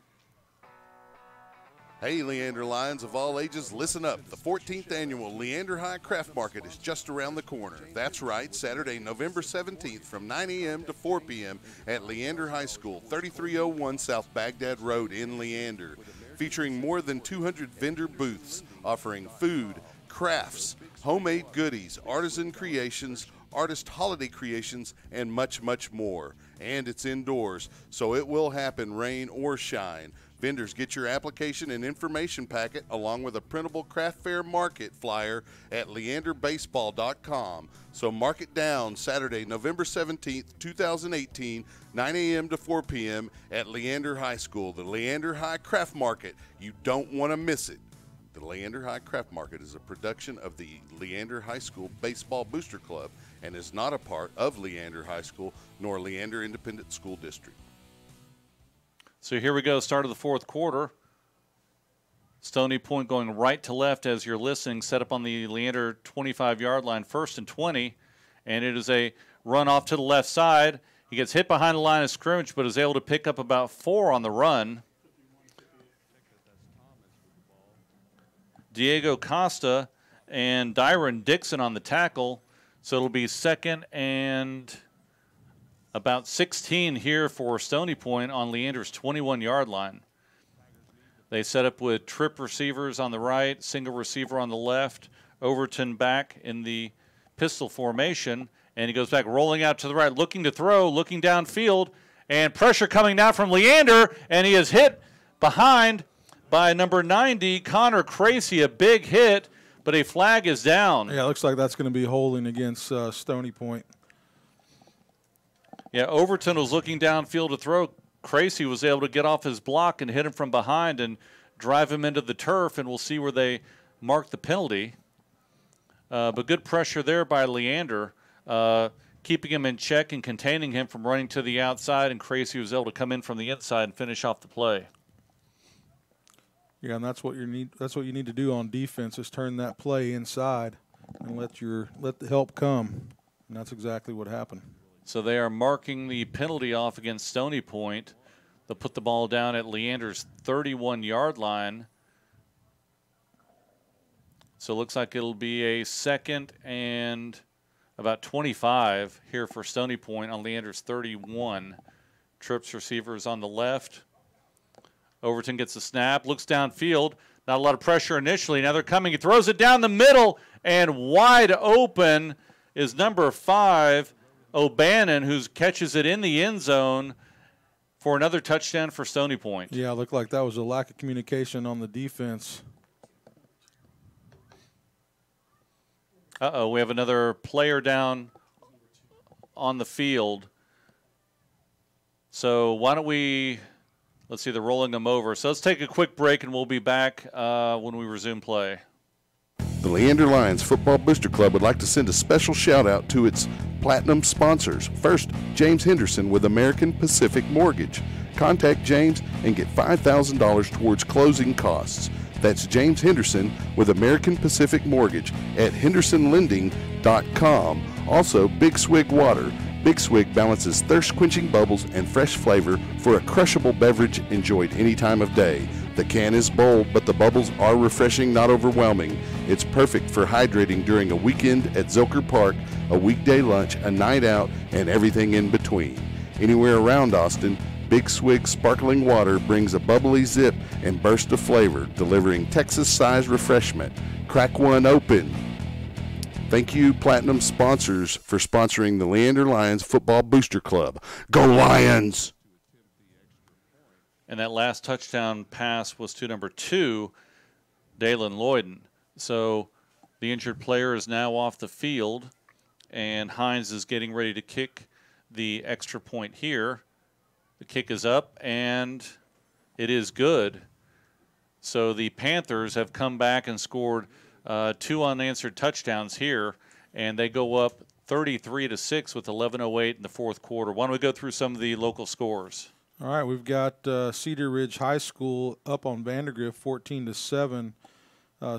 Hey, Leander Lions of all ages, listen up. The 14th annual Leander High Craft Market is just around the corner. That's right, Saturday, November 17th from 9 a.m. to 4 p.m. at Leander High School, 3301 South Baghdad Road in Leander. Featuring more than 200 vendor booths offering food, crafts, homemade goodies, artisan creations, artist holiday creations, and much, much more. And it's indoors, so it will happen rain or shine. Vendors, get your application and information packet along with a printable craft fair market flyer at leanderbaseball.com. So mark it down, Saturday, November 17th, 2018, 9 a.m. to 4 p.m. at Leander High School, the Leander High Craft Market. You don't want to miss it. The Leander High Craft Market is a production of the Leander High School Baseball Booster Club and is not a part of Leander High School nor Leander Independent School District. So here we go, start of the fourth quarter. Stony Point going right to left as you're listening, set up on the Leander 25-yard line, 1st and 20, and it is a run off to the left side. He gets hit behind the line of scrimmage, but is able to pick up about 4 on the run. Diego Costa and Dyron Dixon on the tackle, so it'll be 2nd and about 16 here for Stony Point on Leander's 21-yard line. They set up with trip receivers on the right, single receiver on the left, Overton back in the pistol formation, and he goes back rolling out to the right, looking to throw, looking downfield, and pressure coming now from Leander, and he is hit behind by number 90, Connor Cracy, a big hit, but a flag is down. Yeah, it looks like that's going to be holding against Stony Point. Yeah, Overton was looking downfield to throw. Cracy was able to get off his block and hit him from behind and drive him into the turf, and we'll see where they mark the penalty. But good pressure there by Leander, keeping him in check and containing him from running to the outside, and Cracy was able to come in from the inside and finish off the play. Yeah, and that's what you need. That's what you need to do on defense, is turn that play inside and let the help come. And that's exactly what happened. So they are marking the penalty off against Stony Point. They'll put the ball down at Leander's 31-yard line. So it looks like it'll be a 2nd and about 25 here for Stony Point on Leander's 31. Trips receivers on the left. Overton gets the snap, looks downfield. Not a lot of pressure initially. Now they're coming. He throws it down the middle, and wide open is number 5, O'Bannon, who catches it in the end zone for another touchdown for Stony Point. Yeah, it looked like that was a lack of communication on the defense. Uh-oh, we have another player down on the field. So why don't we, let's see, they're rolling them over. So let's take a quick break, and we'll be back when we resume play. The Leander Lions Football Booster Club would like to send a special shout-out to its platinum sponsors. First, James Henderson with American Pacific Mortgage. Contact James and get $5,000 towards closing costs. That's James Henderson with American Pacific Mortgage at hendersonlending.com. Also, Big Swig Water. Big Swig balances thirst-quenching bubbles and fresh flavor for a crushable beverage enjoyed any time of day. The can is bold, but the bubbles are refreshing, not overwhelming. It's perfect for hydrating during a weekend at Zilker Park, a weekday lunch, a night out, and everything in between. Anywhere around Austin, Big Swig sparkling water brings a bubbly zip and burst of flavor, delivering Texas-sized refreshment. Crack one open. Thank you, Platinum sponsors, for sponsoring the Leander Lions Football Booster Club. Go Lions! And that last touchdown pass was to number 2, Dalen Lloyden. So the injured player is now off the field, and Hines is getting ready to kick the extra point here. The kick is up, and it is good. So the Panthers have come back and scored 2 unanswered touchdowns here, and they go up 33-6 with 11:08 in the fourth quarter. Why don't we go through some of the local scores? All right, we've got Cedar Ridge High School up on Vandergrift 14-7.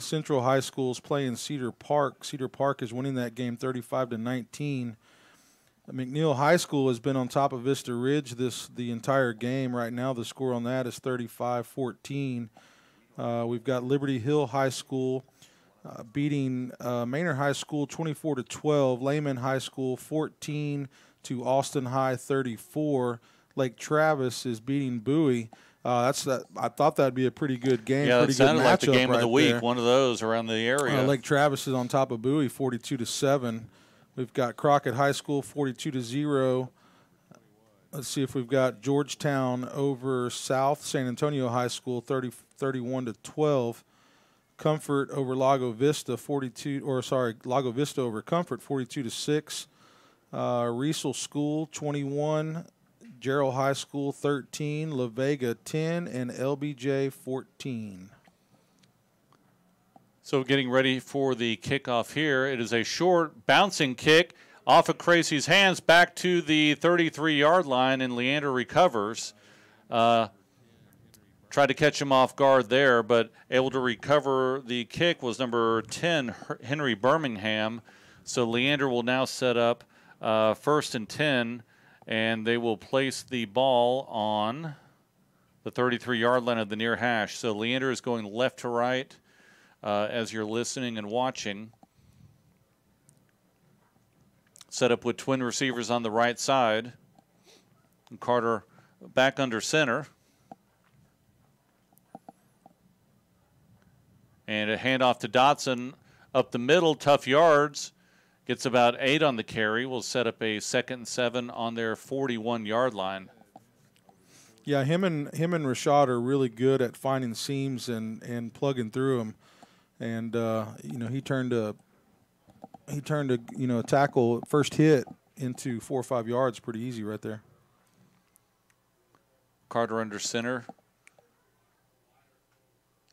Central High School's playing Cedar Park. Cedar Park is winning that game 35-19. McNeil High School has been on top of Vista Ridge the entire game. Right now the score on that is 35-14. We've got Liberty Hill High School beating Manor High School 24-12. Lehman High School 14 to Austin High 34. Lake Travis is beating Bowie. I thought that'd be a pretty good game. Yeah, pretty it sounded good like the game right of the week, there. one of those around the area. Lake Travis is on top of Bowie 42-7. We've got Crockett High School 42-0. Let's see if we've got Georgetown over South San Antonio High School 31-12. Comfort over Lago Vista Lago Vista over Comfort 42-6. Riesel School 21. Gerald High School 13, La Vega 10, and LBJ 14. So getting ready for the kickoff here. It is a short bouncing kick off of Crazy's hands back to the 33-yard line, and Leander recovers. Tried to catch him off guard there, but able to recover the kick was number 10, Henry Birmingham. So Leander will now set up 1st and 10. And they will place the ball on the 33-yard line of the near hash. So Leander is going left to right as you're listening and watching. Set up with twin receivers on the right side. And Carter back under center. And a handoff to Dotson up the middle, tough yards. Gets about 8 on the carry. Will set up a 2nd and 7 on their 41-yard line. Yeah, him and Rashad are really good at finding seams and plugging through them. And he turned a tackle first hit into 4 or 5 yards pretty easy right there. Carter under center.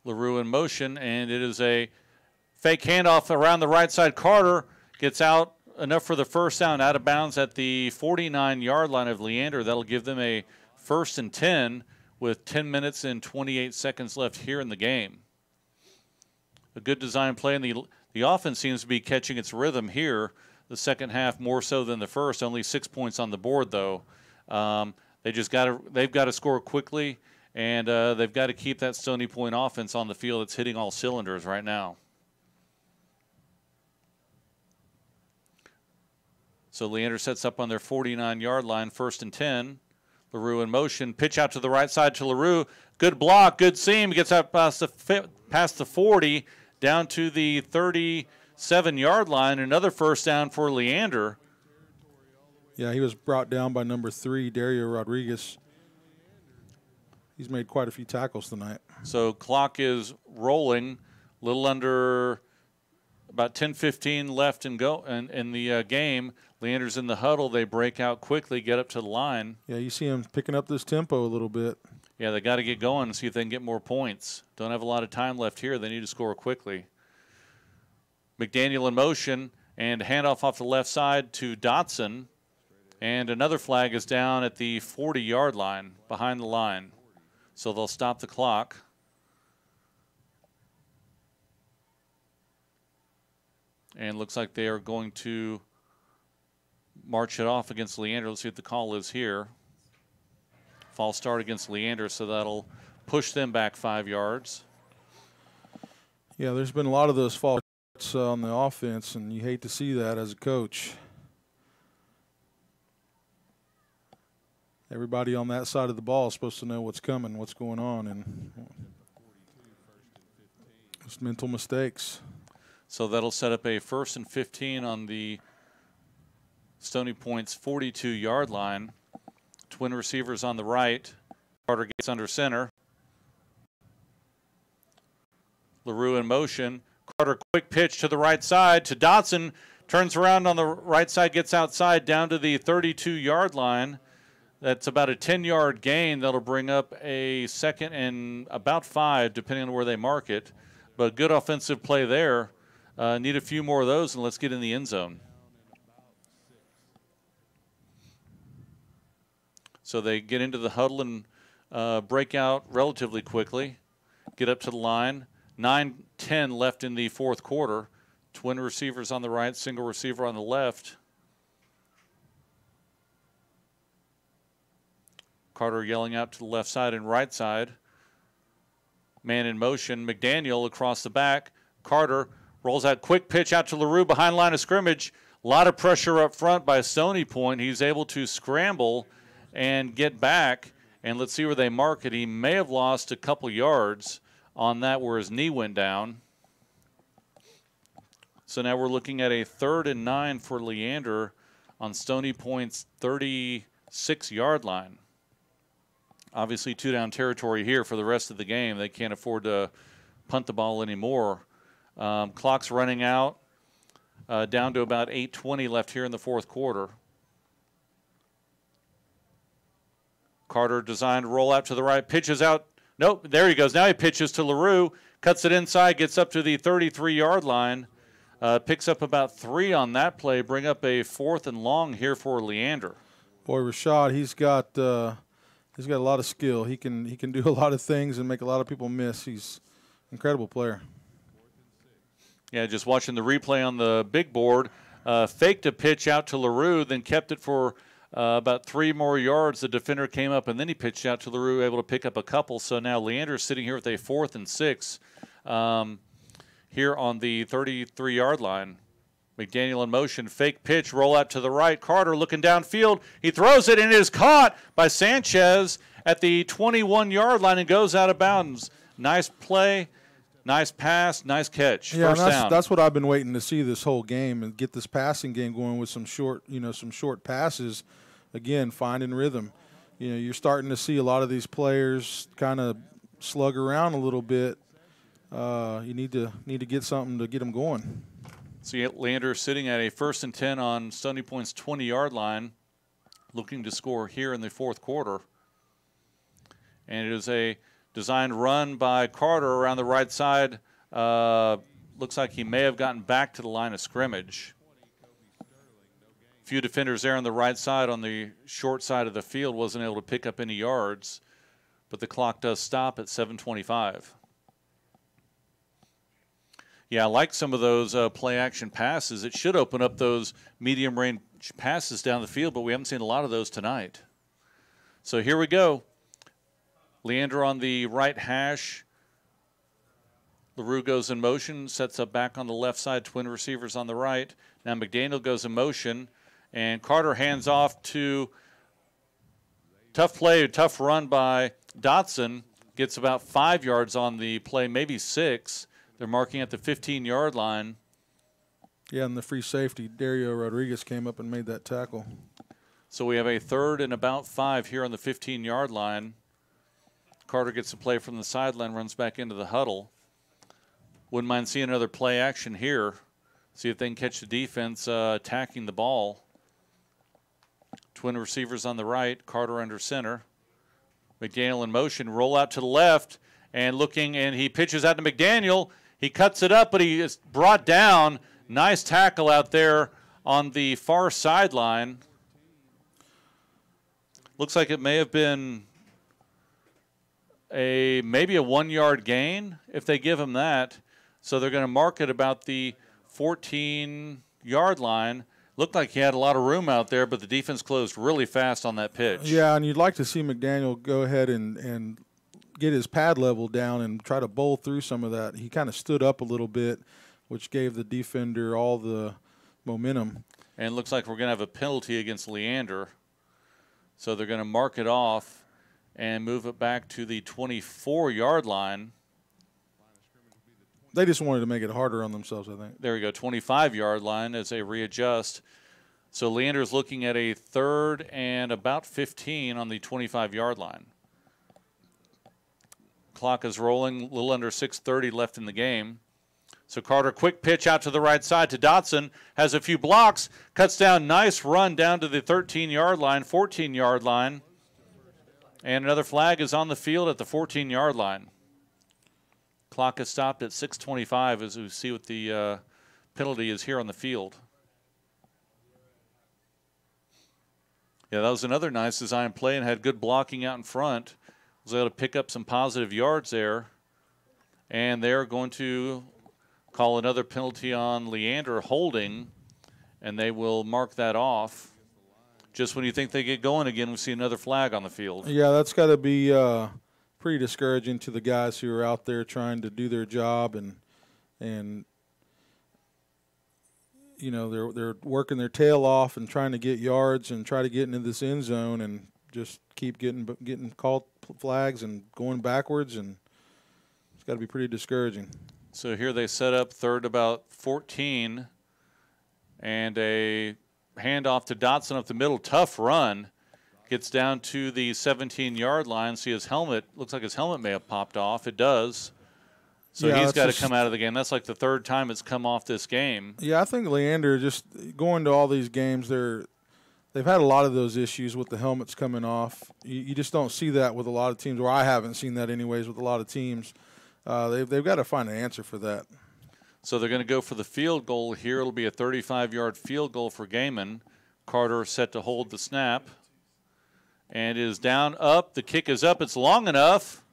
LaRue in motion, and it is a fake handoff around the right side. Carter gets out enough for the first down, out of bounds at the 49-yard line of Leander. That'll give them a 1st and 10 with 10 minutes and 28 seconds left here in the game. A good design play, and the offense seems to be catching its rhythm here. The second half more so than the first. Only 6 points on the board, though. They've got to score quickly, and they've got to keep that Stony Point offense on the field. It's hitting all cylinders right now. So Leander sets up on their 49-yard line, 1st and 10. LaRue in motion. Pitch out to the right side to LaRue. Good block, good seam. Gets out past the 40, down to the 37-yard line. Another first down for Leander. Yeah, he was brought down by number 3, Dario Rodriguez. He's made quite a few tackles tonight. So clock is rolling. A little under about 10:15 left in the game. Leander's in the huddle. They break out quickly, get up to the line. Yeah, you see him picking up this tempo a little bit. Yeah, they got to get going and see if they can get more points. Don't have a lot of time left here. They need to score quickly. McDaniel in motion, and handoff off the left side to Dotson. And another flag is down at the 40-yard line, behind the line. So they'll stop the clock. And looks like they are going to march it off against Leander. Let's see what the call is here. False start against Leander, so that'll push them back 5 yards. Yeah, there's been a lot of those false starts on the offense, and you hate to see that as a coach. Everybody on that side of the ball is supposed to know what's coming, what's going on, and it's mental mistakes. So that'll set up a 1st and 15 on the Stony Point's 42-yard line. Twin receivers on the right. Carter gets under center. LaRue in motion. Carter, quick pitch to the right side to Dotson. Turns around on the right side, gets outside down to the 32-yard line. That's about a 10-yard gain. That'll bring up a 2nd and about 5, depending on where they mark it. But good offensive play there. Need a few more of those, and let's get in the end zone. So they get into the huddle and break out relatively quickly, get up to the line. 9:10 left in the fourth quarter. Twin receivers on the right, single receiver on the left. Carter yelling out to the left side and right side. Man in motion. McDaniel across the back. Carter rolls out quick pitch out to LaRue behind line of scrimmage. A lot of pressure up front by Stony Point. He's able to scramble and get back. And let's see where they mark it. He may have lost a couple yards on that where his knee went down. So now we're looking at a 3rd and 9 for Leander on Stony Point's 36-yard line. Obviously, 2-down territory here for the rest of the game. They can't afford to punt the ball anymore. Clock's running out, down to about 8:20 left here in the fourth quarter. Carter designed to roll out to the right, pitches out. Nope, there he goes. Now he pitches to LaRue, cuts it inside, gets up to the 33-yard line, picks up about 3 on that play, bring up a 4th and long here for Leander. Boy, Rashad, he's got a lot of skill. He can do a lot of things and make a lot of people miss. He's an incredible player. Yeah, just watching the replay on the big board, faked a pitch out to LaRue, then kept it for about 3 more yards. The defender came up, and then he pitched out to LaRue, able to pick up a couple. So now Leander is sitting here with a 4th and 6 here on the 33-yard line. McDaniel in motion, fake pitch, roll out to the right. Carter looking downfield. He throws it, and it is caught by Sanchez at the 21-yard line and goes out of bounds. Nice play. Nice pass, nice catch. Yeah, First down. That's what I've been waiting to see this whole game, and get this passing game going with some short passes. Again, finding rhythm. You're starting to see a lot of these players kind of slug around a little bit. You need to get something to get them going. So Leander sitting at a 1st and 10 on Stony Point's 20-yard line, looking to score here in the fourth quarter. And it is a designed run by Carter around the right side. Looks like he may have gotten back to the line of scrimmage. Few defenders there on the right side on the short side of the field, wasn't able to pick up any yards, but the clock does stop at 7:25. Yeah, I like some of those play-action passes. It should open up those medium-range passes down the field, but we haven't seen a lot of those tonight. So here we go. Leander on the right hash. LaRue goes in motion, sets up back on the left side, twin receivers on the right. Now McDaniel goes in motion, and Carter hands off to tough play, tough run by Dotson. Gets about 5 yards on the play, maybe 6. They're marking at the 15-yard line. Yeah, and the free safety, Dario Rodriguez, came up and made that tackle. So we have a 3rd and about 5 here on the 15-yard line. Carter gets a play from the sideline, runs back into the huddle. Wouldn't mind seeing another play action here. See if they can catch the defense attacking the ball. Twin receivers on the right, Carter under center. McDaniel in motion, roll out to the left, and looking, and he pitches out to McDaniel. He cuts it up, but he is brought down. Nice tackle out there on the far sideline. Looks like it may have been maybe a 1-yard gain if they give him that. So they're going to mark it about the 14-yard line. Looked like he had a lot of room out there, but the defense closed really fast on that pitch. Yeah, and you'd like to see McDaniel go ahead and get his pad level down and try to bowl through some of that. He kind of stood up a little bit, which gave the defender all the momentum. And it looks like we're going to have a penalty against Leander. So they're going to mark it off and move it back to the 24-yard line. They just wanted to make it harder on themselves, I think. There we go, 25-yard line as they readjust. So Leander's looking at a 3rd and about 15 on the 25-yard line. Clock is rolling, a little under 6:30 left in the game. So Carter, quick pitch out to the right side to Dotson, has a few blocks, cuts down, nice run down to the 13-yard line, 14-yard line. And another flag is on the field at the 14-yard line. Clock has stopped at 6:25 as we see what the penalty is here on the field. Yeah, that was another nice design play and had good blocking out in front. Was able to pick up some positive yards there. And they're going to call another penalty on Leander holding, and they will mark that off. Just when you think they get going again, we see another flag on the field. Yeah, that's got to be pretty discouraging to the guys who are out there trying to do their job, and you know, they're working their tail off and trying to get yards and try to get into this end zone, and just keep getting called flags and going backwards, and it's got to be pretty discouraging. So here they set up third about 14, and a handoff to Dotson up the middle. Tough run. Gets down to the 17-yard line. See his helmet. Looks like his helmet may have popped off. It does. So yeah, he's got to come out of the game. That's like the third time it's come off this game. Yeah, I think Leander, just going to all these games, they've had a lot of those issues with the helmets coming off. You just don't see that with a lot of teams, or I haven't seen that anyways with a lot of teams. They've got to find an answer for that. So they're going to go for the field goal here. It'll be a 35-yard field goal for Gaiman. Carter set to hold the snap. And it is down, up. The kick is up. It's long enough.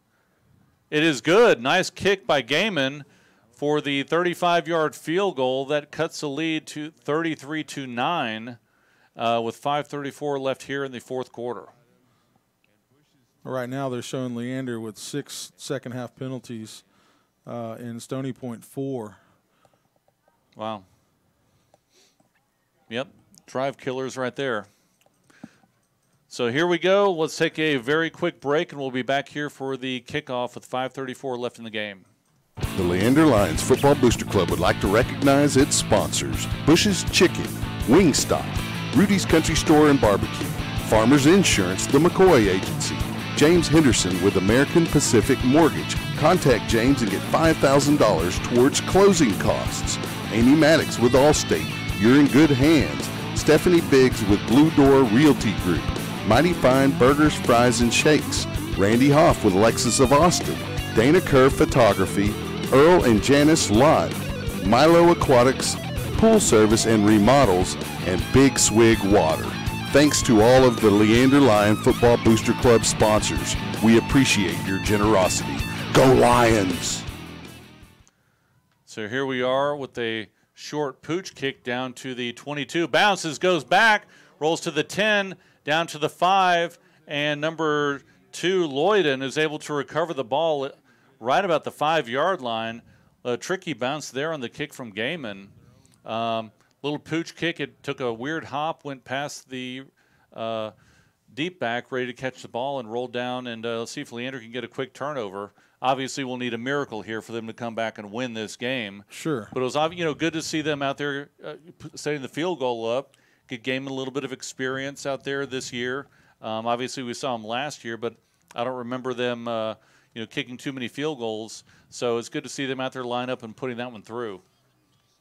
It is good. Nice kick by Gaiman for the 35-yard field goal. That cuts the lead to 33-9 with 5:34 left here in the fourth quarter. Right now they're showing Leander with 6 second-half penalties and Stony Point 4. Wow. Yep, drive killers right there. So here we go. Let's take a very quick break, and we'll be back here for the kickoff with 5:34 left in the game. The Leander Lions Football Booster Club would like to recognize its sponsors: Bush's Chicken, Wingstop, Rudy's Country Store and Barbecue, Farmers Insurance, the McCoy Agency, James Henderson with American Pacific Mortgage. Contact James and get $5,000 towards closing costs. Amy Maddox with Allstate. You're in good hands. Stephanie Biggs with Blue Door Realty Group. Mighty Fine Burgers, Fries, and Shakes. Randy Hoff with Lexus of Austin. Dana Kerr Photography. Earl and Janice Lott. Milo Aquatics, Pool Service and Remodels, and Big Swig Water. Thanks to all of the Leander Lion Football Booster Club sponsors. We appreciate your generosity. Go Lions! So here we are with a short pooch kick down to the 22. Bounces, goes back, rolls to the 10, down to the 5, and number 2, Lloyden, is able to recover the ball right about the 5-yard line. A tricky bounce there on the kick from Gaiman. Little pooch kick. It took a weird hop, went past the deep back, ready to catch the ball, and rolled down. And let's see if Leander can get a quick turnover. Obviously, we'll need a miracle here for them to come back and win this game. Sure. But it was good to see them out there setting the field goal up. Get Gaiman a little bit of experience out there this year. Obviously, we saw them last year, but I don't remember them kicking too many field goals. So it's good to see them out there line up and putting that one through.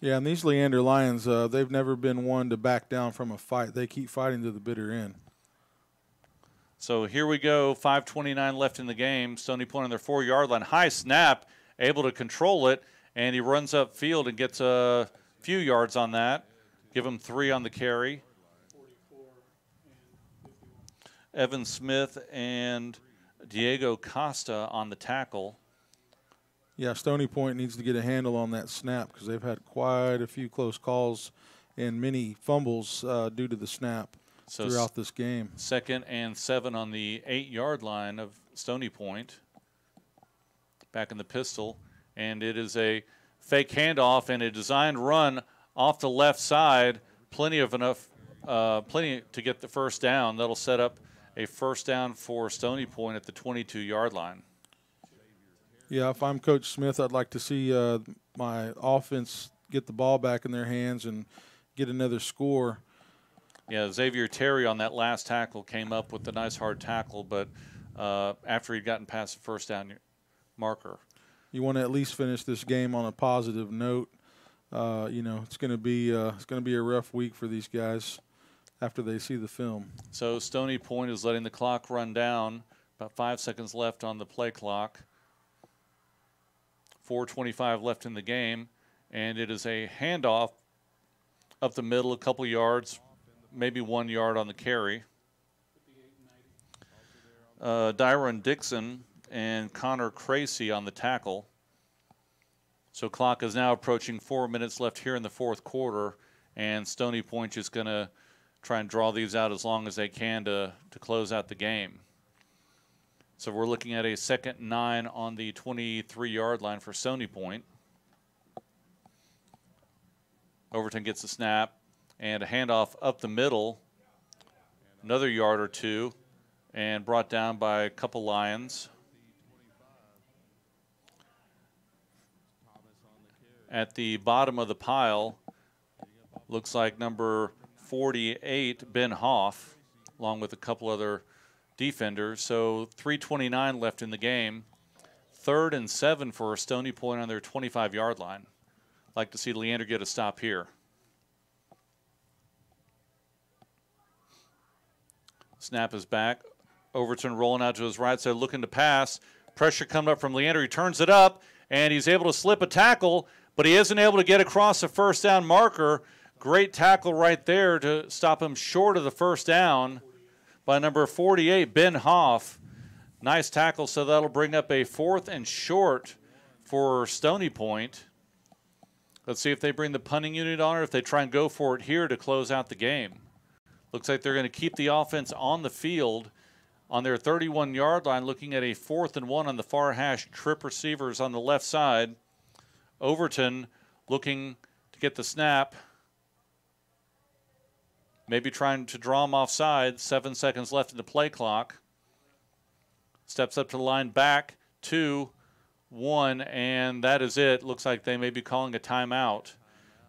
Yeah, and these Leander Lions, they've never been one to back down from a fight. They keep fighting to the bitter end. So here we go, 5:29 left in the game. Stony Point on their 4-yard line. High snap, able to control it, and he runs upfield and gets a few yards on that. Give him 3 on the carry. Evan Smith and Diego Costa on the tackle. Yeah, Stony Point needs to get a handle on that snap because they've had quite a few close calls and many fumbles due to the snap throughout this game. 2nd and 7 on the 8-yard line of Stony Point. Back in the pistol. And it is a fake handoff and a designed run off the left side. Plenty to get the first down. That'll set up a first down for Stony Point at the 22-yard line. Yeah, if I'm Coach Smith, I'd like to see my offense get the ball back in their hands and get another score. Yeah, Xavier Terry on that last tackle came up with a nice hard tackle, but after he'd gotten past the first down marker. You want to at least finish this game on a positive note. It's going to be a rough week for these guys after they see the film. So Stony Point is letting the clock run down. About 5 seconds left on the play clock. 4:25 left in the game, and it is a handoff up the middle, a couple yards, maybe 1 yard on the carry. Dyron Dixon and Connor Cracy on the tackle. So clock is now approaching 4 minutes left here in the fourth quarter, and Stony Point is going to try and draw these out as long as they can to close out the game. So we're looking at a 2nd and 9 on the 23-yard line for Stony Point. Overton gets the snap and a handoff up the middle, another yard or two, and brought down by a couple Lions. At the bottom of the pile, looks like number 48, Ben Hoff, along with a couple other defenders. So 3:29 left in the game. 3rd and 7 for Stony Point on their 25-yard line. Like to see Leander get a stop here. Snap is back. Overton rolling out to his right side, looking to pass. Pressure coming up from Leander. He turns it up, and he's able to slip a tackle, but he isn't able to get across the first down marker. Great tackle right there to stop him short of the first down by number 48, Ben Hoff. Nice tackle, so that'll bring up a 4th and short for Stony Point. Let's see if they bring the punting unit on or if they try and go for it here to close out the game. Looks like they're going to keep the offense on the field on their 31-yard line, looking at a 4th and 1 on the far hash. Trip receivers on the left side. Overton looking to get the snap. Maybe trying to draw him offside. 7 seconds left in the play clock. Steps up to the line, back 2, 1, and that is it. Looks like they may be calling a timeout.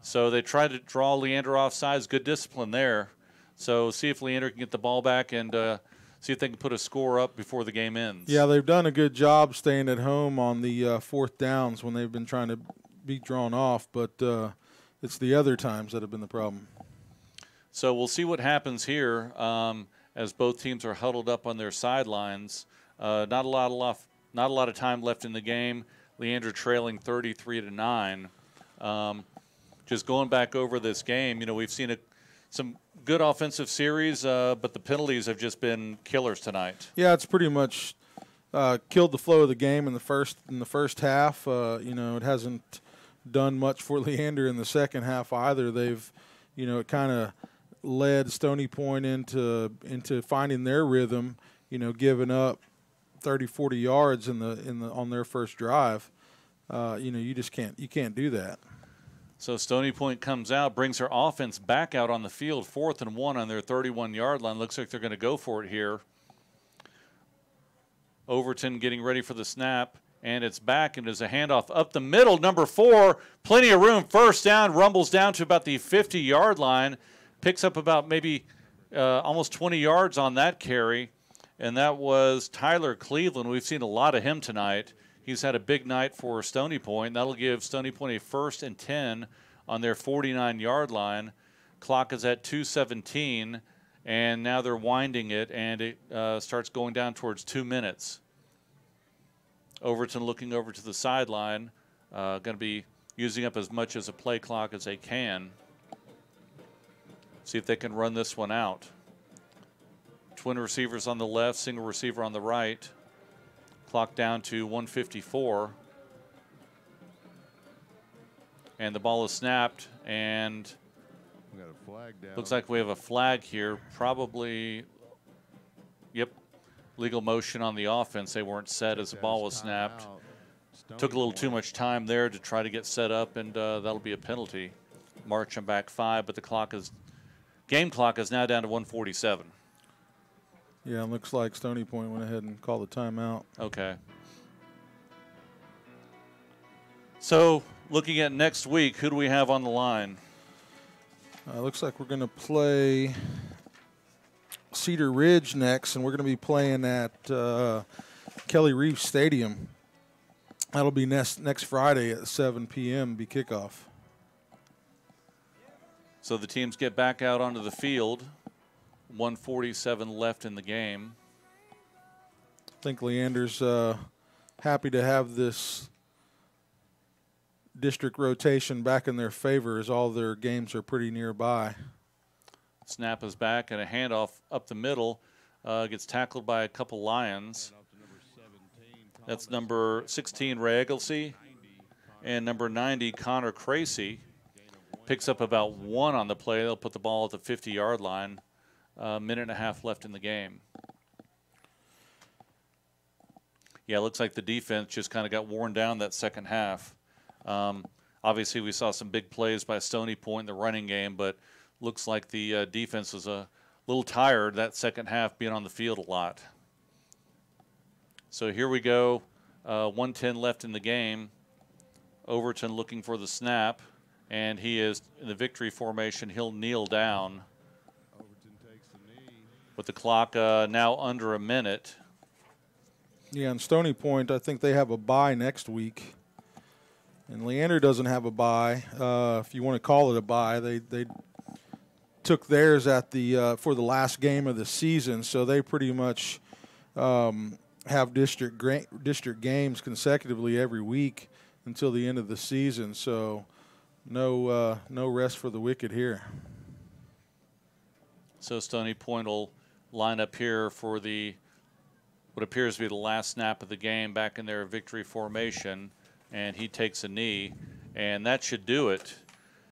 So they try to draw Leander offsides. Good discipline there. So see if Leander can get the ball back and see if they can put a score up before the game ends. Yeah, they've done a good job staying at home on the 4th downs when they've been trying to be drawn off, but it's the other times that have been the problem. So we'll see what happens here as both teams are huddled up on their sidelines. Not a lot of time left in the game. Leander trailing 33-9. Just going back over this game, we've seen some good offensive series, but the penalties have just been killers tonight. Yeah, it's pretty much killed the flow of the game in the first half. It hasn't done much for Leander in the second half either. They've, it kind of led Stony Point into finding their rhythm. Giving up 30-40 yards on their first drive. You just can't do that. So Stony Point comes out, brings their offense back out on the field, 4th and 1 on their 31-yard line. Looks like they're going to go for it here. Overton getting ready for the snap, and it's back, and there's a handoff up the middle. Number 4, plenty of room. First down, rumbles down to about the 50-yard line, picks up about maybe almost 20 yards on that carry, and that was Tyler Cleveland. We've seen a lot of him tonight. He's had a big night for Stony Point. That'll give Stony Point a 1st and 10 on their 49-yard line. Clock is at 2:17, and now they're winding it, and it starts going down towards 2 minutes. Overton looking over to the sideline, going to be using up as much as a play clock as they can. See if they can run this one out. Twin receivers on the left, single receiver on the right. Clock down to 1:54. And the ball is snapped, and we got a flag down. Looks like we have a flag here. Probably, yep, legal motion on the offense. They weren't set as the ball was snapped. Took a little too much time there to try to get set up, and that'll be a penalty. Marching back 5, but the game clock is now down to 1:47. Yeah, it looks like Stony Point went ahead and called the timeout. Okay. So, looking at next week, who do we have on the line? Looks like we're going to play Cedar Ridge next, and we're going to be playing at Kelly Reeves Stadium. That'll be next Friday at 7 p.m. be kickoff. So the teams get back out onto the field. 1:47 left in the game. I think Leander's happy to have this district rotation back in their favor, as all their games are pretty nearby. Snap is back and a handoff up the middle. Gets tackled by a couple Lions. That's number 16, Ray Egglesey, and number 90, Connor Cracy. Picks up about 1 on the play. They'll put the ball at the 50-yard line. Minute and a half left in the game. Yeah, it looks like the defense just kind of got worn down that second half. Obviously, we saw some big plays by Stony Point in the running game, but looks like the defense was a little tired that second half, being on the field a lot. So here we go, 1:10 left in the game. Overton looking for the snap, and he is in the victory formation. He'll kneel down. Overton takes the knee. With the clock now under a minute. Yeah, and Stony Point, I think they have a bye next week. And Leander doesn't have a bye, if you want to call it a bye. They took theirs at the for the last game of the season, so they pretty much have district games consecutively every week until the end of the season. So no rest for the wicked here. So Stony Point will line up here for what appears to be the last snap of the game, back in their victory formation, and he takes a knee, and that should do it.